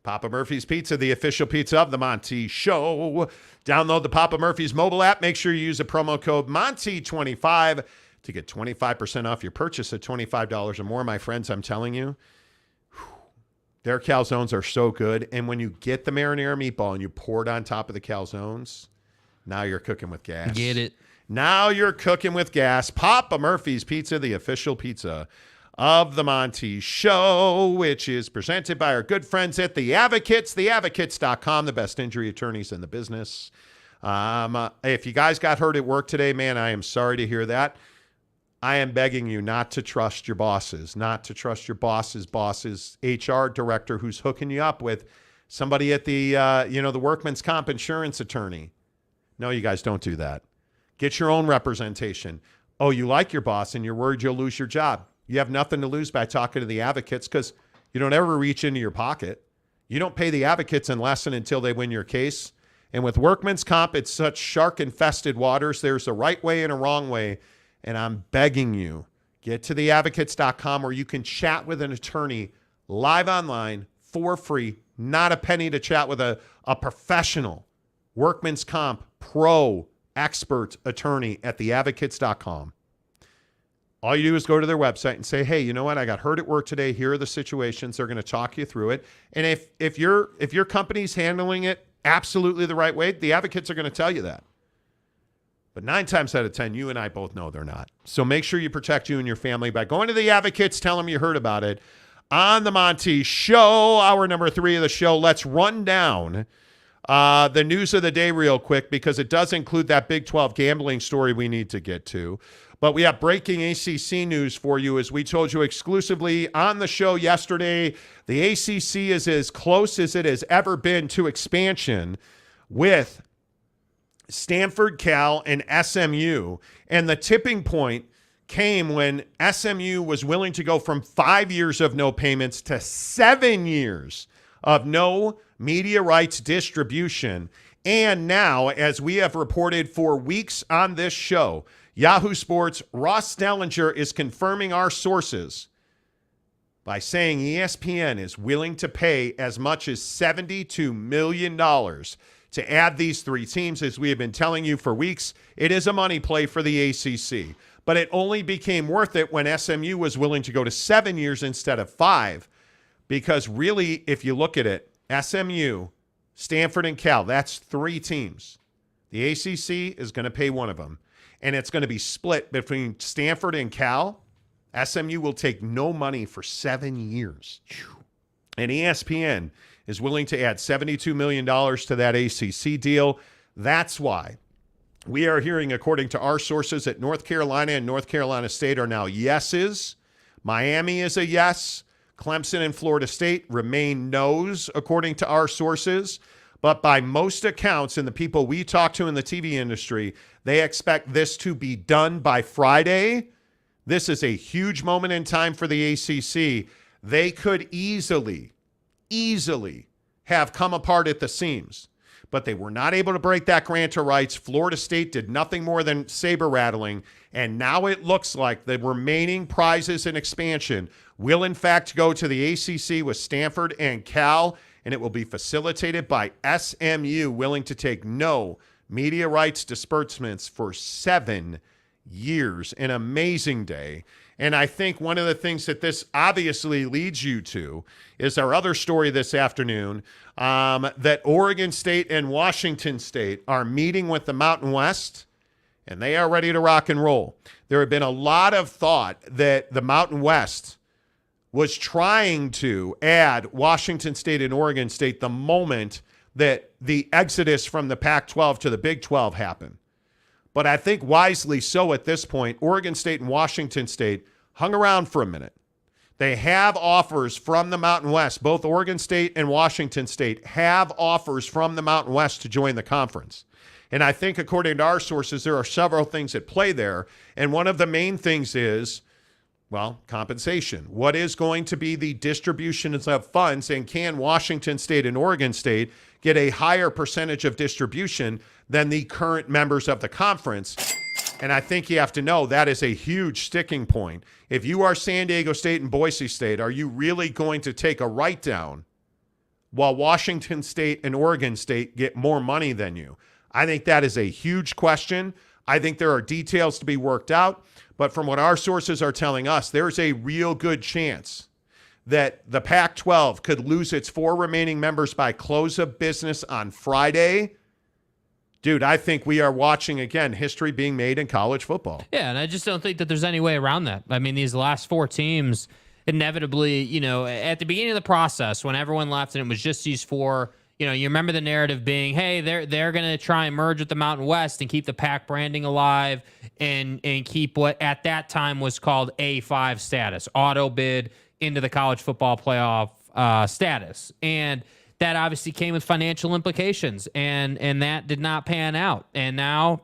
Papa Murphy's Pizza, the official pizza of the Monty Show. Download the Papa Murphy's mobile app. Make sure you use the promo code Monty25 to get 25% off your purchase at $25 or more. My friends, I'm telling you, their calzones are so good. And when you get the marinara meatball and you pour it on top of the calzones, now you're cooking with gas. Get it. Now you're cooking with gas. Papa Murphy's Pizza, the official pizza of the Monty Show, which is presented by our good friends at The Advocates, theadvocates.com, the best injury attorneys in the business. If you guys got hurt at work today, man, I am sorry to hear that. I am begging you not to trust your bosses, not to trust your boss's HR director who's hooking you up with somebody at the, the workman's comp insurance attorney. No, you guys don't do that. Get your own representation. Oh, you like your boss and you're worried you'll lose your job. You have nothing to lose by talking to the advocates because you don't ever reach into your pocket. You don't pay the advocates unless and until they win your case. And with workman's comp, it's such shark-infested waters. There's a right way and a wrong way. And I'm begging you, get to theadvocates.com where you can chat with an attorney live online for free, not a penny to chat with a professional workman's comp pro expert attorney at theadvocates.com. All you do is go to their website and say, hey, you know what? I got hurt at work today. Here are the situations. They're going to talk you through it. And if your company's handling it absolutely the right way, the advocates are going to tell you that. But 9 times out of 10, you and I both know they're not. So make sure you protect you and your family by going to the advocates, tell them you heard about it on the Monty Show. Hour number 3 of the show. Let's run down the news of the day real quick because it does include that Big 12 gambling story we need to get to. But we have breaking ACC news for you. As we told you exclusively on the show yesterday, the ACC is as close as it has ever been to expansion with Stanford, Cal, and SMU. And the tipping point came when SMU was willing to go from 5 years of no payments to 7 years of no media rights distribution. And now, as we have reported for weeks on this show, Yahoo Sports' Ross Dellinger is confirming our sources by saying ESPN is willing to pay as much as $72 million to add these 3 teams. As we have been telling you for weeks, it is a money play for the ACC. But it only became worth it when SMU was willing to go to 7 years instead of 5. Because really, if you look at it, SMU, Stanford, and Cal, that's 3 teams. The ACC is going to pay one of them. And it's going to be split between Stanford and Cal. SMU will take no money for 7 years. And ESPN is willing to add $72 million to that ACC deal. That's why we are hearing, according to our sources, that North Carolina and North Carolina State are now yeses. Miami is a yes. Clemson and Florida State remain no's, according to our sources. But by most accounts and the people we talk to in the TV industry, they expect this to be done by Friday. This is a huge moment in time for the ACC. They could easily have come apart at the seams, but they were not able to break that grant of rights. Florida State did nothing more than saber rattling, and now it looks like the remaining prizes in expansion will in fact go to the ACC with Stanford and Cal, and it will be facilitated by SMU, willing to take no media rights disbursements for 7 years. An amazing day. And I think one of the things that this obviously leads you to is our other story this afternoon, that Oregon State and Washington State are meeting with the Mountain West, and they are ready to rock and roll. There had been a lot of thought that the Mountain West was trying to add Washington State and Oregon State the moment that the exodus from the Pac-12 to the Big 12 happened. But I think wisely so at this point, Oregon State and Washington State hung around for a minute. They have offers from the Mountain West. Both Oregon State and Washington State have offers from the Mountain West to join the conference. And I think, according to our sources, there are several things at play there. And one of the main things is, well, compensation. What is going to be the distribution of funds, and can Washington State and Oregon State get a higher percentage of distribution than the current members of the conference? And I think you have to know that is a huge sticking point. If you are San Diego State and Boise State, are you really going to take a write-down while Washington State and Oregon State get more money than you? I think that is a huge question. I think there are details to be worked out. But from what our sources are telling us, there's a real good chance that the Pac-12 could lose its 4 remaining members by close of business on Friday dude, I think we are watching, again, history being made in college football. Yeah, and I just don't think that there's any way around that. I mean, these last 4 teams, inevitably, at the beginning of the process, when everyone left and it was just these 4, you remember the narrative being, hey, they're going to try and merge with the Mountain West and keep the PAC branding alive and keep what at that time was called A5 status, auto bid into the college football playoff status. And that obviously came with financial implications, and that did not pan out. And now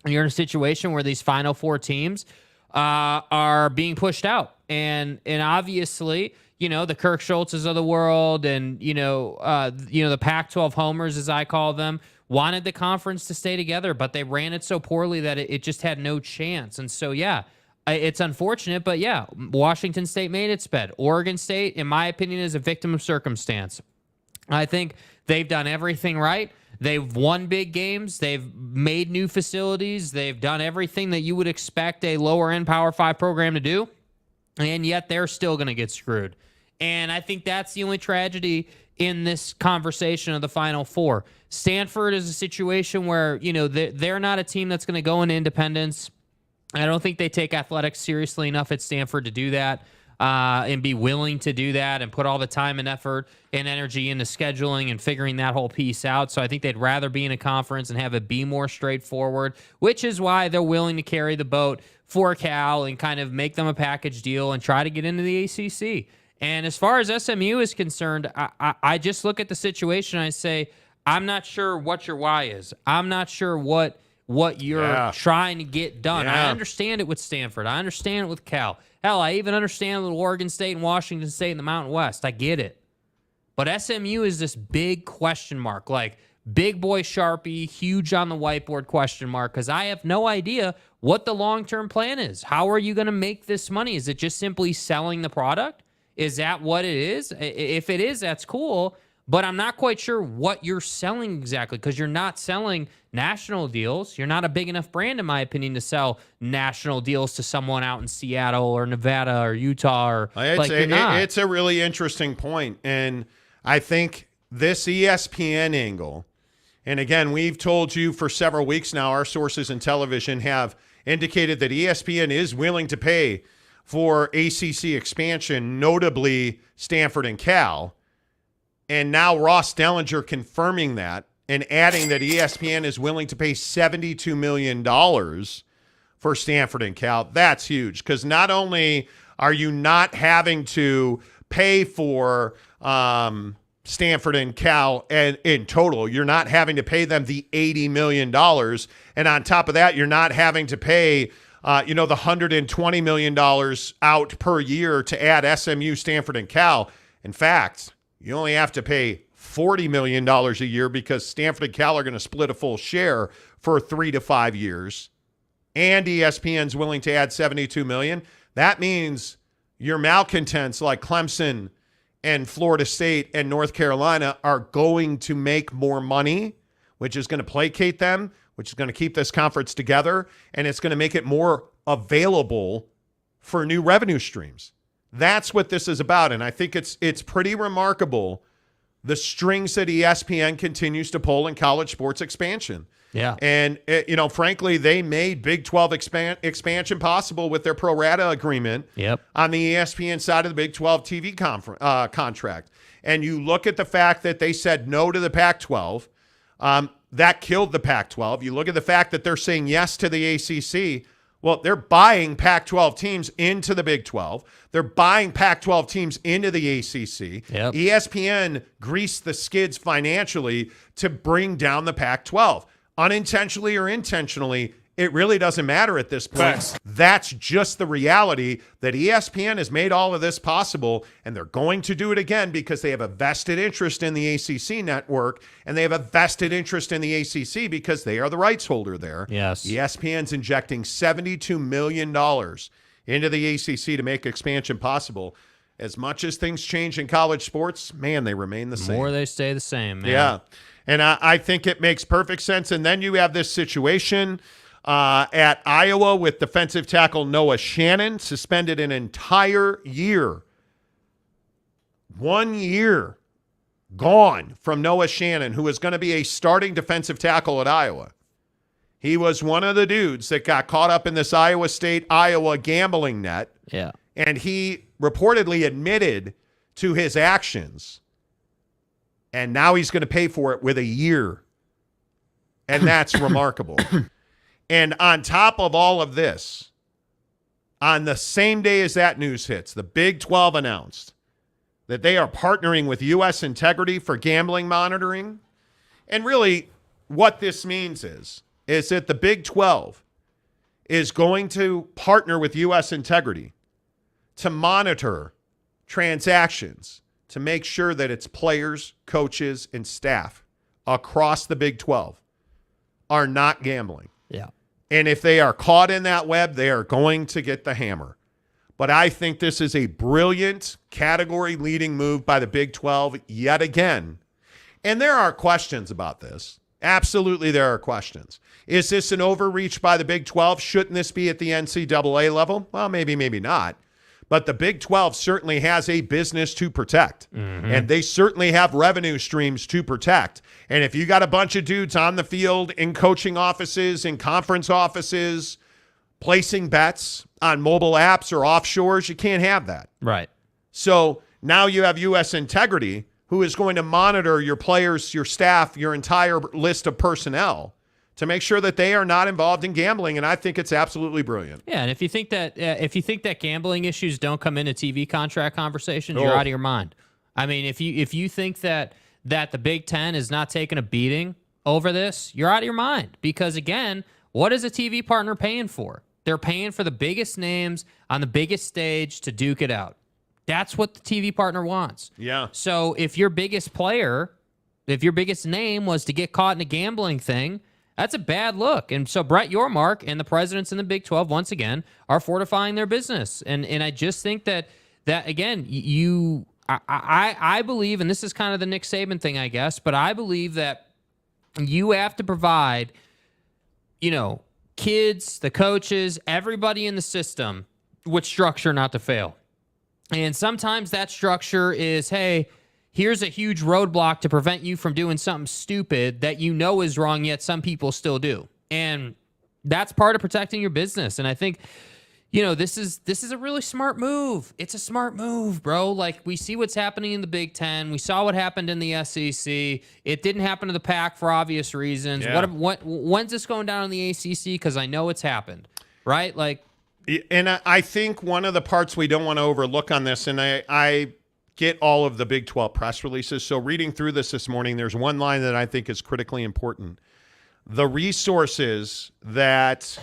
you're in a situation where these final 4 teams are being pushed out. And obviously, the Kirk Schultzes of the world and, the Pac-12 homers, as I call them, wanted the conference to stay together, but they ran it so poorly that it just had no chance. And so, yeah, it's unfortunate, but yeah, Washington State made its bed. Oregon State, in my opinion, is a victim of circumstance. I think they've done everything right. They've won big games. They've made new facilities. They've done everything that you would expect a lower-end Power 5 program to do, and yet they're still going to get screwed. And I think that's the only tragedy in this conversation of the Final Four. Stanford is a situation where, they're not a team that's going to go into independence. I don't think they take athletics seriously enough at Stanford to do that. And be willing to do that and put all the time and effort and energy into scheduling and figuring that whole piece out. So I think they'd rather be in a conference and have it be more straightforward, which is why they're willing to carry the boat for Cal and kind of make them a package deal and try to get into the ACC. And as far as SMU is concerned, I just look at the situation and I say, I'm not sure what your why is. I'm not sure what you're trying to get done. I understand it with Stanford. I understand it with Cal. Hell, I even understand it with Oregon State and Washington State and the Mountain West. I get it. But SMU is this big question mark, like big boy Sharpie, huge on the whiteboard question mark, because I have no idea what the long-term plan is. How are you going to make this money? Is it just simply selling the product? Is that what it is? If it is, that's cool. But I'm not quite sure what you're selling exactly, because you're not selling national deals. You're not a big enough brand, in my opinion, to sell national deals to someone out in Seattle or Nevada or Utah. Or it's a really interesting point. And I think this ESPN angle, and again, we've told you for several weeks now, our sources in television have indicated that ESPN is willing to pay for ACC expansion, notably Stanford and Cal. And now Ross Dellinger confirming that and adding that ESPN is willing to pay $72 million for Stanford and Cal. That's huge, because not only are you not having to pay for Stanford and Cal and in total, you're not having to pay them the $80 million. And on top of that, you're not having to pay the $120 million out per year to add SMU, Stanford, and Cal. In fact, you only have to pay $40 million a year because Stanford and Cal are going to split a full share for 3 to 5 years. And ESPN's willing to add $72 million. That means your malcontents like Clemson and Florida State and North Carolina are going to make more money, which is going to placate them, which is going to keep this conference together, and it's going to make it more available for new revenue streams. That's what this is about, and I think it's pretty remarkable the strings that ESPN continues to pull in college sports expansion. Yeah. And, frankly, they made Big 12 expansion possible with their pro rata agreement on the ESPN side of the Big 12 TV contract. And you look at the fact that they said no to the Pac-12. That killed the Pac-12. You look at the fact that they're saying yes to the ACC. Well, they're buying Pac-12 teams into the Big 12. They're buying Pac-12 teams into the ACC. Yep. ESPN greased the skids financially to bring down the Pac-12. Unintentionally or intentionally, it really doesn't matter at this point. Facts. That's just the reality that ESPN has made all of this possible, and they're going to do it again because they have a vested interest in the ACC network, and they have a vested interest in the ACC because they are the rights holder there. Yes. ESPN's injecting $72 million into the ACC to make expansion possible. As much as things change in college sports, man, they remain the same. The more they stay the same, man. Yeah. And I think it makes perfect sense. And then you have this situation at Iowa with defensive tackle Noah Shannon, suspended an entire year. 1 year gone from Noah Shannon, who is going to be a starting defensive tackle at Iowa. He was one of the dudes that got caught up in this Iowa State-Iowa gambling net. Yeah. And he reportedly admitted to his actions. And now he's going to pay for it with a year. And that's remarkable. And on top of all of this, on the same day as that news hits, the Big 12 announced that they are partnering with U.S. Integrity for gambling monitoring. And really what this means is that the Big 12 is going to partner with U.S. Integrity to monitor transactions to make sure that its players, coaches, and staff across the Big 12 are not gambling. Yeah. And if they are caught in that web, they are going to get the hammer. But I think this is a brilliant category-leading move by the Big 12 yet again. And there are questions about this. Absolutely, there are questions. Is this an overreach by the Big 12? Shouldn't this be at the NCAA level? Well, maybe, maybe not. But the Big 12 certainly has a business to protect. And they certainly have revenue streams to protect. And if you got a bunch of dudes on the field in coaching offices, in conference offices, placing bets on mobile apps or offshores, you can't have that. Right. So now you have U.S. Integrity, who is going to monitor your players, your staff, your entire list of personnel to make sure that they are not involved in gambling, and I think it's absolutely brilliant. Yeah, and if you think that gambling issues don't come into TV contract conversations, you're out of your mind. I mean, if you think that the Big Ten is not taking a beating over this, you're out of your mind. Because again, what is a TV partner paying for? They're paying for the biggest names on the biggest stage to duke it out. That's what the TV partner wants. Yeah. So if your biggest player, if your biggest name was to get caught in a gambling thing, that's a bad look. And so Brett Yormark and the presidents in the Big 12, once again, are fortifying their business. And I just think that again, I believe, and this is kind of the Nick Saban thing, I guess, but I believe that you have to provide, kids, the coaches, everybody in the system with structure not to fail. And sometimes that structure is, hey, here's a huge roadblock to prevent you from doing something stupid that you know is wrong, yet some people still do. And that's part of protecting your business. And I think, this is a really smart move. It's a smart move, bro. Like, we see what's happening in the Big Ten. We saw what happened in the SEC. It didn't happen to the PAC for obvious reasons. Yeah. When's this going down in the ACC? Because I know it's happened, right? Like, and I think one of the parts we don't want to overlook on this, and I get all of the Big 12 press releases. So reading through this morning, there's one line that I think is critically important. The resources that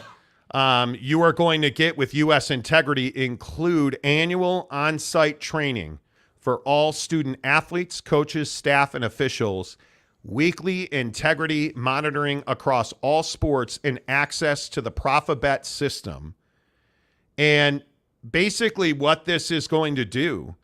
you are going to get with U.S. Integrity include annual on-site training for all student athletes, coaches, staff, and officials, weekly integrity monitoring across all sports, and access to the Profibet system. And basically what this is going to do,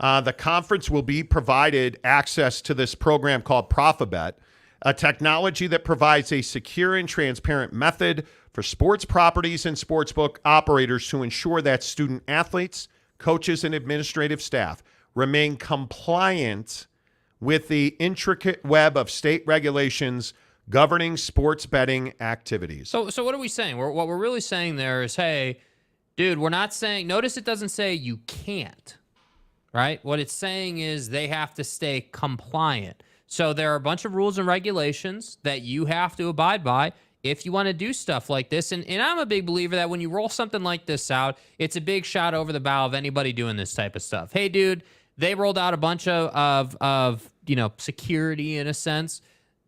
the conference will be provided access to this program called Profibet, a technology that provides a secure and transparent method for sports properties and sportsbook operators to ensure that student athletes, coaches, and administrative staff remain compliant with the intricate web of state regulations governing sports betting activities. So what are we saying? What we're really saying there is, hey, dude, we're not saying, notice it doesn't say you can't, right? What it's saying is they have to stay compliant. So there are a bunch of rules and regulations that you have to abide by if you want to do stuff like this. And I'm a big believer that when you roll something like this out, it's a big shot over the bow of anybody doing this type of stuff. Hey, dude, they rolled out a bunch of security in a sense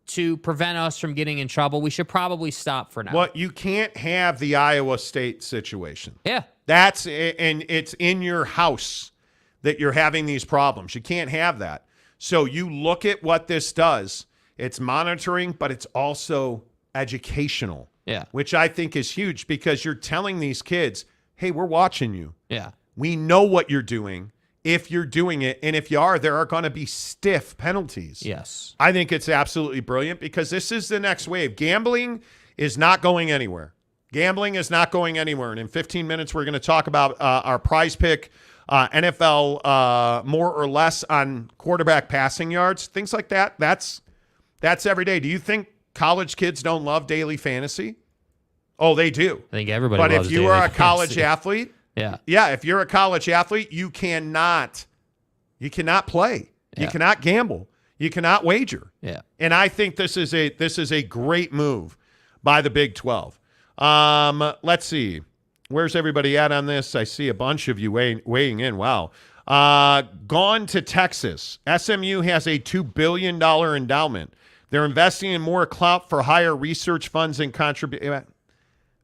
to prevent us from getting in trouble. We should probably stop for now. Well, you can't have the Iowa State situation. Yeah. And it's in your house that you're having these problems. You can't have that. So you look at what this does. It's monitoring, but it's also educational. Yeah. Which I think is huge because you're telling these kids, hey, we're watching you. Yeah. We know what you're doing if you're doing it. And if you are, there are going to be stiff penalties. Yes. I think it's absolutely brilliant because this is the next wave. Gambling is not going anywhere. Gambling is not going anywhere. And in 15 minutes, we're going to talk about our Prize Pick NFL more or less on quarterback passing yards, things like that. That's every day. Do you think college kids don't love daily fantasy? Oh, they do. I think everybody But loves if you daily are a fantasy. college athlete, yeah, if you're a college athlete, you cannot play. Yeah. You cannot gamble. You cannot wager. Yeah. And I think this is a great move by the Big 12. Let's see. Where's everybody at on this? I see a bunch of you weighing in. Wow. Gone to Texas. SMU has a $2 billion endowment. They're investing in more clout for higher research funds and contribute.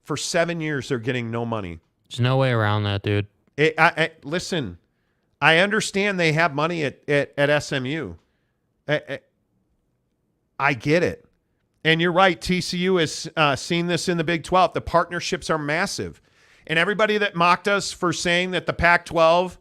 For 7 years, they're getting no money. There's no way around that, dude. Listen, I understand they have money at SMU. I get it. And you're right. TCU has seen this in the Big 12. The partnerships are massive. And everybody that mocked us for saying that the Pac-12,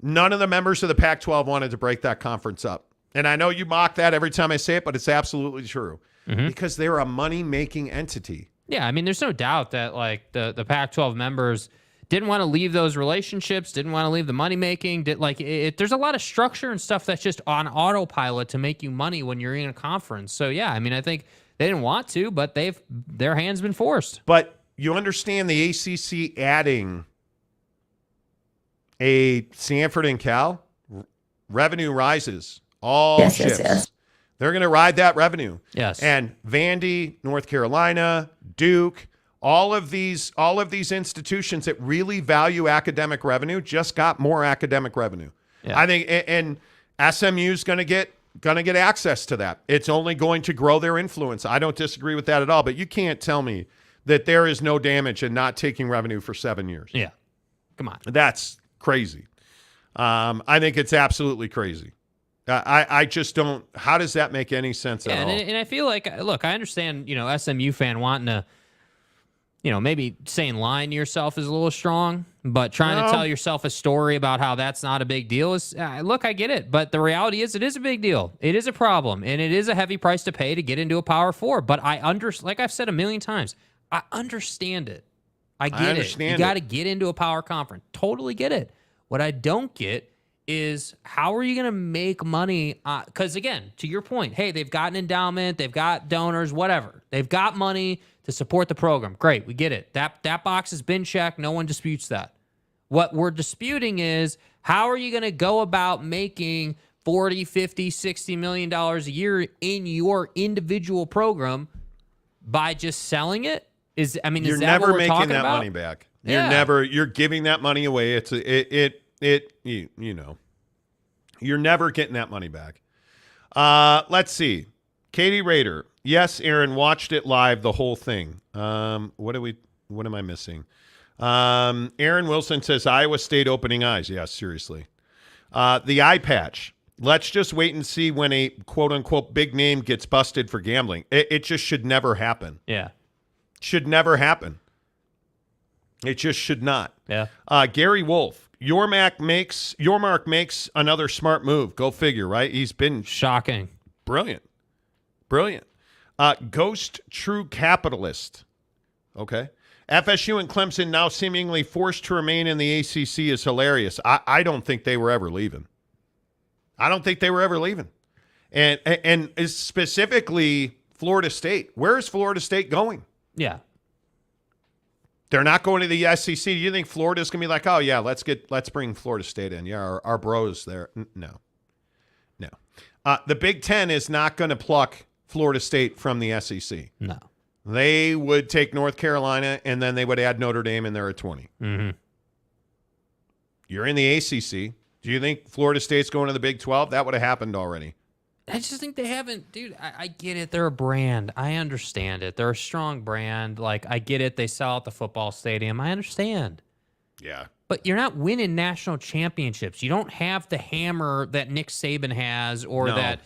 none of the members of the Pac-12 wanted to break that conference up. And I know you mock that every time I say it, but it's absolutely true. Because they're a money-making entity. Yeah, I mean, there's no doubt that like the Pac-12 members didn't want to leave those relationships, didn't want to leave the money making. There's a lot of structure and stuff that's just on autopilot to make you money when you're in a conference. So yeah, I mean, I think they didn't want to, but their hand's been forced. But you understand the ACC adding a Stanford and Cal, revenue rises. All ships. Yes. They're going to ride that revenue. Yes. And Vandy, North Carolina, Duke, all of these institutions that really value academic revenue just got more academic revenue. Yeah. I think, and SMU's going to get access to that. It's only going to grow their influence. I don't disagree with that at all. But you can't tell me that there is no damage in not taking revenue for 7 years. Yeah, come on. That's crazy. I think it's absolutely crazy. I just don't. How does that make any sense at all? And I feel like, look, I understand, SMU fan wanting to, maybe saying lying to yourself is a little strong, but trying to tell yourself a story about how that's not a big deal is, look, I get it. But the reality is it is a big deal. It is a problem, and it is a heavy price to pay to get into a Power Four. But like I've said a million times, I understand it. I get it. You got to get into a power conference. Totally get it. What I don't get is how are you going to make money? Because, again, to your point, hey, they've got an endowment, they've got donors, whatever. They've got money to support the program. Great, we get it. That box has been checked. No one disputes that. What we're disputing is how are you going to go about making $40, $50, $60 million a year in your individual program by just selling it? You're is that never what we're making that about? money back. You're giving that money away. You're never getting that money back. Let's see. Katie Rader. Yes, Aaron watched it live, the whole thing. What am I missing? Aaron Wilson says Iowa State opening eyes. Yeah, seriously. The eye patch. Let's just wait and see when a quote unquote big name gets busted for gambling. It just should never happen. Yeah. Should never happen. It just should not. Yeah. Gary Wolf. Your mark makes another smart move. Go figure, right? He's been shocking. Brilliant. Ghost True Capitalist. Okay. FSU and Clemson now seemingly forced to remain in the ACC is hilarious. I don't think they were ever leaving. And specifically Florida State. Where is Florida State going? Yeah. They're not going to the SEC. Do you think Florida's going to be like, oh, yeah, let's bring Florida State in. Yeah, our bros there. No. The Big Ten is not going to pluck Florida State from the SEC. No. They would take North Carolina, and then they would add Notre Dame, and they're at 20. Mm-hmm. You're in the ACC. Do you think Florida State's going to the Big 12? That would have happened already. I just think they haven't, dude. I get it. They're a brand. I understand it. They're a strong brand. Like, I get it. They sell out the football stadium. I understand. Yeah. But you're not winning national championships. You don't have the hammer that Nick Saban has or that,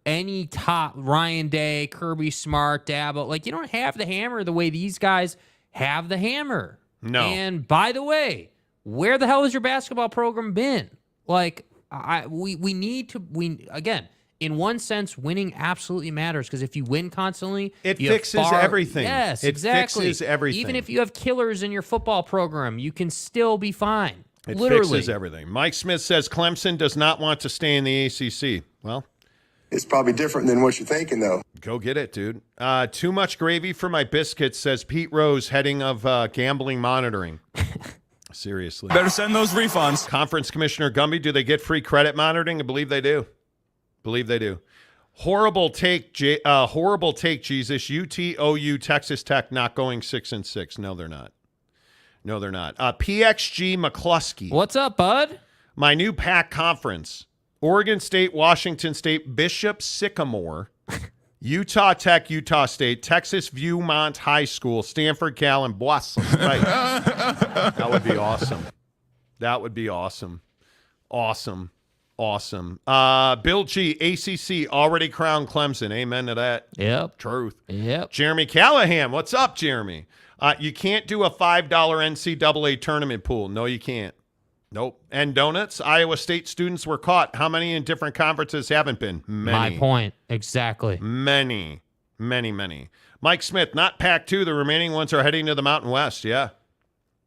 any top Ryan Day, Kirby Smart, Dabo. Like, you don't have the hammer the way these guys have the hammer. No. And by the way, where the hell has your basketball program been? Like, we need to again, in one sense, winning absolutely matters because if you win constantly, it you fixes everything. Yes, it exactly. Fixes everything. Even if you have killers in your football program, you can still be fine. It Literally. fixes everything. Mike Smith says Clemson does not want to stay in the ACC. Well, It's probably different than what you're thinking, though. go get it, dude. Too much gravy for my biscuits, says Pete Rose, heading of gambling monitoring. Seriously. Better send those refunds. Conference Commissioner Gumby, do they get free credit monitoring? I believe they do. Horrible take, Jesus. UT, OU, Texas Tech not going 6-6. No, they're not. PXG McCluskey. What's up, bud? My new PAC conference. Oregon State, Washington State, Bishop Sycamore, Utah Tech, Utah State, Texas Viewmont High School, Stanford, Cal, and Boise. Right. That would be awesome. Awesome. Bill G, ACC, already crowned Clemson. Amen to that. Yep. Truth. Yep. Jeremy Callahan, what's up, Jeremy? You can't do a $5 NCAA tournament pool. No, you can't. Nope. And donuts, Iowa State students were caught. How many in different conferences haven't been? Many. My point. Exactly. Many. Mike Smith, not Pac-2. The remaining ones are heading to the Mountain West. Yeah.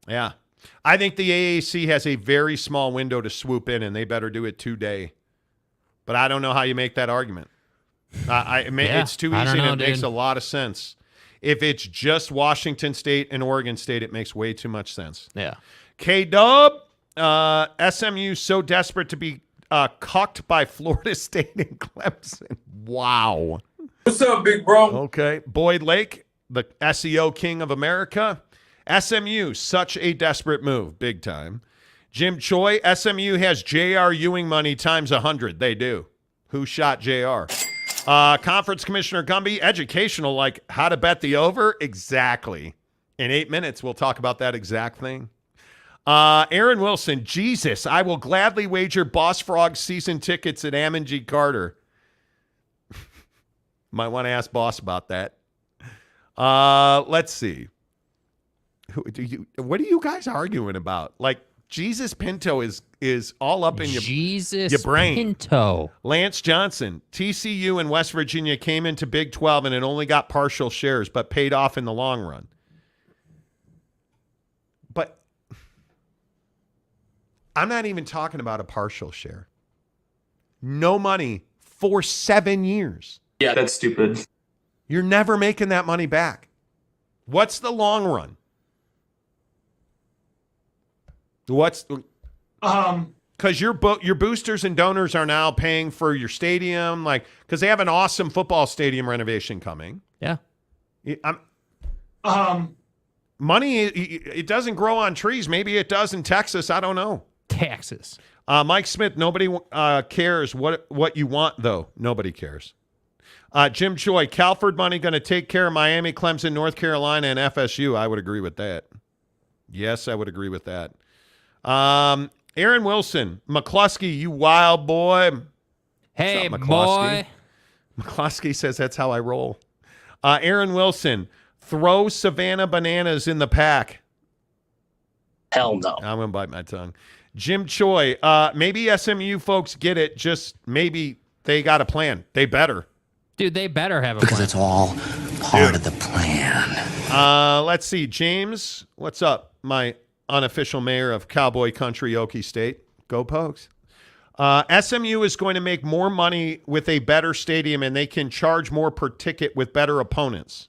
I think the AAC has a very small window to swoop in, and they better do it today. But I don't know how you make that argument. It's too easy, and it makes a lot of sense. If it's just Washington State and Oregon State, it makes way too much sense. Yeah. K-Dub, SMU so desperate to be cucked by Florida State and Clemson. Wow. What's up, big bro? Okay. Boyd Lake, the SEO king of America. SMU, such a desperate move. Big time. Jim Choi, SMU has J.R. Ewing money times 100. They do. Who shot J.R.? Conference Commissioner Gumby, educational, like how to bet the over? Exactly. In 8 minutes, we'll talk about that exact thing. Aaron Wilson, Jesus, I will gladly wager Boss Frog season tickets at Ammon G. Carter. Might want to ask Boss about that. Let's see. What are you guys arguing about? Like, Jesus Pinto is all up in your brain. Pinto. Lance Johnson, TCU and West Virginia came into Big 12 and it only got partial shares, but paid off in the long run. But I'm not even talking about a partial share. No money for 7 years. Yeah, that's stupid. You're never making that money back. What's the long run? Because your boosters and donors are now paying for your stadium, like because they have an awesome football stadium renovation coming. Yeah. Money, it doesn't grow on trees. Maybe it does in Texas. I don't know. Texas. Mike Smith, nobody cares what you want, though. Nobody cares. Jim Choi, Calford money going to take care of Miami, Clemson, North Carolina, and FSU. I would agree with that. Yes, I would agree with that. Aaron Wilson, McCluskey, you wild boy. Hey, McCluskey? boy. McCluskey says that's how I roll. Aaron Wilson, throw Savannah Bananas in the PAC. Hell no. I'm going to bite my tongue. Jim Choi, maybe SMU folks get it. Just maybe they got a plan. They better. Dude, they better have a Because plan. it's all part of the plan. Let's see. James, what's up? My unofficial mayor of Cowboy Country, Okie State. Go Pokes. SMU is going to make more money with a better stadium, and they can charge more per ticket with better opponents.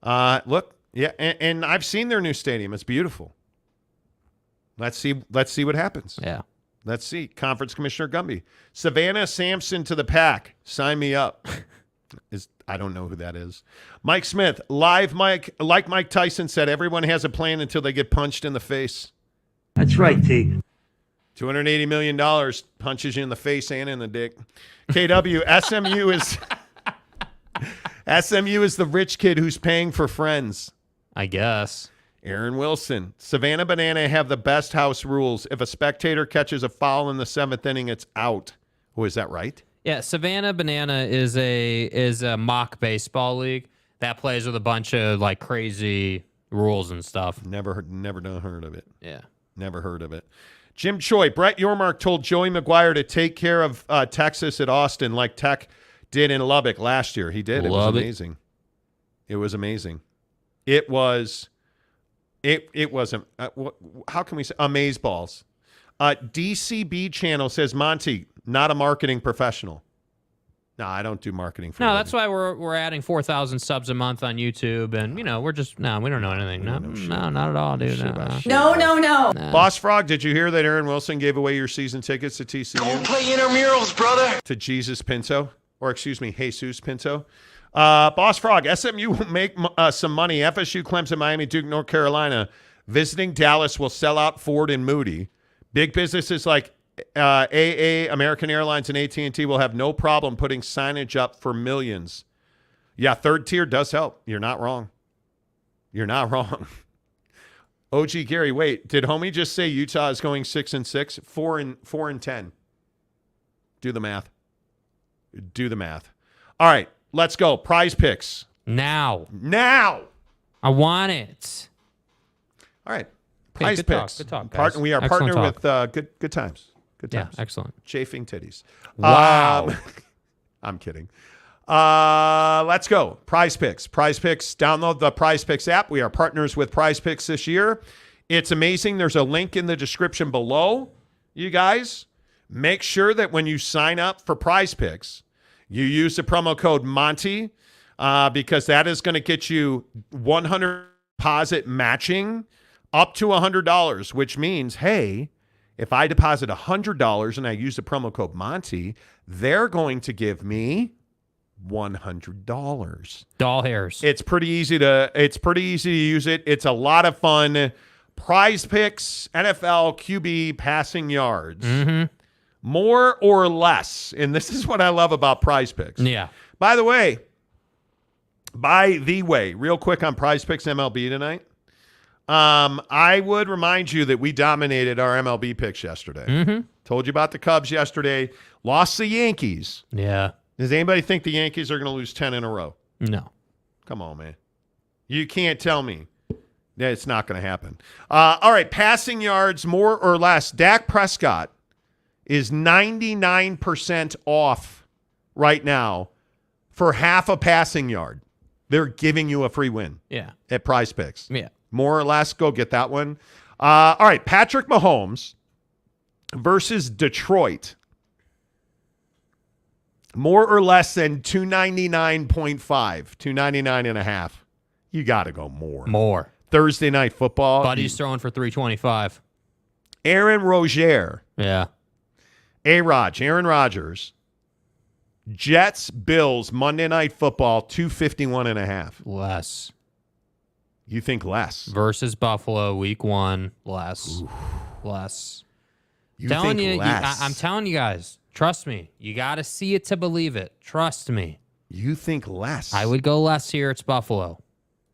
Look, yeah, and I've seen their new stadium. It's beautiful. Let's see what happens. Yeah. Let's see. Conference Commissioner Gumby. Savannah Sampson to the PAC. Sign me up. I don't know who that is. Mike Smith, live Mike, like Mike Tyson said, everyone has a plan until they get punched in the face. That's right, T. $280 million punches you in the face and in the dick. KW, SMU is the rich kid who's paying for friends. I guess. Aaron Wilson, Savannah Banana have the best house rules. If a spectator catches a foul in the 7th inning, it's out. Oh, is that right? Yeah, Savannah Banana is a mock baseball league that plays with a bunch of like crazy rules and stuff. Never heard of it. Yeah. Never heard of it. Jim Choi, Brett Yormark told Joey McGuire to take care of Texas at Austin like Tech did in Lubbock last year. He did. It was amazing. It was amazing. It was how can we say amazeballs? DCB channel says, Monty, not a marketing professional. No, I don't do marketing for that's why we're adding 4,000 subs a month on YouTube, and we're just we don't know anything. No, not at all, dude. No. Boss Frog, did you hear that Aaron Wilson gave away your season tickets to TCU? Go play intramurals, brother. To Jesus Pinto, or excuse me, Jesus Pinto. Boss Frog, SMU will make some money. FSU, Clemson, Miami, Duke, North Carolina. Visiting Dallas will sell out Ford and Moody. Big businesses like AA, American Airlines, and AT&T will have no problem putting signage up for millions. Yeah, third tier does help. You're not wrong. You're not wrong. OG Gary, wait, did homie just say Utah is going 6-6? 4-10. Do the math. Do the math. All right, let's go. Prize picks. Now. I want it. All right. Hey, Prize picks. Good talk, guys. We are Excellent partnered talk. with good times. Good times. Yeah, excellent. Chafing titties. Wow. I'm kidding. Let's go. Prize Picks. Prize Picks. Download the Prize Picks app. We are partners with Prize Picks this year. It's amazing. There's a link in the description below. You guys, make sure that when you sign up for Prize Picks, you use the promo code Monty because that is going to get you 100 deposit matching up to $100, which means, hey, if I deposit $100 and I use the promo code Monty, they're going to give me $100. Doll hairs. It's pretty easy to use it. It's a lot of fun. Prize Picks, NFL QB passing yards. Mm-hmm. More or less. And this is what I love about Prize Picks. Yeah. By the way, real quick on Prize Picks MLB tonight. I would remind you that we dominated our MLB picks yesterday. Mm-hmm. Told you about the Cubs yesterday. Lost the Yankees. Yeah. Does anybody think the Yankees are going to lose 10 in a row? No. Come on, man. You can't tell me that it's not going to happen. All right, passing yards, more or less. Dak Prescott is 99% off right now for half a passing yard. They're giving you a free win. Yeah. At Prize Picks. Yeah. More or less, go get that one. All right, Patrick Mahomes versus Detroit. More or less than 299.5, 299.5. You got to go more. More. Thursday Night Football. Buddy's throwing for 325. Aaron Rodgers. Yeah. Aaron Rodgers. Jets, Bills, Monday Night Football, 251.5. Less. You think less? Versus Buffalo, week 1, less. Oof. Less. You think less? I'm telling you guys, trust me. You got to see it to believe it. Trust me. You think less? I would go less here. It's Buffalo.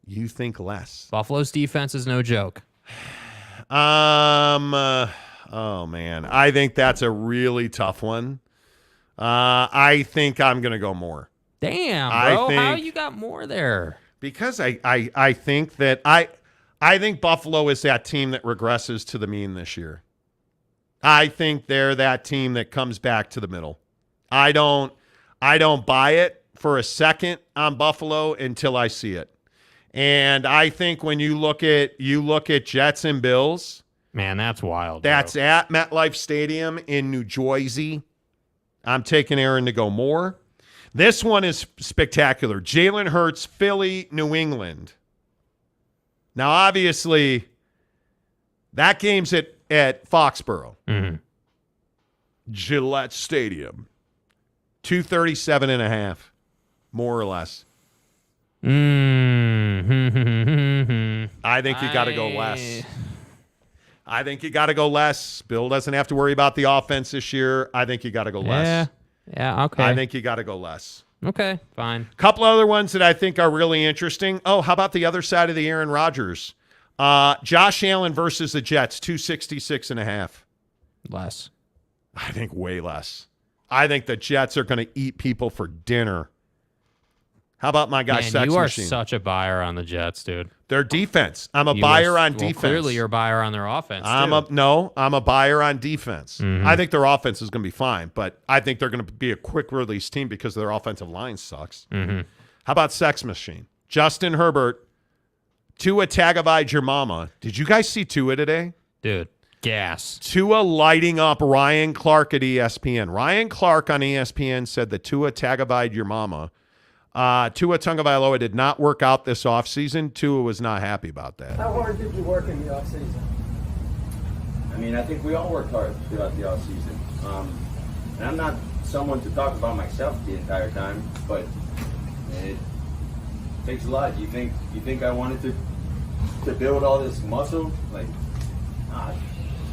You think less? Buffalo's defense is no joke. Oh, man. I think that's a really tough one. I think I'm going to go more. Damn, bro. How you got more there? Because I think that I think Buffalo is that team that regresses to the mean this year. I think they're that team that comes back to the middle. I don't buy it for a second on Buffalo until I see it. And I think when you look at Jets and Bills, man, that's wild. That's at MetLife Stadium in New Jersey. I'm taking Aaron to go more. This one is spectacular. Jalen Hurts, Philly, New England. Now, obviously, that game's at Foxborough. Mm-hmm. Gillette Stadium. 237.5, more or less. Mm-hmm. I think you got to go less. I think you got to go less. Bill doesn't have to worry about the offense this year. I think you got to go less. Yeah, okay. I think you got to go less. Okay, fine. Couple other ones that I think are really interesting. Oh, how about the other side of the Aaron Rodgers? Josh Allen versus the Jets, 266.5. Less. I think way less. I think the Jets are going to eat people for dinner. How about my guy, Sex you are Machine? Such a buyer on the Jets, dude. Their defense. I'm a buyer on defense. Clearly, you're a buyer on their offense. I'm a buyer on defense. Mm-hmm. I think their offense is going to be fine, but I think they're going to be a quick release team because their offensive line sucks. Mm-hmm. How about Sex Machine? Justin Herbert, Tua Tagovailoa your mama. Did you guys see Tua today? Dude, gas. Tua lighting up Ryan Clark at ESPN. Ryan Clark on ESPN said that Tua Tagovailoa your mama. Tua Tagovailoa did not work out this offseason. Tua was not happy about that. How hard did you work in the offseason? I mean, I think we all worked hard throughout the offseason. And I'm not someone to talk about myself the entire time, but it takes a lot. You think I wanted to build all this muscle? Like,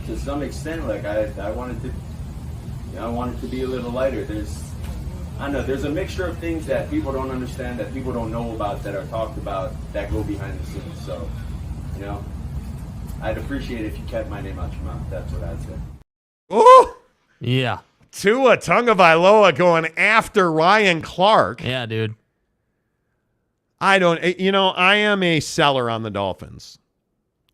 to some extent, like I wanted to, I wanted to be a little lighter. There's a mixture of things that people don't understand, that people don't know about, that are talked about, that go behind the scenes. So, I'd appreciate it if you kept my name out your mouth. That's what I'd say. Oh, yeah. Tua Tagovailoa going after Ryan Clark. Yeah, dude. I am a seller on the Dolphins.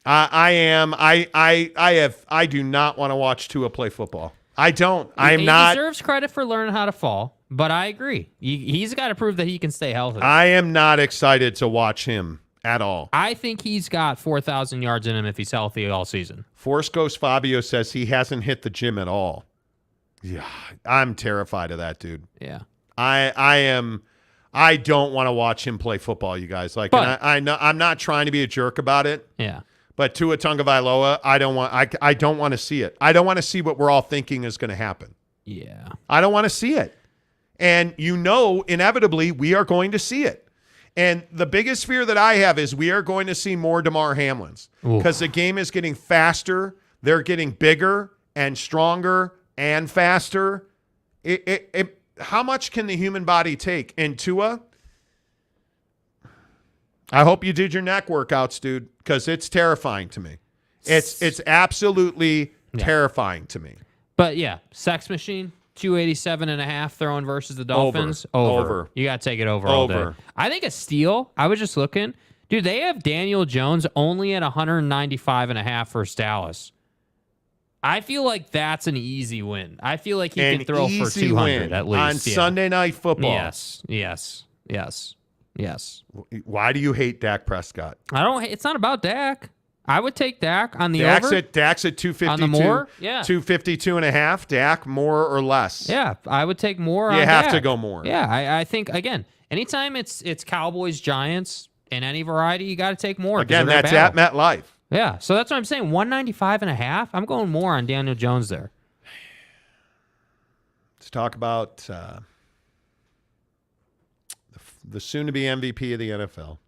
I am. I do not want to watch Tua play football. I don't. He deserves credit for learning how to fall, but I agree. He's got to prove that he can stay healthy. I am not excited to watch him at all. I think he's got 4,000 yards in him if he's healthy all season. Force Ghost Fabio says he hasn't hit the gym at all. Yeah, I'm terrified of that dude. Yeah. I am. I don't want to watch him play football, you guys. Like, but, I know I'm not trying to be a jerk about it. Yeah. But Tua Tagovailoa, I don't want to see it. I don't want to see what we're all thinking is going to happen. Yeah. I don't want to see it. And inevitably, we are going to see it. And the biggest fear that I have is we are going to see more DeMar Hamlins because the game is getting faster. They're getting bigger and stronger and faster. How much can the human body take? And Tua, I hope you did your neck workouts, dude, because it's terrifying to me. It's absolutely terrifying to me. But yeah, Sex Machine, 287.5 throwing versus the Dolphins. Over. You got to take it over all day. I think a steal. I was just looking. Dude, they have Daniel Jones only at 195.5 versus Dallas. I feel like that's an easy win. I feel like he can throw for 200 at least. On Sunday Night Football. Yes. Why do you hate Dak Prescott? I don't. It's not about Dak. I would take Dak on the over. Dak's at 252. On the more? Yeah. 252.5. Dak, more or less? Yeah, I would take more on Dak. You have Dak. to go more. Yeah, I think, again, anytime it's Cowboys, Giants, in any variety, you got to take more. Again, that's at MetLife. Yeah, so that's what I'm saying. 195.5. I'm going more on Daniel Jones there. Let's talk about the soon-to-be MVP of the NFL.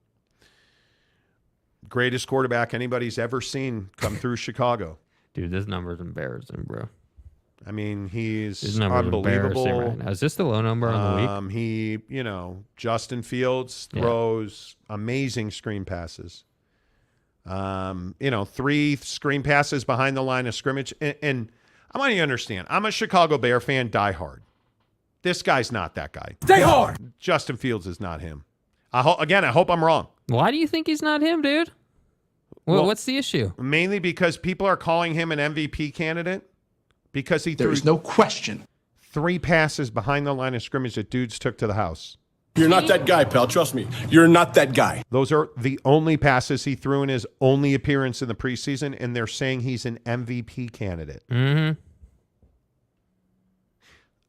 Greatest quarterback anybody's ever seen come through Chicago. Dude, this number's embarrassing, bro. I mean, he's unbelievable. Embarrassing right now. Is this the low number on the week? He, Justin Fields throws amazing screen passes. 3 screen passes behind the line of scrimmage. And I want you to understand, I'm a Chicago Bear fan, diehard. This guy's not that guy. Stay hard. Justin Fields is not him. I hope I'm wrong. Why do you think he's not him, dude? What's the issue? Mainly because people are calling him an MVP candidate because he threw, there is no question, 3 passes behind the line of scrimmage that dudes took to the house. You're not that guy, pal. Trust me. You're not that guy. Those are the only passes he threw in his only appearance in the preseason, and they're saying he's an MVP candidate. Mm-hmm.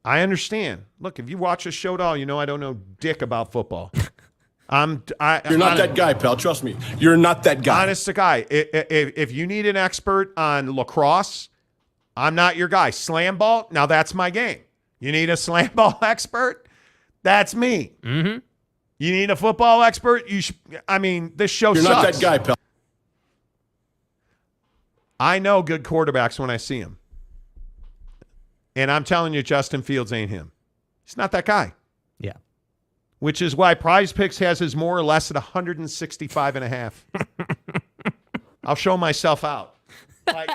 I understand. Look, if you watch a show at all, I don't know dick about football. You're not that guy, pal. Trust me. You're not that guy. Honest to guy. If you need an expert on lacrosse, I'm not your guy. Slam ball, now that's my game. You need a slam ball expert? That's me. Mm-hmm. You need a football expert? This show You're sucks. not that guy, pal. I know good quarterbacks when I see them. And I'm telling you, Justin Fields ain't him. He's not that guy. Yeah. Which is why Prize Picks has his more or less at 165.5. I'll show myself out. Like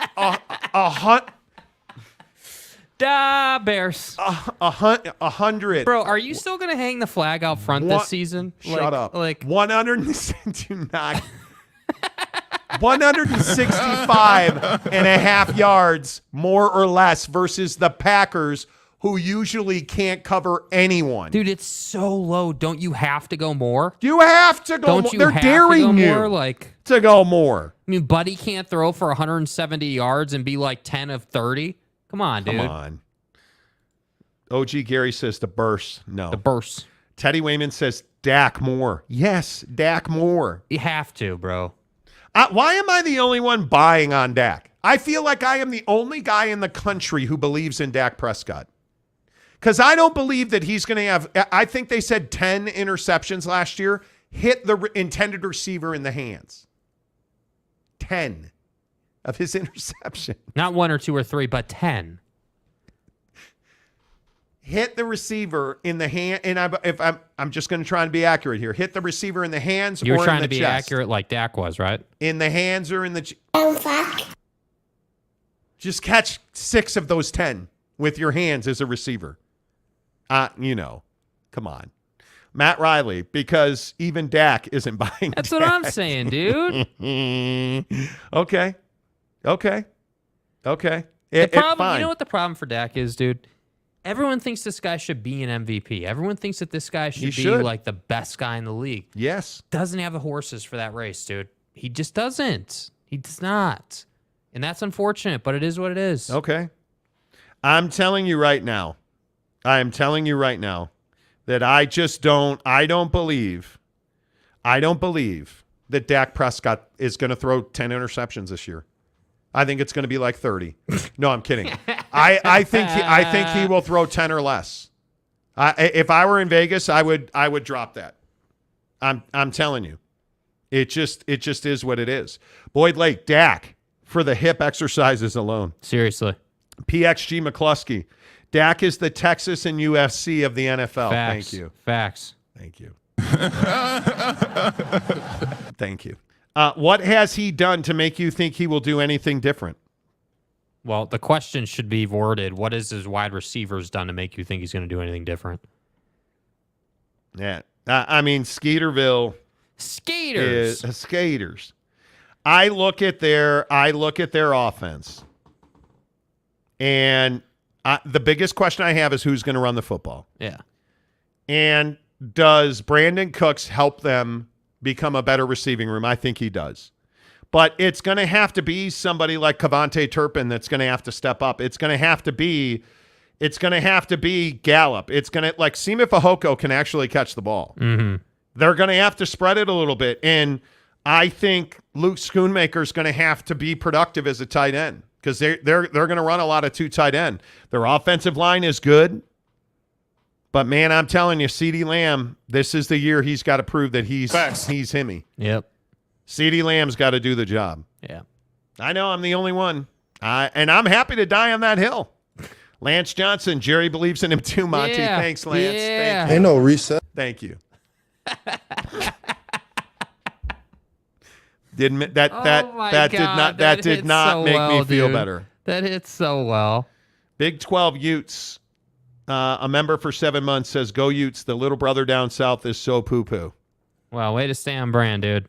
Bears. 100. Bro, are you still going to hang the flag out front this season? Shut up. 100. Do not. 165.5 yards, more or less, versus the Packers, who usually can't cover anyone. Dude, it's so low. Don't you have to go more? You have to go more. They're daring you to go more. I mean, Buddy can't throw for 170 yards and be like 10 of 30. Come on, dude. Come on. OG Gary says the burst. No. The burst. Teddy Wayman says Dak more. Yes, Dak more. You have to, bro. Why am I the only one buying on Dak? I feel like I am the only guy in the country who believes in Dak Prescott. Because I don't believe that he's going to have, I think they said 10 interceptions last year, hit the intended receiver in the hands. 10 of his interception. Not 1 or 2 or 3, but 10. Hit the receiver in the hand, and I'm just going to try and be accurate here. Hit the receiver in the hands or in the chest. You're trying to be accurate like Dak was, right? In the hands or in the Just catch 6 of those 10 with your hands as a receiver. Come on. Matt Riley, because even Dak isn't buying That's Dak. what I'm saying, dude. Okay. The problem, you know what the problem for Dak is, dude? Everyone thinks this guy should be an MVP. Everyone thinks that this guy should be like the best guy in the league. Yes. Doesn't have the horses for that race, dude. He just doesn't. He does not. And that's unfortunate, but it is what it is. Okay. I'm telling you right now that I don't believe that Dak Prescott is going to throw 10 interceptions this year. I think it's going to be like 30. No, I'm kidding. I think he will throw 10 or less. If I were in Vegas, I would drop that. I'm telling you. It just is what it is. Boyd Lake, Dak for the hip exercises alone. Seriously. PXG McCluskey. Dak is the Texas and UFC of the NFL. Facts. Thank you. Facts. Thank you. Thank you. What has he done to make you think he will do anything different? Well, the question should be worded, what has his wide receivers done to make you think he's going to do anything different? Yeah. I mean, Skeeterville. Skaters. I look at their offense. And the biggest question I have is who's going to run the football. Yeah. And does Brandon Cooks help them become a better receiving room? I think he does. But it's going to have to be somebody like Kevontae Turpin that's going to have to step up. It's going to have to be Gallup. It's going to, like, Sima Fehoko can actually catch the ball. Mm-hmm. They're going to have to spread it a little bit. And I think Luke Schoonmaker is going to have to be productive as a tight end because they're going to run a lot of 2 tight end. Their offensive line is good. But, man, I'm telling you, CeeDee Lamb, this is the year he's got to prove that he's himmy. Yep. CeeDee Lamb's got to do the job. Yeah. I know I'm the only one. And I'm happy to die on that hill. Lance Johnson, Jerry believes in him too, Monty. Yeah. Thanks, Lance. Yeah. Thank you. Ain't no reset. Thank you. Did not make me feel better. That hits so well. Big 12 Utes. A member for 7 months says, "Go Utes. The little brother down south is so poo-poo." Well, way to stay on brand, dude.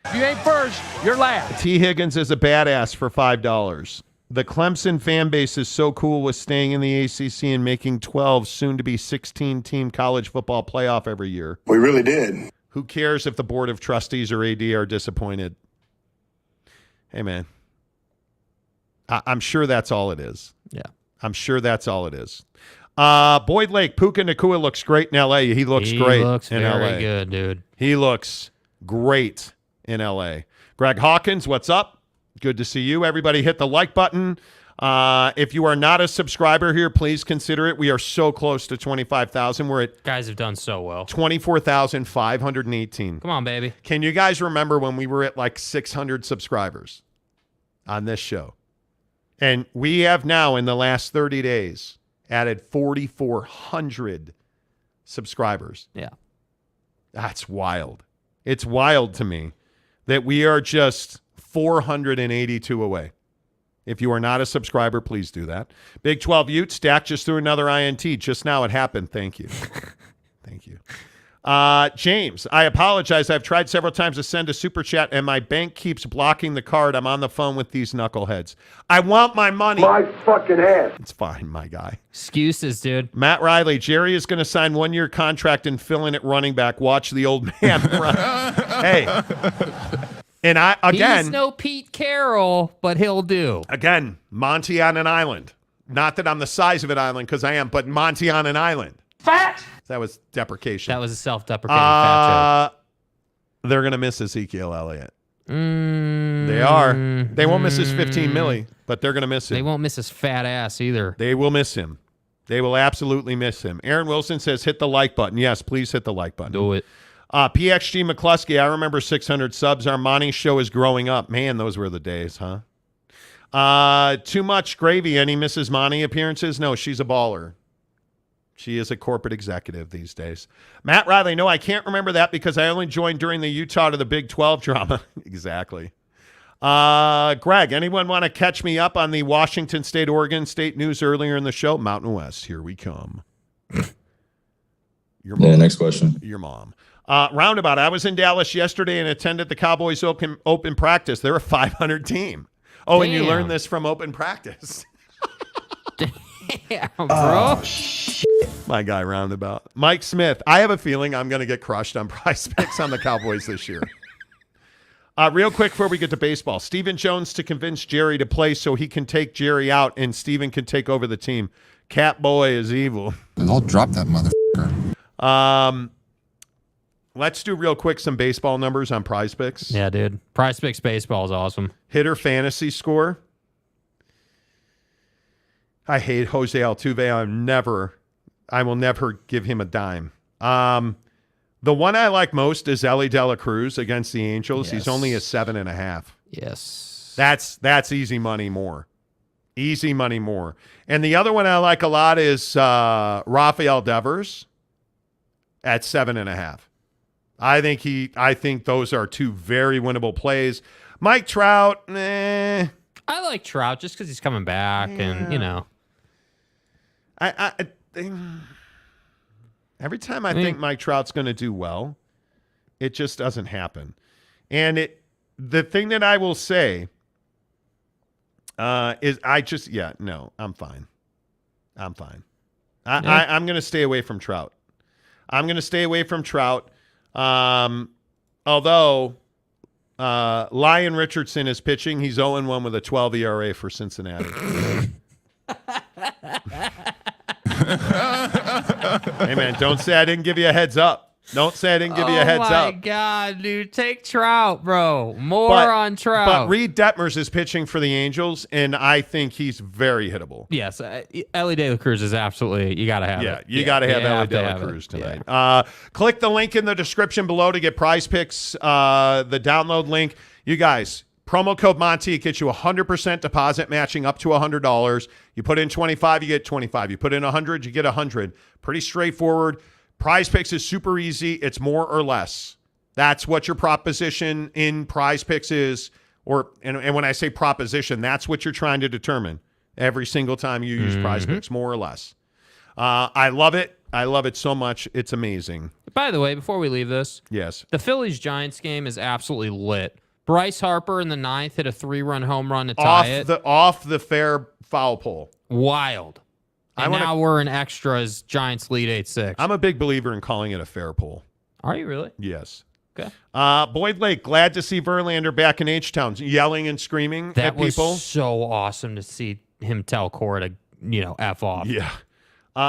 If you ain't first, you're last. T. Higgins is a badass for $5. The Clemson fan base is so cool with staying in the ACC and making 12, soon to be 16-team college football playoff every year. We really did. Who cares if the board of trustees or AD are disappointed? Hey, man. I'm sure that's all it is. Yeah. I'm sure that's all it is. Boyd Lake, Puka Nacua looks great in L.A. He looks great in L.A. Very good, dude. He looks great in L.A. Greg Hawkins, what's up? Good to see you. Everybody hit the like button. If you are not a subscriber here, please consider it. We are so close to 25,000. We're at guys have done so well. 24,518. Come on, baby. Can you guys remember when we were at like 600 subscribers on this show? And we have now, in the last 30 days, added 4,400 subscribers. Yeah. That's wild. It's wild to me that we are just 482 away. If you are not a subscriber, please do that. Big 12 Utes, Dak just threw another INT. Just now it happened. Thank you. Thank you. James, I apologize. I've tried several times to send a super chat, and my bank keeps blocking the card. I'm on the phone with these knuckleheads. I want my money. My fucking ass. It's fine, my guy. Excuses, dude. Matt Riley, Jerry is going to sign 1-year contract and fill in at running back. Watch the old man run. Hey. And he's no Pete Carroll, but he'll do. Again, Monty on an island. Not that I'm the size of an island, because I am, but Monty on an island. Fat. That was deprecation. That was a self-deprecating fat joke. They're going to miss Ezekiel Elliott. They are. They won't miss his 15 milli, but they're going to miss him. They won't miss his fat ass either. They will miss him. They will absolutely miss him. Aaron Wilson says, hit the like button. Yes, please hit the like button. Do it. PXG McCluskey, I remember 600 subs. Our Monty Show is growing up. Man, those were the days, huh? Too much gravy. Any Mrs. Monty appearances? No, she's a baller. She is a corporate executive these days. Matt Riley, no, I can't remember that because I only joined during the Utah to the Big 12 drama. Exactly. Greg, anyone want to catch me up on the Washington State, Oregon State news earlier in the show? Mountain West, here we come. Your mom. Yeah, next question. Your mom. Roundabout, I was in Dallas yesterday and attended the Cowboys open practice. They're a 500 team. Oh, and you learned this from open practice. Yeah, bro. My guy, Roundabout. Mike Smith, I have a feeling I'm going to get crushed on Prize Picks on the Cowboys this year. Real quick before we get to baseball, Stephen Jones to convince Jerry to play so he can take Jerry out and Stephen can take over the team. Cat Boy is evil. I'll drop that motherfucker. Let's do real quick some baseball numbers on Prize Picks. Yeah, dude. Prize Picks baseball is awesome. Hitter fantasy score. I hate Jose Altuve. I will never give him a dime. The one I like most is Ellie De La Cruz against the Angels. Yes. He's only a 7.5. Yes. That's easy money more. Easy money more. And the other one I like a lot is Rafael Devers at 7.5. I think those are two very winnable plays. Mike Trout, I like Trout just because he's coming back, and you know. Every time I think Mike Trout's going to do well, it just doesn't happen. And the thing that I will say is I'm fine. I'm fine. I'm going to stay away from Trout. Although Lyon Richardson is pitching, he's 0-1 with a 12 ERA for Cincinnati. Hey, man, don't say I didn't give you a heads up. Don't say I didn't give you a heads up. Oh, my God, dude. Take Trout, bro. More on Trout. But Reed Detmers is pitching for the Angels, and I think he's very hittable. Yes. Ellie De La Cruz is absolutely, you got to have it. You got to have Ellie De La Cruz tonight. Yeah. Click the link in the description below to get Prize Picks, the download link. You guys, promo code Monty, it gets you 100% deposit matching up to $100. You put in 25, you get 25. You put in 100, you get 100. Pretty straightforward. Prize Picks is super easy. It's more or less. That's what your proposition in Prize Picks is. And when I say proposition, that's what you're trying to determine every single time you use Prize Picks, more or less. I love it. I love it so much. It's amazing. By the way, before we leave this, yes, the Phillies-Giants game is absolutely lit. Bryce Harper in the 9th hit a 3-run home run to tie it. Off the fair foul pole. Wild. And now we're in extras. Giants lead 8-6. I'm a big believer in calling it a fair pull. Are you really? Yes. Okay. Boyd Lake, glad to see Verlander back in H-Town, yelling and screaming at people. That was so awesome to see him tell Cora to, F off. Yeah.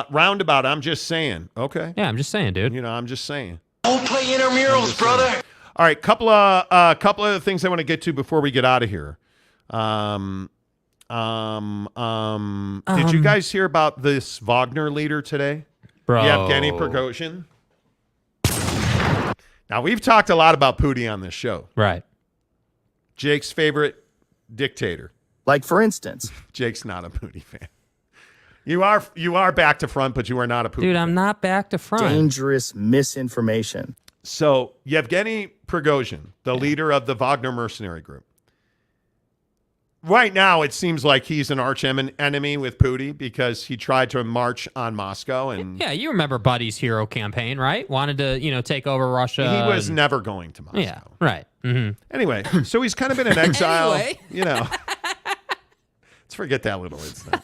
Roundabout, I'm just saying. Okay. Yeah, I'm just saying, dude. I'm just saying. Don't play intramurals, brother. All right, couple of things I want to get to before we get out of here. Did you guys hear about this Wagner leader today? Bro. Yevgeny Prigozhin. Now, we've talked a lot about Putin on this show. Right. Jake's favorite dictator. Like, for instance. Jake's not a Putin fan. You are back to front, but you are not a Putin fan. Dude, I'm not back to front. Dangerous misinformation. So, Yevgeny Prigozhin, the leader of the Wagner mercenary group, right now it seems like he's an arch enemy with Putin because he tried to march on Moscow. And yeah, you remember Buddy's hero campaign, right? Wanted to, take over Russia. He was never going to Moscow. Yeah, right. Mm-hmm. Anyway, so he's kind of been in exile. Anyway. Let's forget that little incident.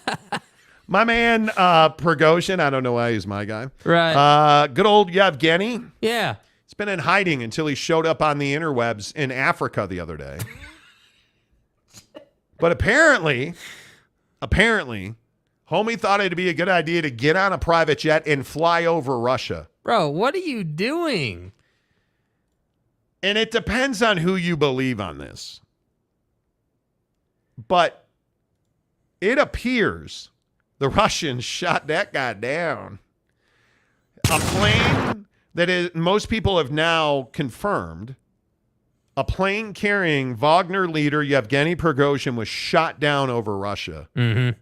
My man, Prigozhin, I don't know why he's my guy. Right. Good old Yevgeny. Yeah. He's been in hiding until he showed up on the interwebs in Africa the other day. But apparently, homie thought it'd be a good idea to get on a private jet and fly over Russia. Bro, what are you doing? And it depends on who you believe on this. But it appears the Russians shot that guy down. A plane that most people have now confirmed, a plane carrying Wagner leader Yevgeny Prigozhin was shot down over Russia. Mm-hmm.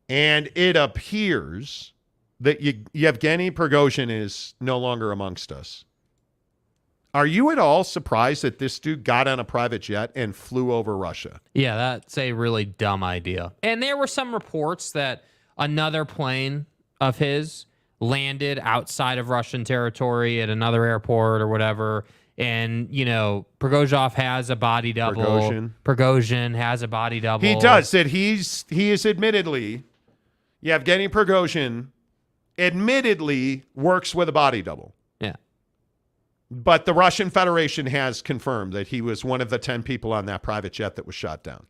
And it appears that Yevgeny Prigozhin is no longer amongst us. Are you at all surprised that this dude got on a private jet and flew over Russia? Yeah, that's a really dumb idea. And there were some reports that another plane of his landed outside of Russian territory at another airport or whatever. And, Prigozhin has a body double. Prigozhin has a body double. He does. That he is admittedly, Yevgeny Prigozhin admittedly works with a body double. Yeah. But the Russian Federation has confirmed that he was one of the 10 people on that private jet that was shot down.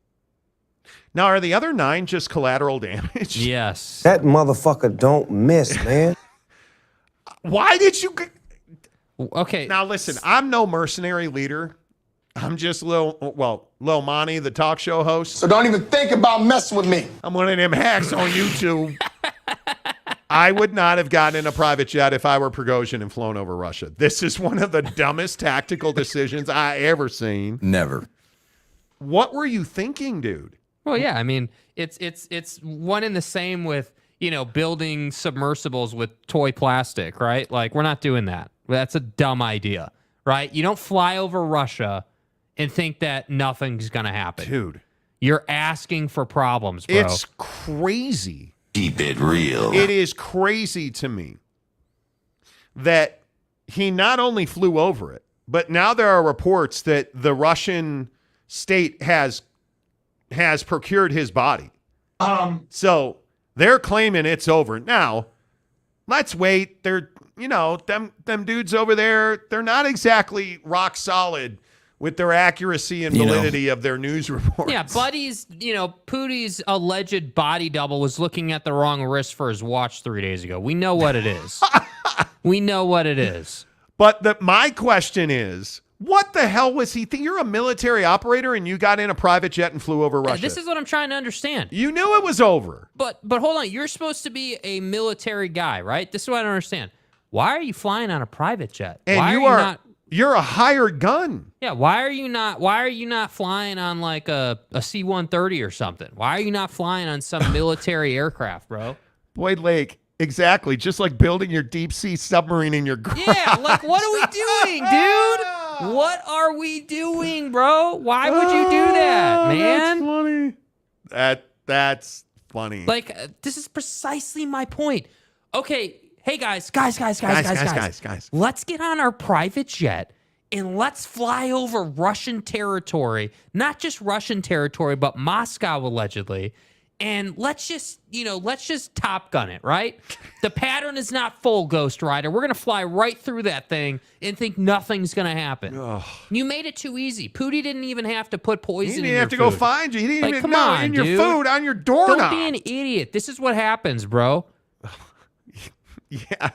Now, are the other 9 just collateral damage? Yes. That motherfucker don't miss, man. Why did you... Okay. Now, listen, I'm no mercenary leader. I'm just Lil Monty, the talk show host. So don't even think about messing with me. I'm one of them hacks on YouTube. I would not have gotten in a private jet if I were Prigozhin and flown over Russia. This is one of the dumbest tactical decisions I ever seen. Never. What were you thinking, dude? Well, yeah, I mean, it's one and the same with, building submersibles with toy plastic, right? Like, we're not doing that. That's a dumb idea, right? You don't fly over Russia and think that nothing's going to happen. Dude. You're asking for problems, bro. It's crazy. Keep it real. It is crazy to me that he not only flew over it, but now there are reports that the Russian state has procured his body. So they're claiming it's over. Now, let's wait. They're, them dudes over there, they're not exactly rock solid with their accuracy and validity of their news reports. Yeah, Buddy's, Putin's alleged body double was looking at the wrong wrist for his watch 3 days ago. We know what it is. We know what it is. But my question is, what the hell was he thinking? You're a military operator and you got in a private jet and flew over Russia. This is what I'm trying to understand. You knew it was over. But hold on. You're supposed to be a military guy, right? This is what I don't understand. Why are you flying on a private jet? And why you're a hired gun. Yeah, why are you not flying on like a C-130 or something? Why are you not flying on some military aircraft, bro? Boyd Lake, exactly. Just like building your deep sea submarine in your garage. Yeah, like what are we doing, dude? What are we doing, bro? Why would you do that, man? That's funny. That's funny. Like, this is precisely my point. Okay, hey guys. Let's get on our private jet and let's fly over Russian territory. Not just Russian territory, but Moscow allegedly. And let's just Top Gun it, right? The pattern is not full, Ghost Rider. We're going to fly right through that thing and think nothing's going to happen. Ugh. You made it too easy. Pootie didn't even have to put poison in your food. He didn't have to go find you. He didn't even know in your dude. food, on your doorknob. Don't be an idiot. This is what happens, bro. Yeah.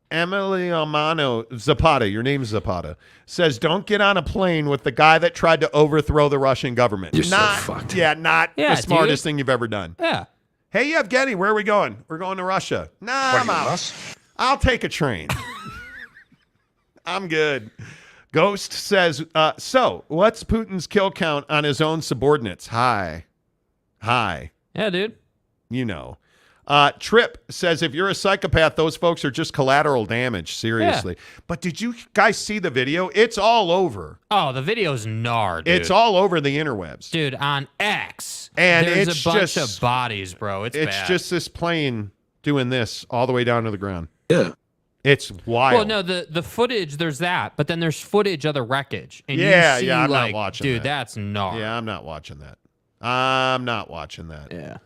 Emily Amano Zapata, your name's Zapata, says don't get on a plane with the guy that tried to overthrow the Russian government. You're so fucked. Yeah, not the smartest thing you've ever done. Yeah. Hey, Yevgeny, where are we going? We're going to Russia. Nah, I'm out. I'll take a train. I'm good. Ghost says, so what's Putin's kill count on his own subordinates? High. Yeah, dude. Trip says, if you're a psychopath, those folks are just collateral damage. Seriously. Yeah. But did you guys see the video? It's all over. Oh, the video's gnar, dude. It's all over the interwebs. Dude, on X. And there's it's a bunch just, of bodies, bro. It's bad. just this plane doing this all the way down to the ground. Yeah. It's wild. Well, no, the footage, there's that, but then there's footage of the wreckage. And yeah, you see, I'm like, not watching dude, that. That's gnar. Yeah, I'm not watching that. I'm not watching that. Yeah.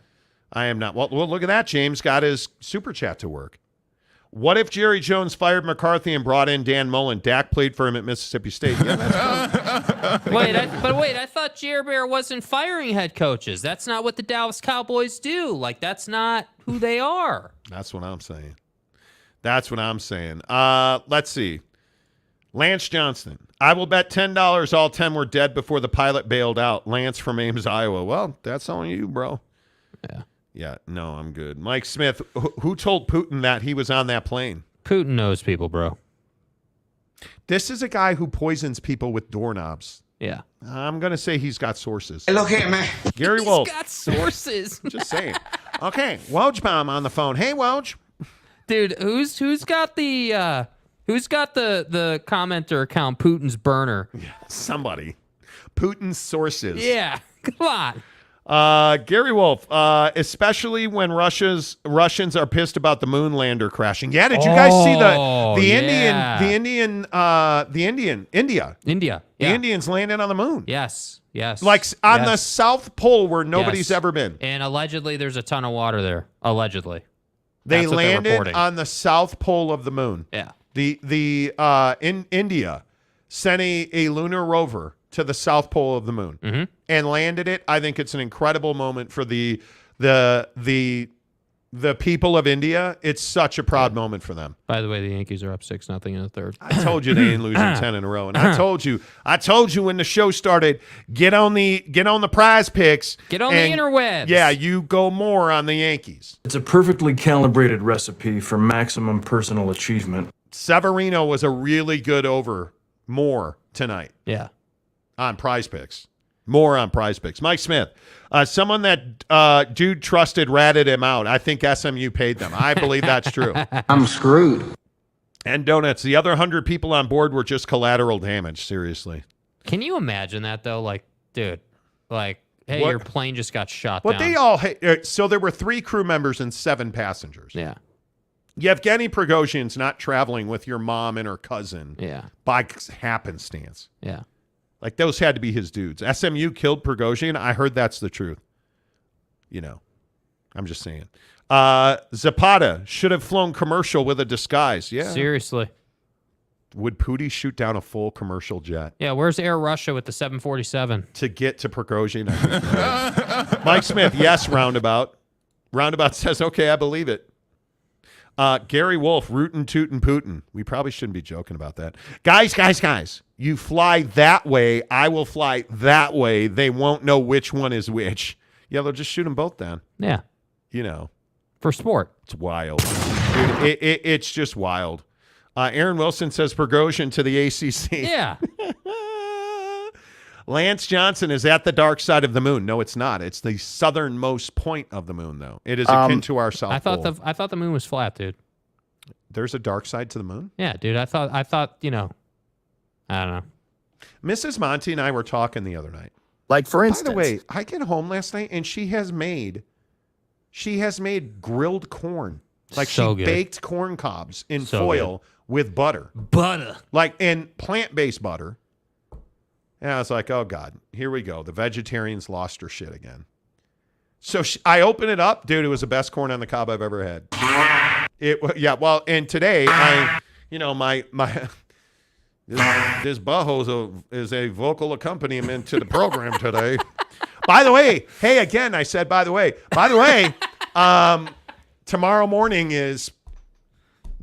I am not. Well, look at that. James got his super chat to work. What if Jerry Jones fired McCarthy and brought in Dan Mullen? Dak played for him at Mississippi State. Yeah, that's wait, I thought Jerry Bear wasn't firing head coaches. That's not what the Dallas Cowboys do. Like, that's not who they are. That's what I'm saying. That's what I'm saying. Let's see. Lance Johnston. I will bet $10 all 10 were dead before the pilot bailed out. Lance from Ames, Iowa. Well, that's on you, bro. Yeah. Yeah, no, I'm good. Mike Smith, who told Putin that he was on that plane? Putin knows people, bro. This is a guy who poisons people with doorknobs. Yeah. I'm going to say he's got sources. Hey, look here, man. Gary Wolf. He's got sources. Just saying. Okay, Wojbaum on the phone. Hey, Woj. Dude, who's got the commenter account Putin's burner? Somebody. Putin's sources. Yeah. Come on. Gary Wolf, especially when Russians are pissed about the moon lander crashing. Yeah, did you guys see India? Yeah. The Indians landed on the moon. Yes. Like on the South Pole where nobody's ever been. And allegedly there's a ton of water there. Allegedly. They landed on the South Pole of the moon. Yeah. In India sent a lunar rover to the South Pole of the moon and landed it. I think it's an incredible moment for the people of India. It's such a proud moment for them. By the way, the Yankees are up 6-0 in the third. I told you they ain't losing 10 in a row. And I told you when the show started, get on the prize picks. Get on the interwebs. Yeah, you go more on the Yankees. It's a perfectly calibrated recipe for maximum personal achievement. Severino was a really good more tonight. Yeah. On prize picks. More on prize picks. Mike Smith, someone that dude trusted ratted him out. I think SMU paid them. I believe that's true. I'm screwed. And donuts. The other 100 people on board were just collateral damage. Seriously. Can you imagine that, though? Like, dude, hey, your plane just got shot down. They all so there were 3 crew members and 7 passengers. Yeah. Yevgeny Prigozhin's not traveling with your mom and her cousin. Yeah. By happenstance. Yeah. Like, those had to be his dudes. SMU killed Prigozhin. I heard that's the truth. I'm just saying. Zapata should have flown commercial with a disguise. Yeah. Seriously. Would Pootie shoot down a full commercial jet? Yeah, where's Air Russia with the 747? To get to Prigozhin. Mike Smith, yes, Roundabout. Roundabout says, okay, I believe it. Gary Wolf, rootin' tootin' Putin. We probably shouldn't be joking about that. Guys. You fly that way. I will fly that way. They won't know which one is which. Yeah, they'll just shoot them both down. Yeah. For sport. It's wild. Dude, it's just wild. Aaron Wilson says Prigozhin to the ACC. Yeah. Lance Johnson is at the dark side of the moon. No, it's not. It's the southernmost point of the moon, though. It is akin to our South Pole. I thought the moon was flat, dude. There's a dark side to the moon? Yeah, dude. I thought, I don't know. Mrs. Monty and I were talking the other night. Like, for instance. By the way, I get home last night and she has made grilled corn. Like, so she baked corn cobs in so foil good. with butter. Like, in plant-based butter. And I was like, oh, God, here we go. The vegetarians lost her shit again. So I opened it up. Dude, it was the best corn on the cob I've ever had. And today, this bajo is a vocal accompaniment to the program today. By the way, I said, by the way, tomorrow morning is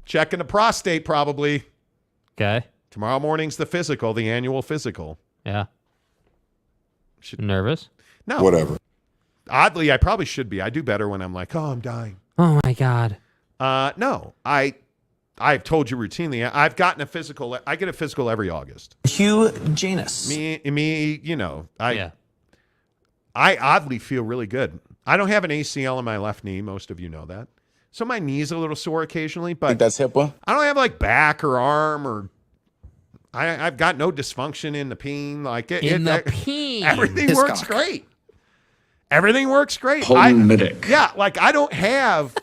checking the prostate probably. Okay. Tomorrow morning's the annual physical. Yeah. Nervous? No. Whatever. Oddly, I probably should be. I do better when I'm like, oh, I'm dying. Oh, my God. No. I've told you routinely, I've gotten a physical. I get a physical every August. Hugh Janus. I oddly feel really good. I don't have an ACL in my left knee. Most of you know that. So my knee's a little sore occasionally, but Think that's HIPAA? I don't have like back or arm or I've got no dysfunction in the peen. Like peen. Everything works great. Everything works great. Yeah, like I don't have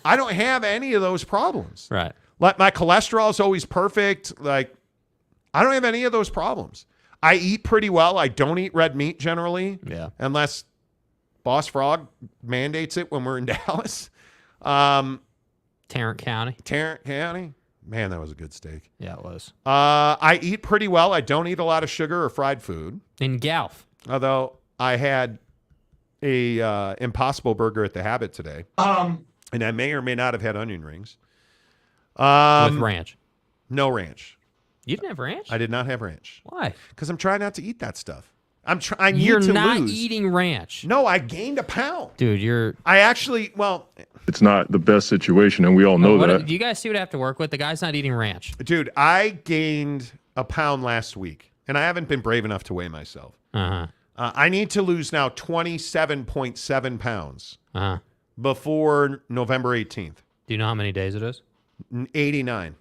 any of those problems. Right. Like my cholesterol is always perfect. Like I don't have any of those problems. I eat pretty well. I don't eat red meat generally. Yeah. Unless Boss Frog mandates it when we're in Dallas. Tarrant County. Man, that was a good steak. Yeah, it was. I eat pretty well. I don't eat a lot of sugar or fried food. In Galf. Although I had a Impossible Burger at the Habit today. And I may or may not have had onion rings. With ranch. No ranch. You didn't have ranch? I did not have ranch. Why? Because I'm trying not to eat that stuff. I need You're to not lose. eating ranch. No, I gained a pound. Dude, I actually, it's not the best situation, and we all know that. Do you guys see what I have to work with? The guy's not eating ranch. Dude, I gained a pound last week, and I haven't been brave enough to weigh myself. I need to lose now 27.7 pounds before November 18th. Do you know how many days it is? 89.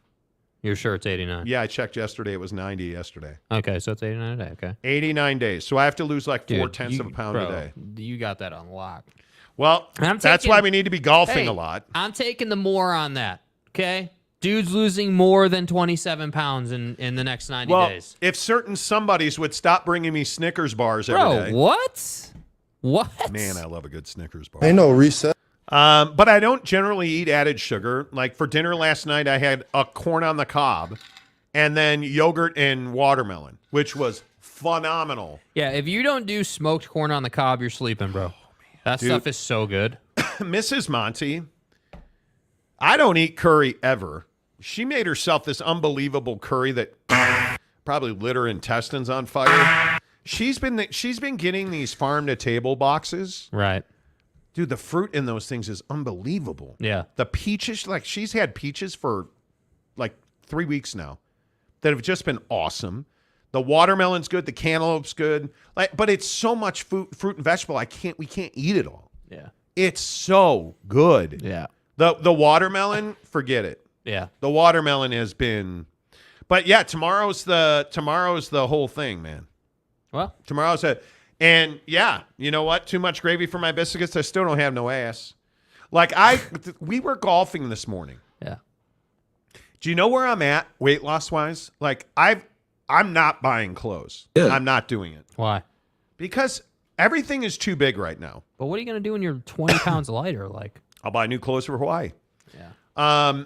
You're sure it's 89? Yeah, I checked yesterday. It was 90 yesterday. Okay, so it's 89 a day. Okay. 89 days. So I have to lose like Dude, 4/10 of a pound a day. You got that on lock. Well, that's why we need to be golfing a lot. I'm taking the more on that. Okay? Dude's losing more than 27 pounds in the next 90 days. If certain somebodies would stop bringing me Snickers bars every day. What? What? Man, I love a good Snickers bar. Ain't no reset. But I don't generally eat added sugar. Like for dinner last night, I had a corn on the cob and then yogurt and watermelon, which was phenomenal. Yeah, if you don't do smoked corn on the cob, you're sleeping, bro. That stuff is so good. Mrs. Monty, I don't eat curry ever. She made herself this unbelievable curry that probably lit her intestines on fire. She's been getting these farm to table boxes. Right. Dude, the fruit in those things is unbelievable. Yeah. The peaches, like she's had peaches for like 3 weeks now that have just been awesome. The watermelon's good. The cantaloupe's good. But it's so much fruit and vegetable. We can't eat it all. Yeah. It's so good. Yeah. The watermelon, forget it. Yeah. The watermelon has been, but yeah, tomorrow's the whole thing, man. Well, tomorrow's and yeah, you know what? Too much gravy for my biscuits. I still don't have no ass. Like we were golfing this morning. Yeah. Do you know where I'm at weight loss wise? Like I'm not buying clothes. Yeah. I'm not doing it. Why? Because everything is too big right now. But what are you going to do when you're 20 pounds lighter? Like, I'll buy new clothes for Hawaii. Yeah.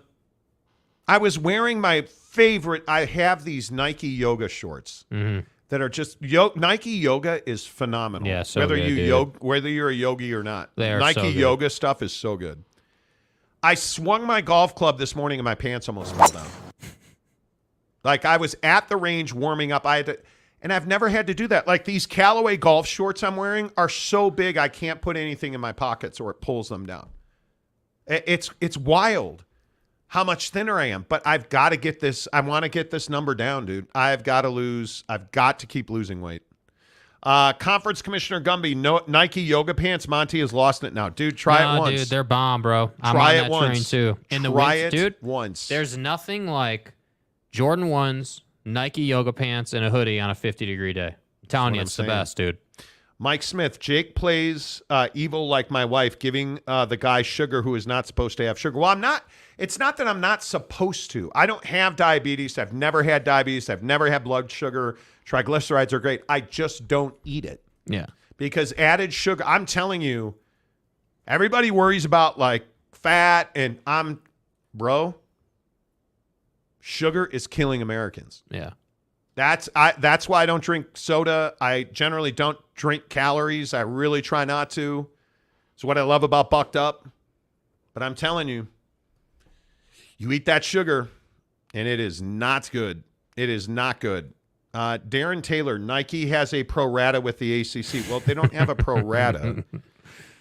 I was wearing my favorite. I have these Nike yoga shorts that are just Nike yoga is phenomenal. Yeah, so whether good, whether you're a yogi or not, they are Nike so good. yoga stuff is so good. I swung my golf club this morning and my pants almost fell down. Like I was at the range warming up. And I've never had to do that. Like these Callaway golf shorts I'm wearing are so big I can't put anything in my pockets or it pulls them down. It's wild how much thinner I am. But I've got to get this. I want to get this number down, dude. I've got to keep losing weight. Conference Commissioner Gumby, Nike yoga pants. Monty has lost it now. Dude, try it once. Dude, they're bomb, bro. I'm try on it that once. train too. In the try winter, it dude, once. There's nothing like Jordan 1s, Nike yoga pants, and a hoodie on a 50-degree day. I'm telling you, it's the best, dude. Mike Smith, Jake plays evil like my wife, giving the guy sugar who is not supposed to have sugar. Well, I'm not. It's not that I'm not supposed to. I don't have diabetes. I've never had diabetes. I've never had blood sugar. Triglycerides are great. I just don't eat it. Yeah. Because added sugar, I'm telling you, everybody worries about like fat and bro, sugar is killing Americans. Yeah. That's why I don't drink soda. I generally don't drink calories. I really try not to. It's what I love about Bucked Up. But I'm telling you, you eat that sugar, and it is not good. It is not good. Darren Taylor, Nike has a pro rata with the ACC. Well, they don't have a pro rata.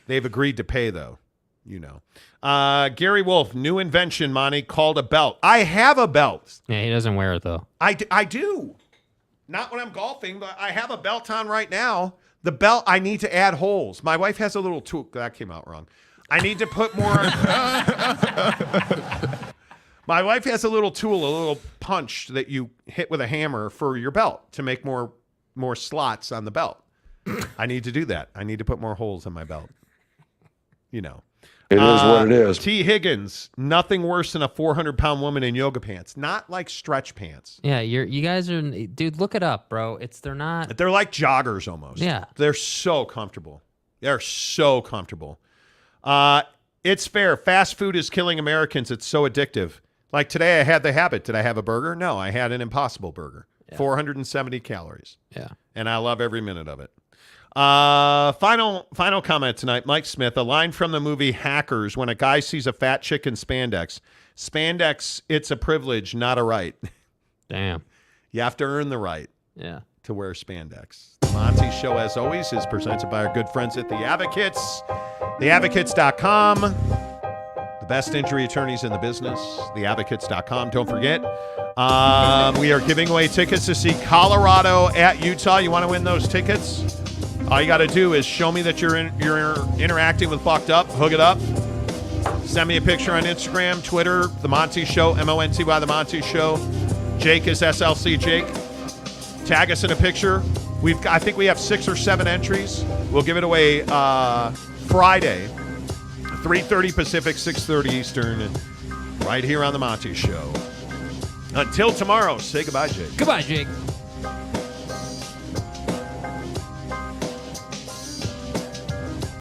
They've agreed to pay, though. You know. Gary Wolf, new invention, Monty, called a belt. I have a belt. Yeah, he doesn't wear it, though. I do. Not when I'm golfing, but I have a belt on right now The belt, I need to add holes. My wife has a little tool. That came out wrong. I need to put more. My wife has a little tool, a little punch that you hit with a hammer for your belt to make more slots on the belt. I need to do that. I need to put more holes in my belt. You know. It is what it is. T. Higgins, nothing worse than a 400-pound woman in yoga pants. Not like stretch pants. Yeah, you guys are, dude, look it up, bro. They're like joggers almost. Yeah. They're so comfortable. They're so comfortable. It's fair. Fast food is killing Americans. It's so addictive. Like today I had the habit. Did I have a burger? No, I had an Impossible Burger. Yeah. 470 calories. Yeah. And I love every minute of it. Final comment tonight. Mike Smith, a line from the movie Hackers, when a guy sees a fat chick in spandex. Spandex, it's a privilege, not a right. Damn. You have to earn the right to wear spandex. The Monty Show, as always, is presented by our good friends at The Advocates. TheAdvocates.com. The best injury attorneys in the business. TheAdvocates.com. Don't forget, we are giving away tickets to see Colorado at Utah. You want to win those tickets? All you got to do is show me that you're interacting with Fucked Up. Hook it up. Send me a picture on Instagram, Twitter, The Monty Show, MONTY The Monty Show. Jake is SLC Jake. Tag us in a picture. I think we have 6 or 7 entries. We'll give it away Friday, 3:30 Pacific, 6:30 Eastern, right here on The Monty Show. Until tomorrow, say goodbye, Jake. Goodbye, Jake.